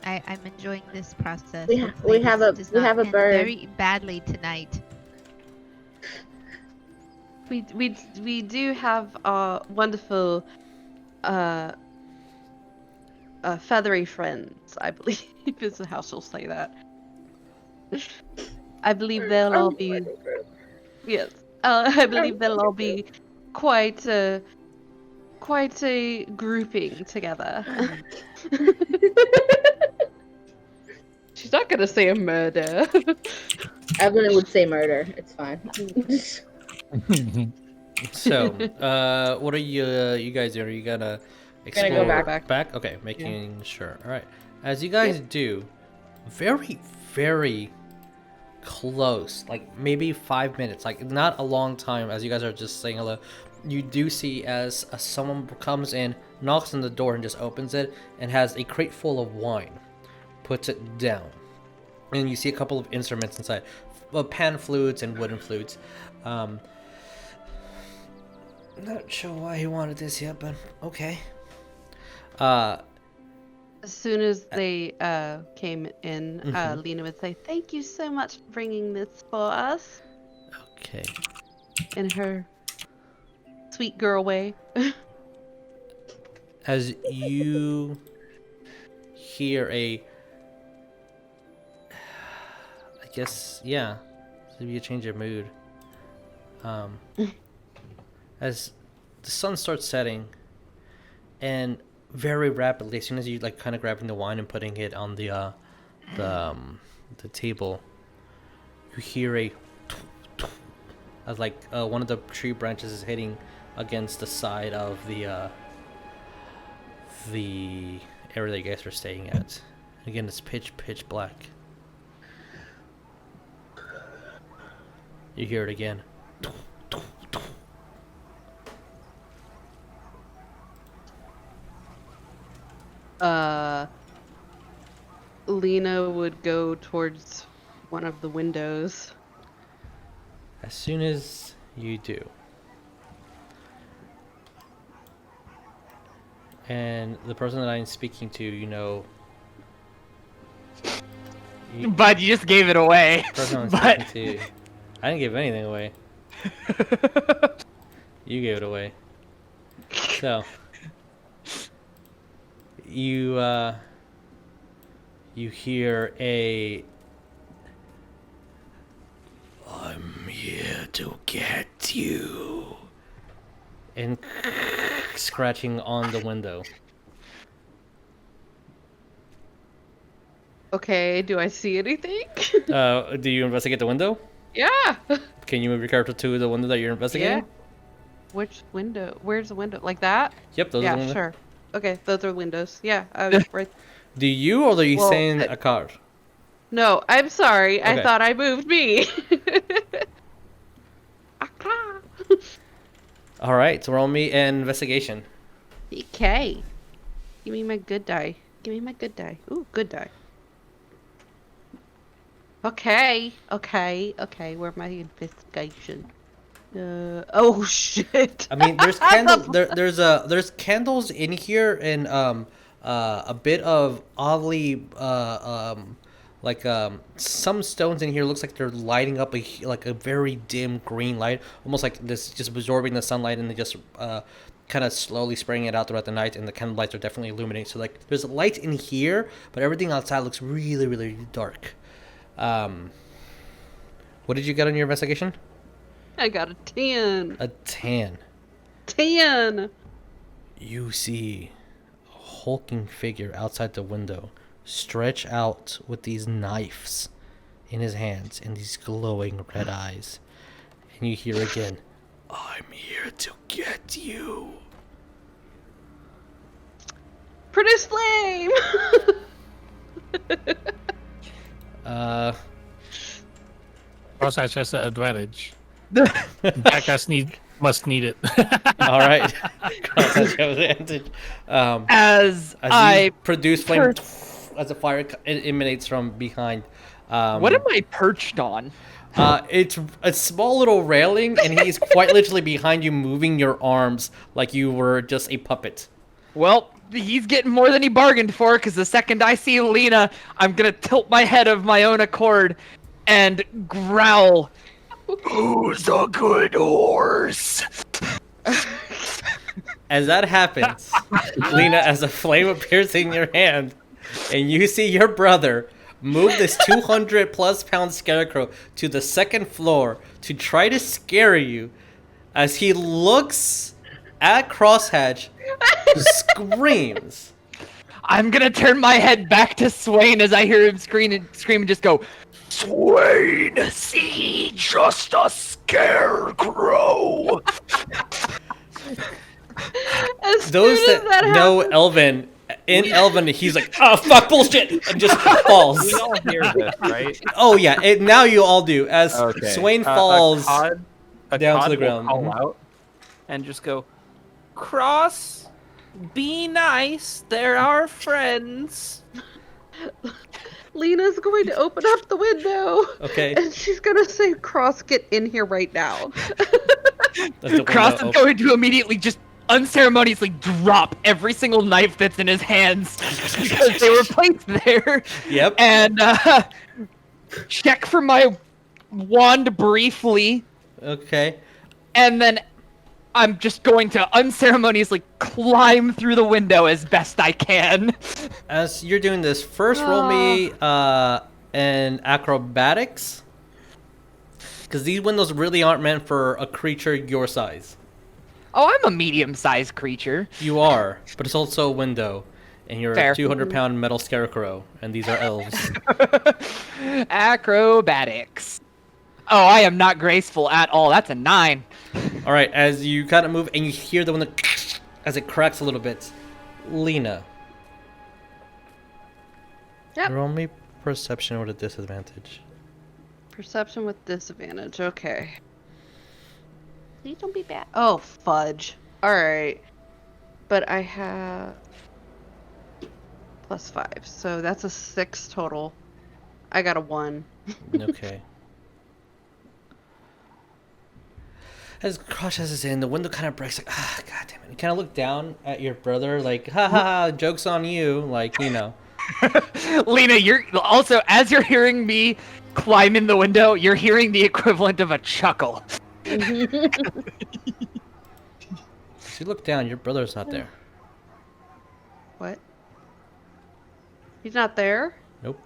I'm enjoying this process. We Hopefully have this a- does we not have a end bird. very badly tonight. We do have our wonderful feathery friends, I believe is how she'll say that. I believe they'll all be yes. I believe they'll all be quite a grouping together. She's not gonna say a murder. Evelyn would say murder. It's fine. So, what are you guys doing? Are you gonna explore Gonna go back. Okay, making sure. All right. As you guys do, very, very close, like maybe 5 minutes, like not a long time. As you guys are just saying hello, you do see as someone comes in, knocks on the door, and just opens it, and has a crate full of wine, puts it down, and you see a couple of instruments inside, pan flutes and wooden flutes. Not sure why he wanted this yet, but okay. As soon as they came in, Mhm. Lena would say, "Thank you so much for bringing this for us." Okay. In her sweet girl way. As you hear I guess, yeah, maybe you change your mood. As the sun starts setting, and very rapidly, as soon as you like kind of grabbing the wine and putting it on the table, you hear as like one of the tree branches is hitting against the side of the area that you guys are staying at. Again, it's pitch black. You hear it again. Lena would go towards one of the windows. As soon as you do, and the person that I'm speaking to, But you just gave it away. the person I'm speaking to, I didn't give anything away. You gave it away. So you hear I'm here to get you, and scratching on the window. Okay, do I see anything? Do you investigate the window? Yeah. Can you move your character to the window that you're investigating? Yeah. Which window? Where's the window? Like that? Yep, those are the Yeah, windows. sure. Okay, those are windows. Yeah, I was right. Do you or are you Well, saying a card? No, I'm sorry. Okay. I thought I moved me. All right, so roll me an investigation. Okay. Give me my good die. Give me my good die. Ooh, good die. Okay. Where's my investigation? Oh shit. I mean, there's candles. There's candles in here, and a bit of oddly some stones in here looks like they're lighting up like a very dim green light, almost like this just absorbing the sunlight and then just kind of slowly spraying it out throughout the night, and the candle lights are definitely illuminating. So like there's a light in here, but everything outside looks really, really dark. What did you get on your investigation? I got a 10. A 10. 10. You see a hulking figure outside the window, stretch out with these knives in his hands and these glowing red eyes. And you hear again, I'm here to get you. Produce flame. Crosshatch has the advantage. Jackass must need it. All right. Crosshatch has advantage. As I you produce flame as a fire emanates from behind. What am I perched on? It's a small little railing, and he's quite literally behind you, moving your arms like you were just a puppet. Well, he's getting more than he bargained for, because the second I see Lena, I'm gonna tilt my head of my own accord and growl, "Who's a good horse?" As that happens, Lena, as a flame appears in your hand, and you see your brother move this 200+ pound scarecrow to the second floor to try to scare you, as he looks at Crosshatch, screams. I'm gonna turn my head back to Swain as I hear him scream and just go, "Swain, see, just a scarecrow." Those that know Elven, in Elven, he's like, "Oh fuck, bullshit," and just falls. We all hear this, right? Oh yeah, now you all do. As Swain falls Ikad down to the will ground. call out and just go, "Cross, be nice. They're our friends." Lena's going to open up the window. Okay. And she's going to say, "Cross, get in here right now." Cross is going to immediately just unceremoniously drop every single knife that's in his hands because they were placed there. Yep. And check for my wand briefly. Okay. And then I'm just going to unceremoniously climb through the window as best I can. As you're doing this, first roll me an acrobatics. Because these windows really aren't meant for a creature your size. Oh, I'm a medium-sized creature. You are, but it's also a window. And you're Fair. a 200-pound metal scarecrow. And these are elves. Acrobatics. Oh, I am not graceful at all. That's a 9. Alright, as you kind of move and you hear the window as it cracks a little bit. Lena. Yep. Roll me perception with a disadvantage. Perception with disadvantage. Okay. Please don't be bad. Oh, fudge. Alright. But I have +5. So that's a 6 total. I got a 1. Okay. As Crosshatch is in, the window kind of breaks. Like, god damn it! You kind of look down at your brother, like, ha ha ha, joke's on you, like, you know. Lena, you're also, as you're hearing me climb in the window, you're hearing the equivalent of a chuckle. So you look down, your brother's not there. What? He's not there? Nope.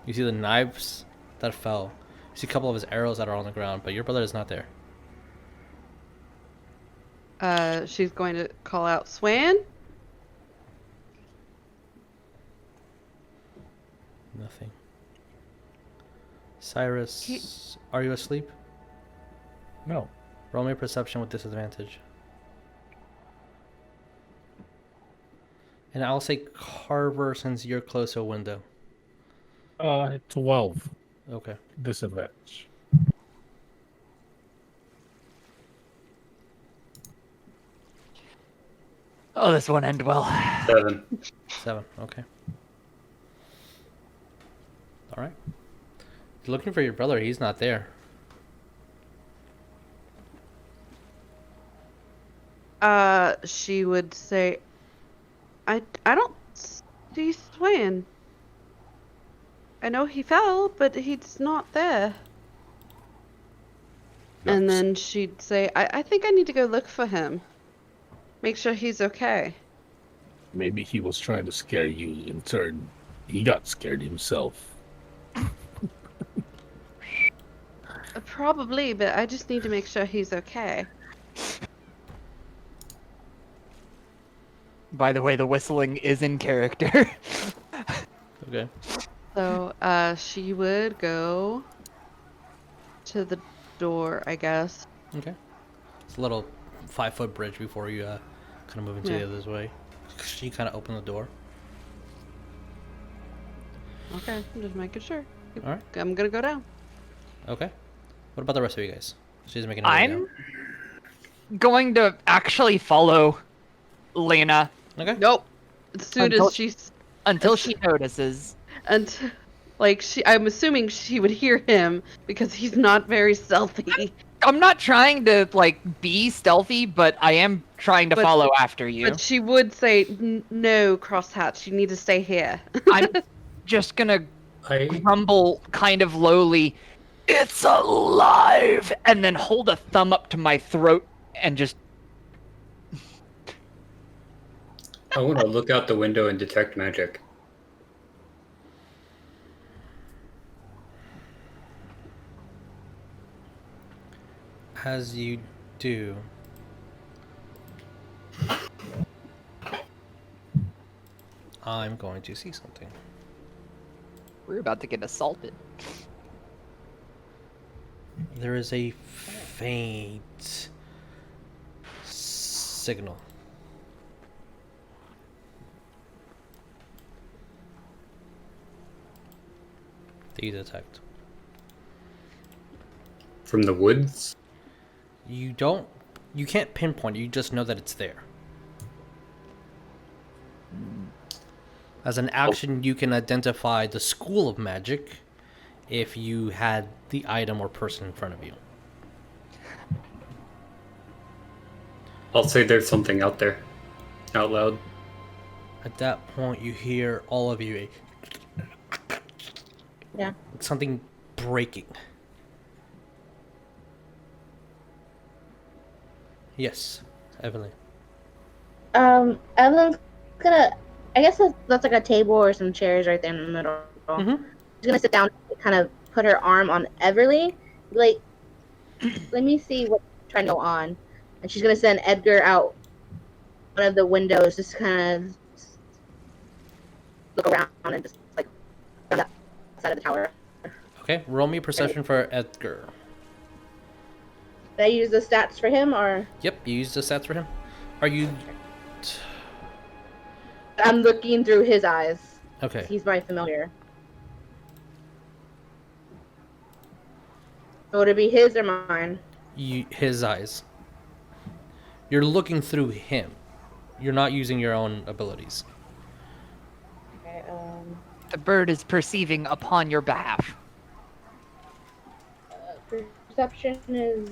You see the knives that fell. You see a couple of his arrows that are on the ground, but your brother is not there. She's going to call out Swan. Nothing. Saerus, are you asleep? No. Roll me perception with disadvantage. And I'll say Carver since you're close to a window. 12 Okay. disadvantage. Oh, this won't end well. 7. 7, okay. Alright. You're looking for your brother, he's not there. She would say, I don't see Swan. I know he fell, but he's not there. And then she'd say, I think I need to go look for him. Make sure he's okay. Maybe he was trying to scare you. In turn, he got scared himself. Probably, but I just need to make sure he's okay. By the way, the whistling is in character. Okay. So, she would go to the door, I guess. Okay. It's a little 5-foot bridge before you kind of move into the other way. She kind of opened the door. Okay, I'm just making sure. Alright. I'm gonna go down. Okay. What about the rest of you guys? She's making her way I'm down. going to actually follow Lena Okay. Nope. As soon Until- as she's until she notices. until I'm assuming she would hear him because he's not very stealthy. I'm not trying to be stealthy, but I am trying to But- follow after you. But she would say, "No, Crosshatch, you need to stay here." I'm just gonna I grumble kind of lowly, "It's alive!" and then hold a thumb up to my throat and just I want to look out the window and detect magic. As you do, I'm going to see something. we're about to get assaulted. There is a faint signal. That you detect. From the woods? You can't pinpoint it, you just know that it's there. As an action, you can identify the school of magic if you had the item or person in front of you. I'll say there's something out there. Out loud. At that point, you hear all of you. Yeah. Something breaking. Yes, Evelyn. Evelyn's gonna. I guess that's like a table or some chairs right there in the middle. Mm-hmm. She's gonna sit down, kind of put her arm on Everlee, like, let me see what's trying to go on, and she's gonna send Edgar out one of the windows, just kind of look around and just like on that side of the tower. Okay, roll me perception for Edgar. Did I use the stats for him, or Yep, you used the stats for him. Are you... I'm looking through his eyes? Okay. He's my familiar. So would it be his or mine? His eyes. You're looking through him. You're not using your own abilities. Okay, The bird is perceiving upon your behalf. perception is...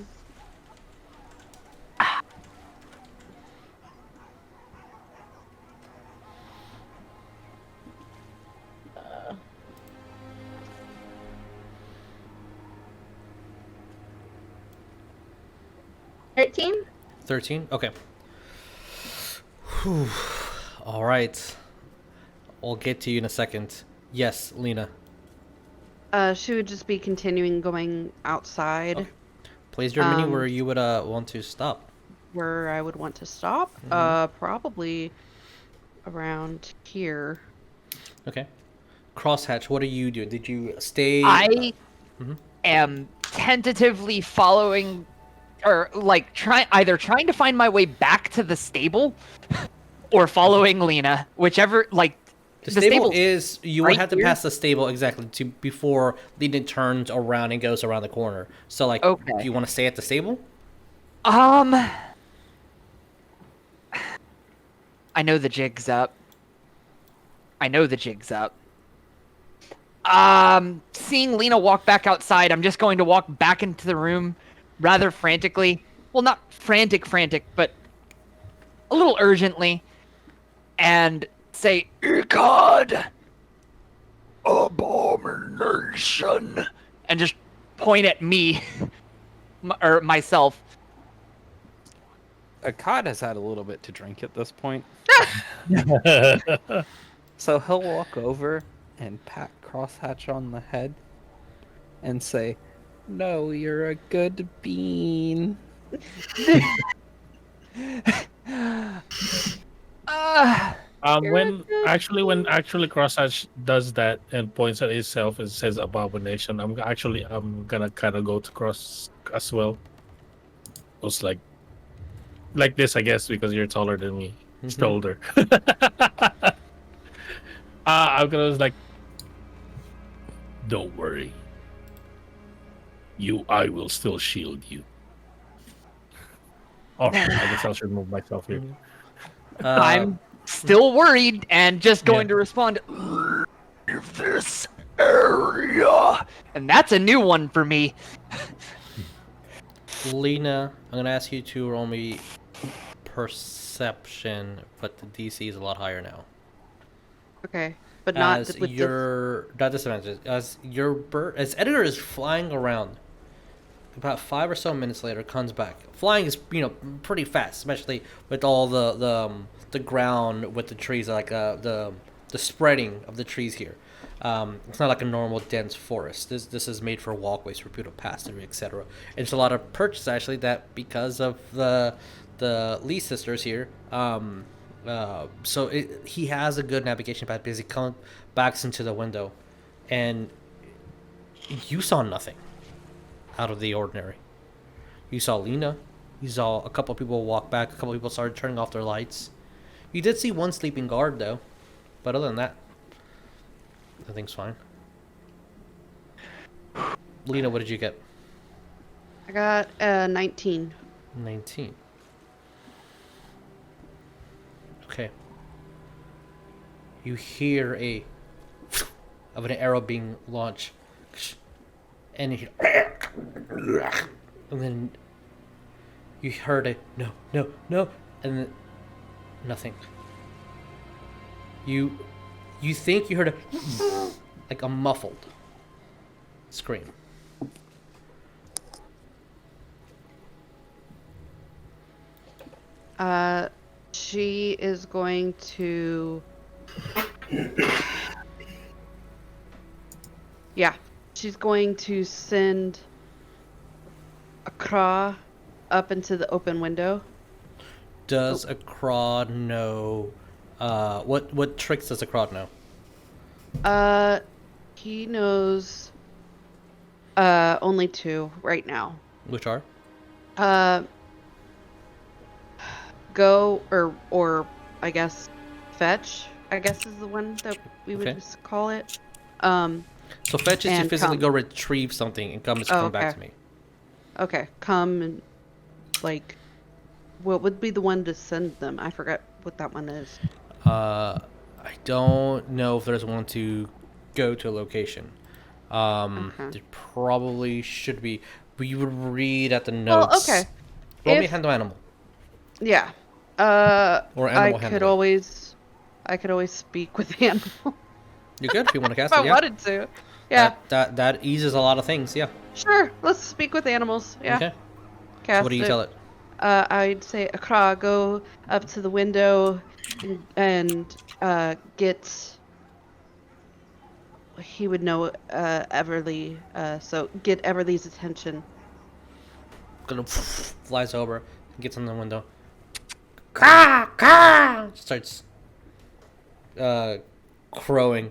13? 13? Okay. Whew. All right. I'll get to you in a second. Yes, Lena. She would just be continuing going outside. Okay. Place your mini where you would want to stop. Where I would want to stop? Probably around here. Okay. Crosshatch, what are you doing? Did you stay? I am tentatively following, or like either trying to find my way back to the stable, or following Lena, whichever. Like the stable stable's is you would right have to here? pass the stable exactly to before Lena turns around and goes around the corner. So like, Okay. do you want to stay at the stable? I know the jig's up. Seeing Lena walk back outside, I'm just going to walk back into the room rather frantically. Well, not frantic, but a little urgently. And say, Ikad! Abomination! And just point at me, or myself. Ikad has had a little bit to drink at this point. So he'll walk over and pat Crosshatch on the head and say, "No, you're a good bean." When Crosshatch does that and points at himself and says abomination, I'm gonna kind of go to Cross as well. It's like this, I guess, because you're taller than me. Still older. I'm gonna like, don't worry. I will still shield you. Oh, I guess I should move myself here. I'm still worried and just going to respond, leave this area. And that's a new one for me. Lena, I'm gonna ask you to roll me perception, but the DC is a lot higher now. Okay, but not As with your not disadvantage. As your bird, as Edgar is flying around, about 5 or so minutes later, comes back. Flying is pretty fast, especially with all the ground with the trees, like the spreading of the trees here. It's not like a normal dense forest. This is made for walkways for people to pass through, etc. It's a lot of perches actually that because of the Lee sisters here. He has a good navigation path because he comes backs into the window, and you saw nothing out of the ordinary. You saw Lena. You saw a couple of people walk back. A couple of people started turning off their lights. You did see one sleeping guard though, but other than that, everything's fine. Lena, what did you get? I got 19. 19. Okay. You hear of an arrow being launched, and you hear, and then you heard a no, and then nothing. You think you heard a like a muffled scream. She is going to. Yeah, she's going to send a craw up into the open window. Does a Craw know? What tricks does a Craw know? He knows only 2 right now. Which are? Go or I guess fetch. I guess is the one that we would Okay. just call it. So fetch is to and physically come. go retrieve something, and come is to Oh, come back okay. to me. Okay, come and like, what would be the one to send them? I forgot what that one is. I don't know if there's one to go to a location. Okay. There probably should be. We would read at the Well, notes. okay. Roll me If- handle animal. Yeah. Or I animal could handling. I could always speak with the animal You could if you want to if cast I it. Yeah. wanted to. Yeah. That eases a lot of things. Yeah. Sure. Let's speak with animals. Yeah. Okay. So Cast what do you tell it? I'd say, Akra, go up to the window and get. He would know Everlee, so get Everlee's attention. Gonna flies over, gets in the window. Caw, caw! Starts crowing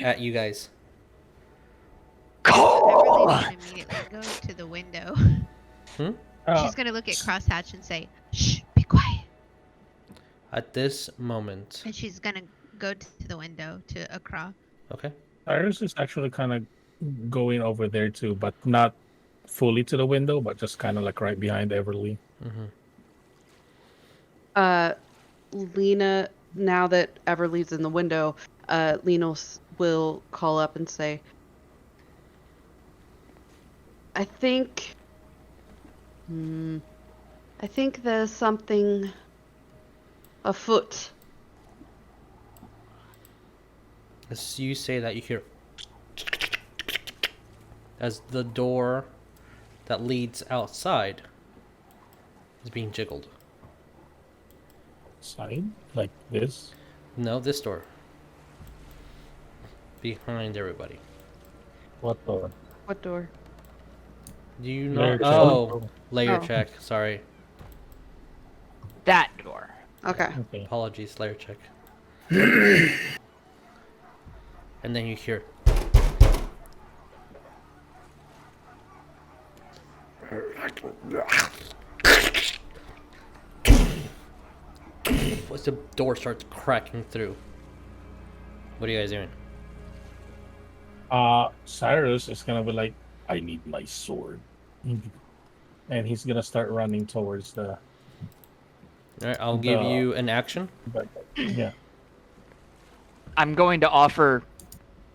at you guys. Everly's gonna immediately go to the window. Uh, She's gonna look at Crosshatch and say, "Shh, be quiet." At this moment, And she's gonna go to the window to Akra. okay. Saerus is actually kind of going over there too, but not fully to the window, but just kind of like right behind Everlee. Lena, now that Everlee's in the window, Lena will call up and say, I think there's something afoot. As you say that, you hear as the door that leads outside is being jiggled. Side? Like this? No, this door. Behind everybody. What door? What door? Do you Layer know? check. Oh, layer Oh. check. Sorry. That door. Okay. Okay. Apologies, layer check. And then you hear. As the door starts cracking through. What are you guys doing? Saerus is gonna be like, I need my sword. And he's gonna start running towards the. All right, I'll give The- you an action. But yeah. I'm going to offer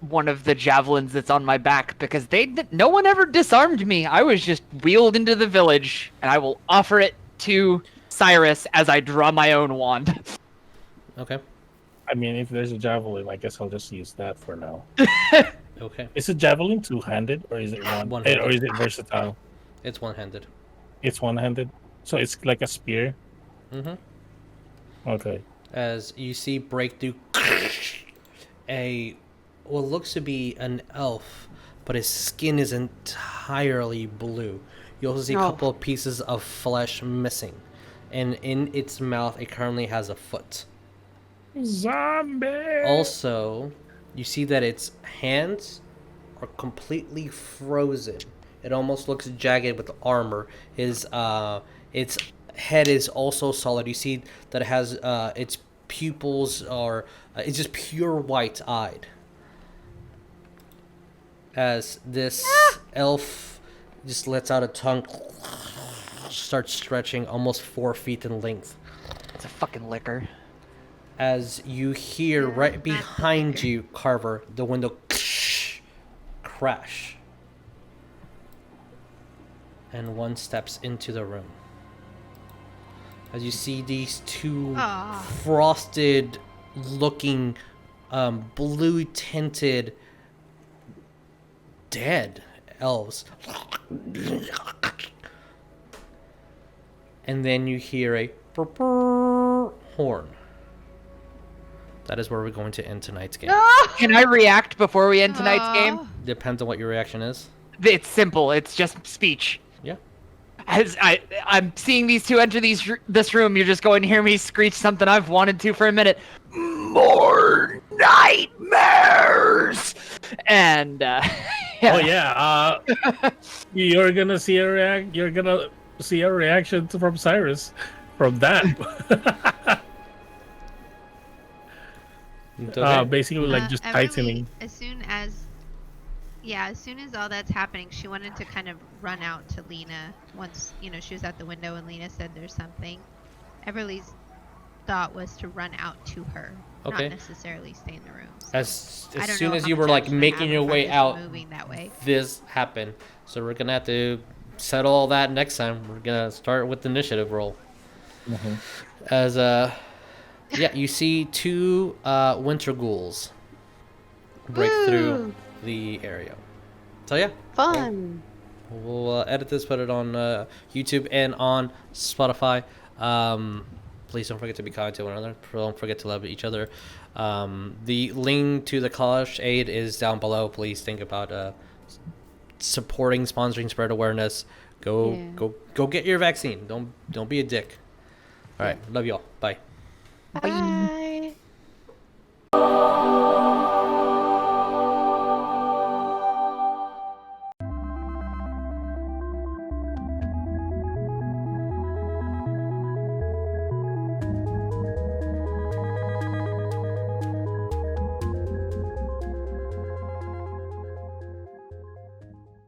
one of the javelins that's on my back because no one ever disarmed me. I was just wheeled into the village, and I will offer it to Saerus as I draw my own wand. Okay. I mean, if there's a javelin, I guess I'll just use that for now. Okay. Is a javelin two-handed or is it One-handed. or is it versatile? It's one-handed. It's one-handed, so it's like a spear. Mm-hmm. Okay. As you see breakthrough what looks to be an elf, but his skin is entirely blue. You also see a Oh. couple of pieces of flesh missing, and in its mouth it currently has a foot. Zombie. Also, you see that its hands are completely frozen. It almost looks jagged with armor. Its head is also solid. You see that it has its pupils are it's just pure white-eyed. As this elf just lets out a tongue, starts stretching almost 4 feet in length. It's a fucking liquor. As you hear right behind you, Carver, the window crash. And one steps into the room. As you see these two Aw. frosted looking, blue tinted dead elves and then you hear a horn. That is where we're going to end tonight's game. Can I react before we end tonight's game? Depends on what your reaction is. It's simple. It's just speech. Yeah. As I'm seeing these two enter this room, you're just going to hear me screech something I've wanted to for a minute. More nightmares! And, Oh yeah, you're gonna see a reaction from Saerus from that. Okay. Basically, like just Everlee, tightening. as soon as all that's happening, she wanted to kind of run out to Lena once, she was at the window and Lena said there's something. Everlee's thought was to run out to her, Okay. not necessarily stay in the room. So As I don't soon know as how you were much like action I making have your if I'm way just out, moving that way. this happened. So we're gonna have to settle all that next time. We're gonna start with the initiative roll. As you see two winter ghouls break through the area. So yeah, Fun. we'll edit this, put it on YouTube and on Spotify. Please don't forget to be kind to one another. Don't forget to love each other. The link to the college aid is down below. Please think about supporting, sponsoring, spread awareness. Go get your vaccine. Don't be a dick. All right, love y'all. Bye. Bye.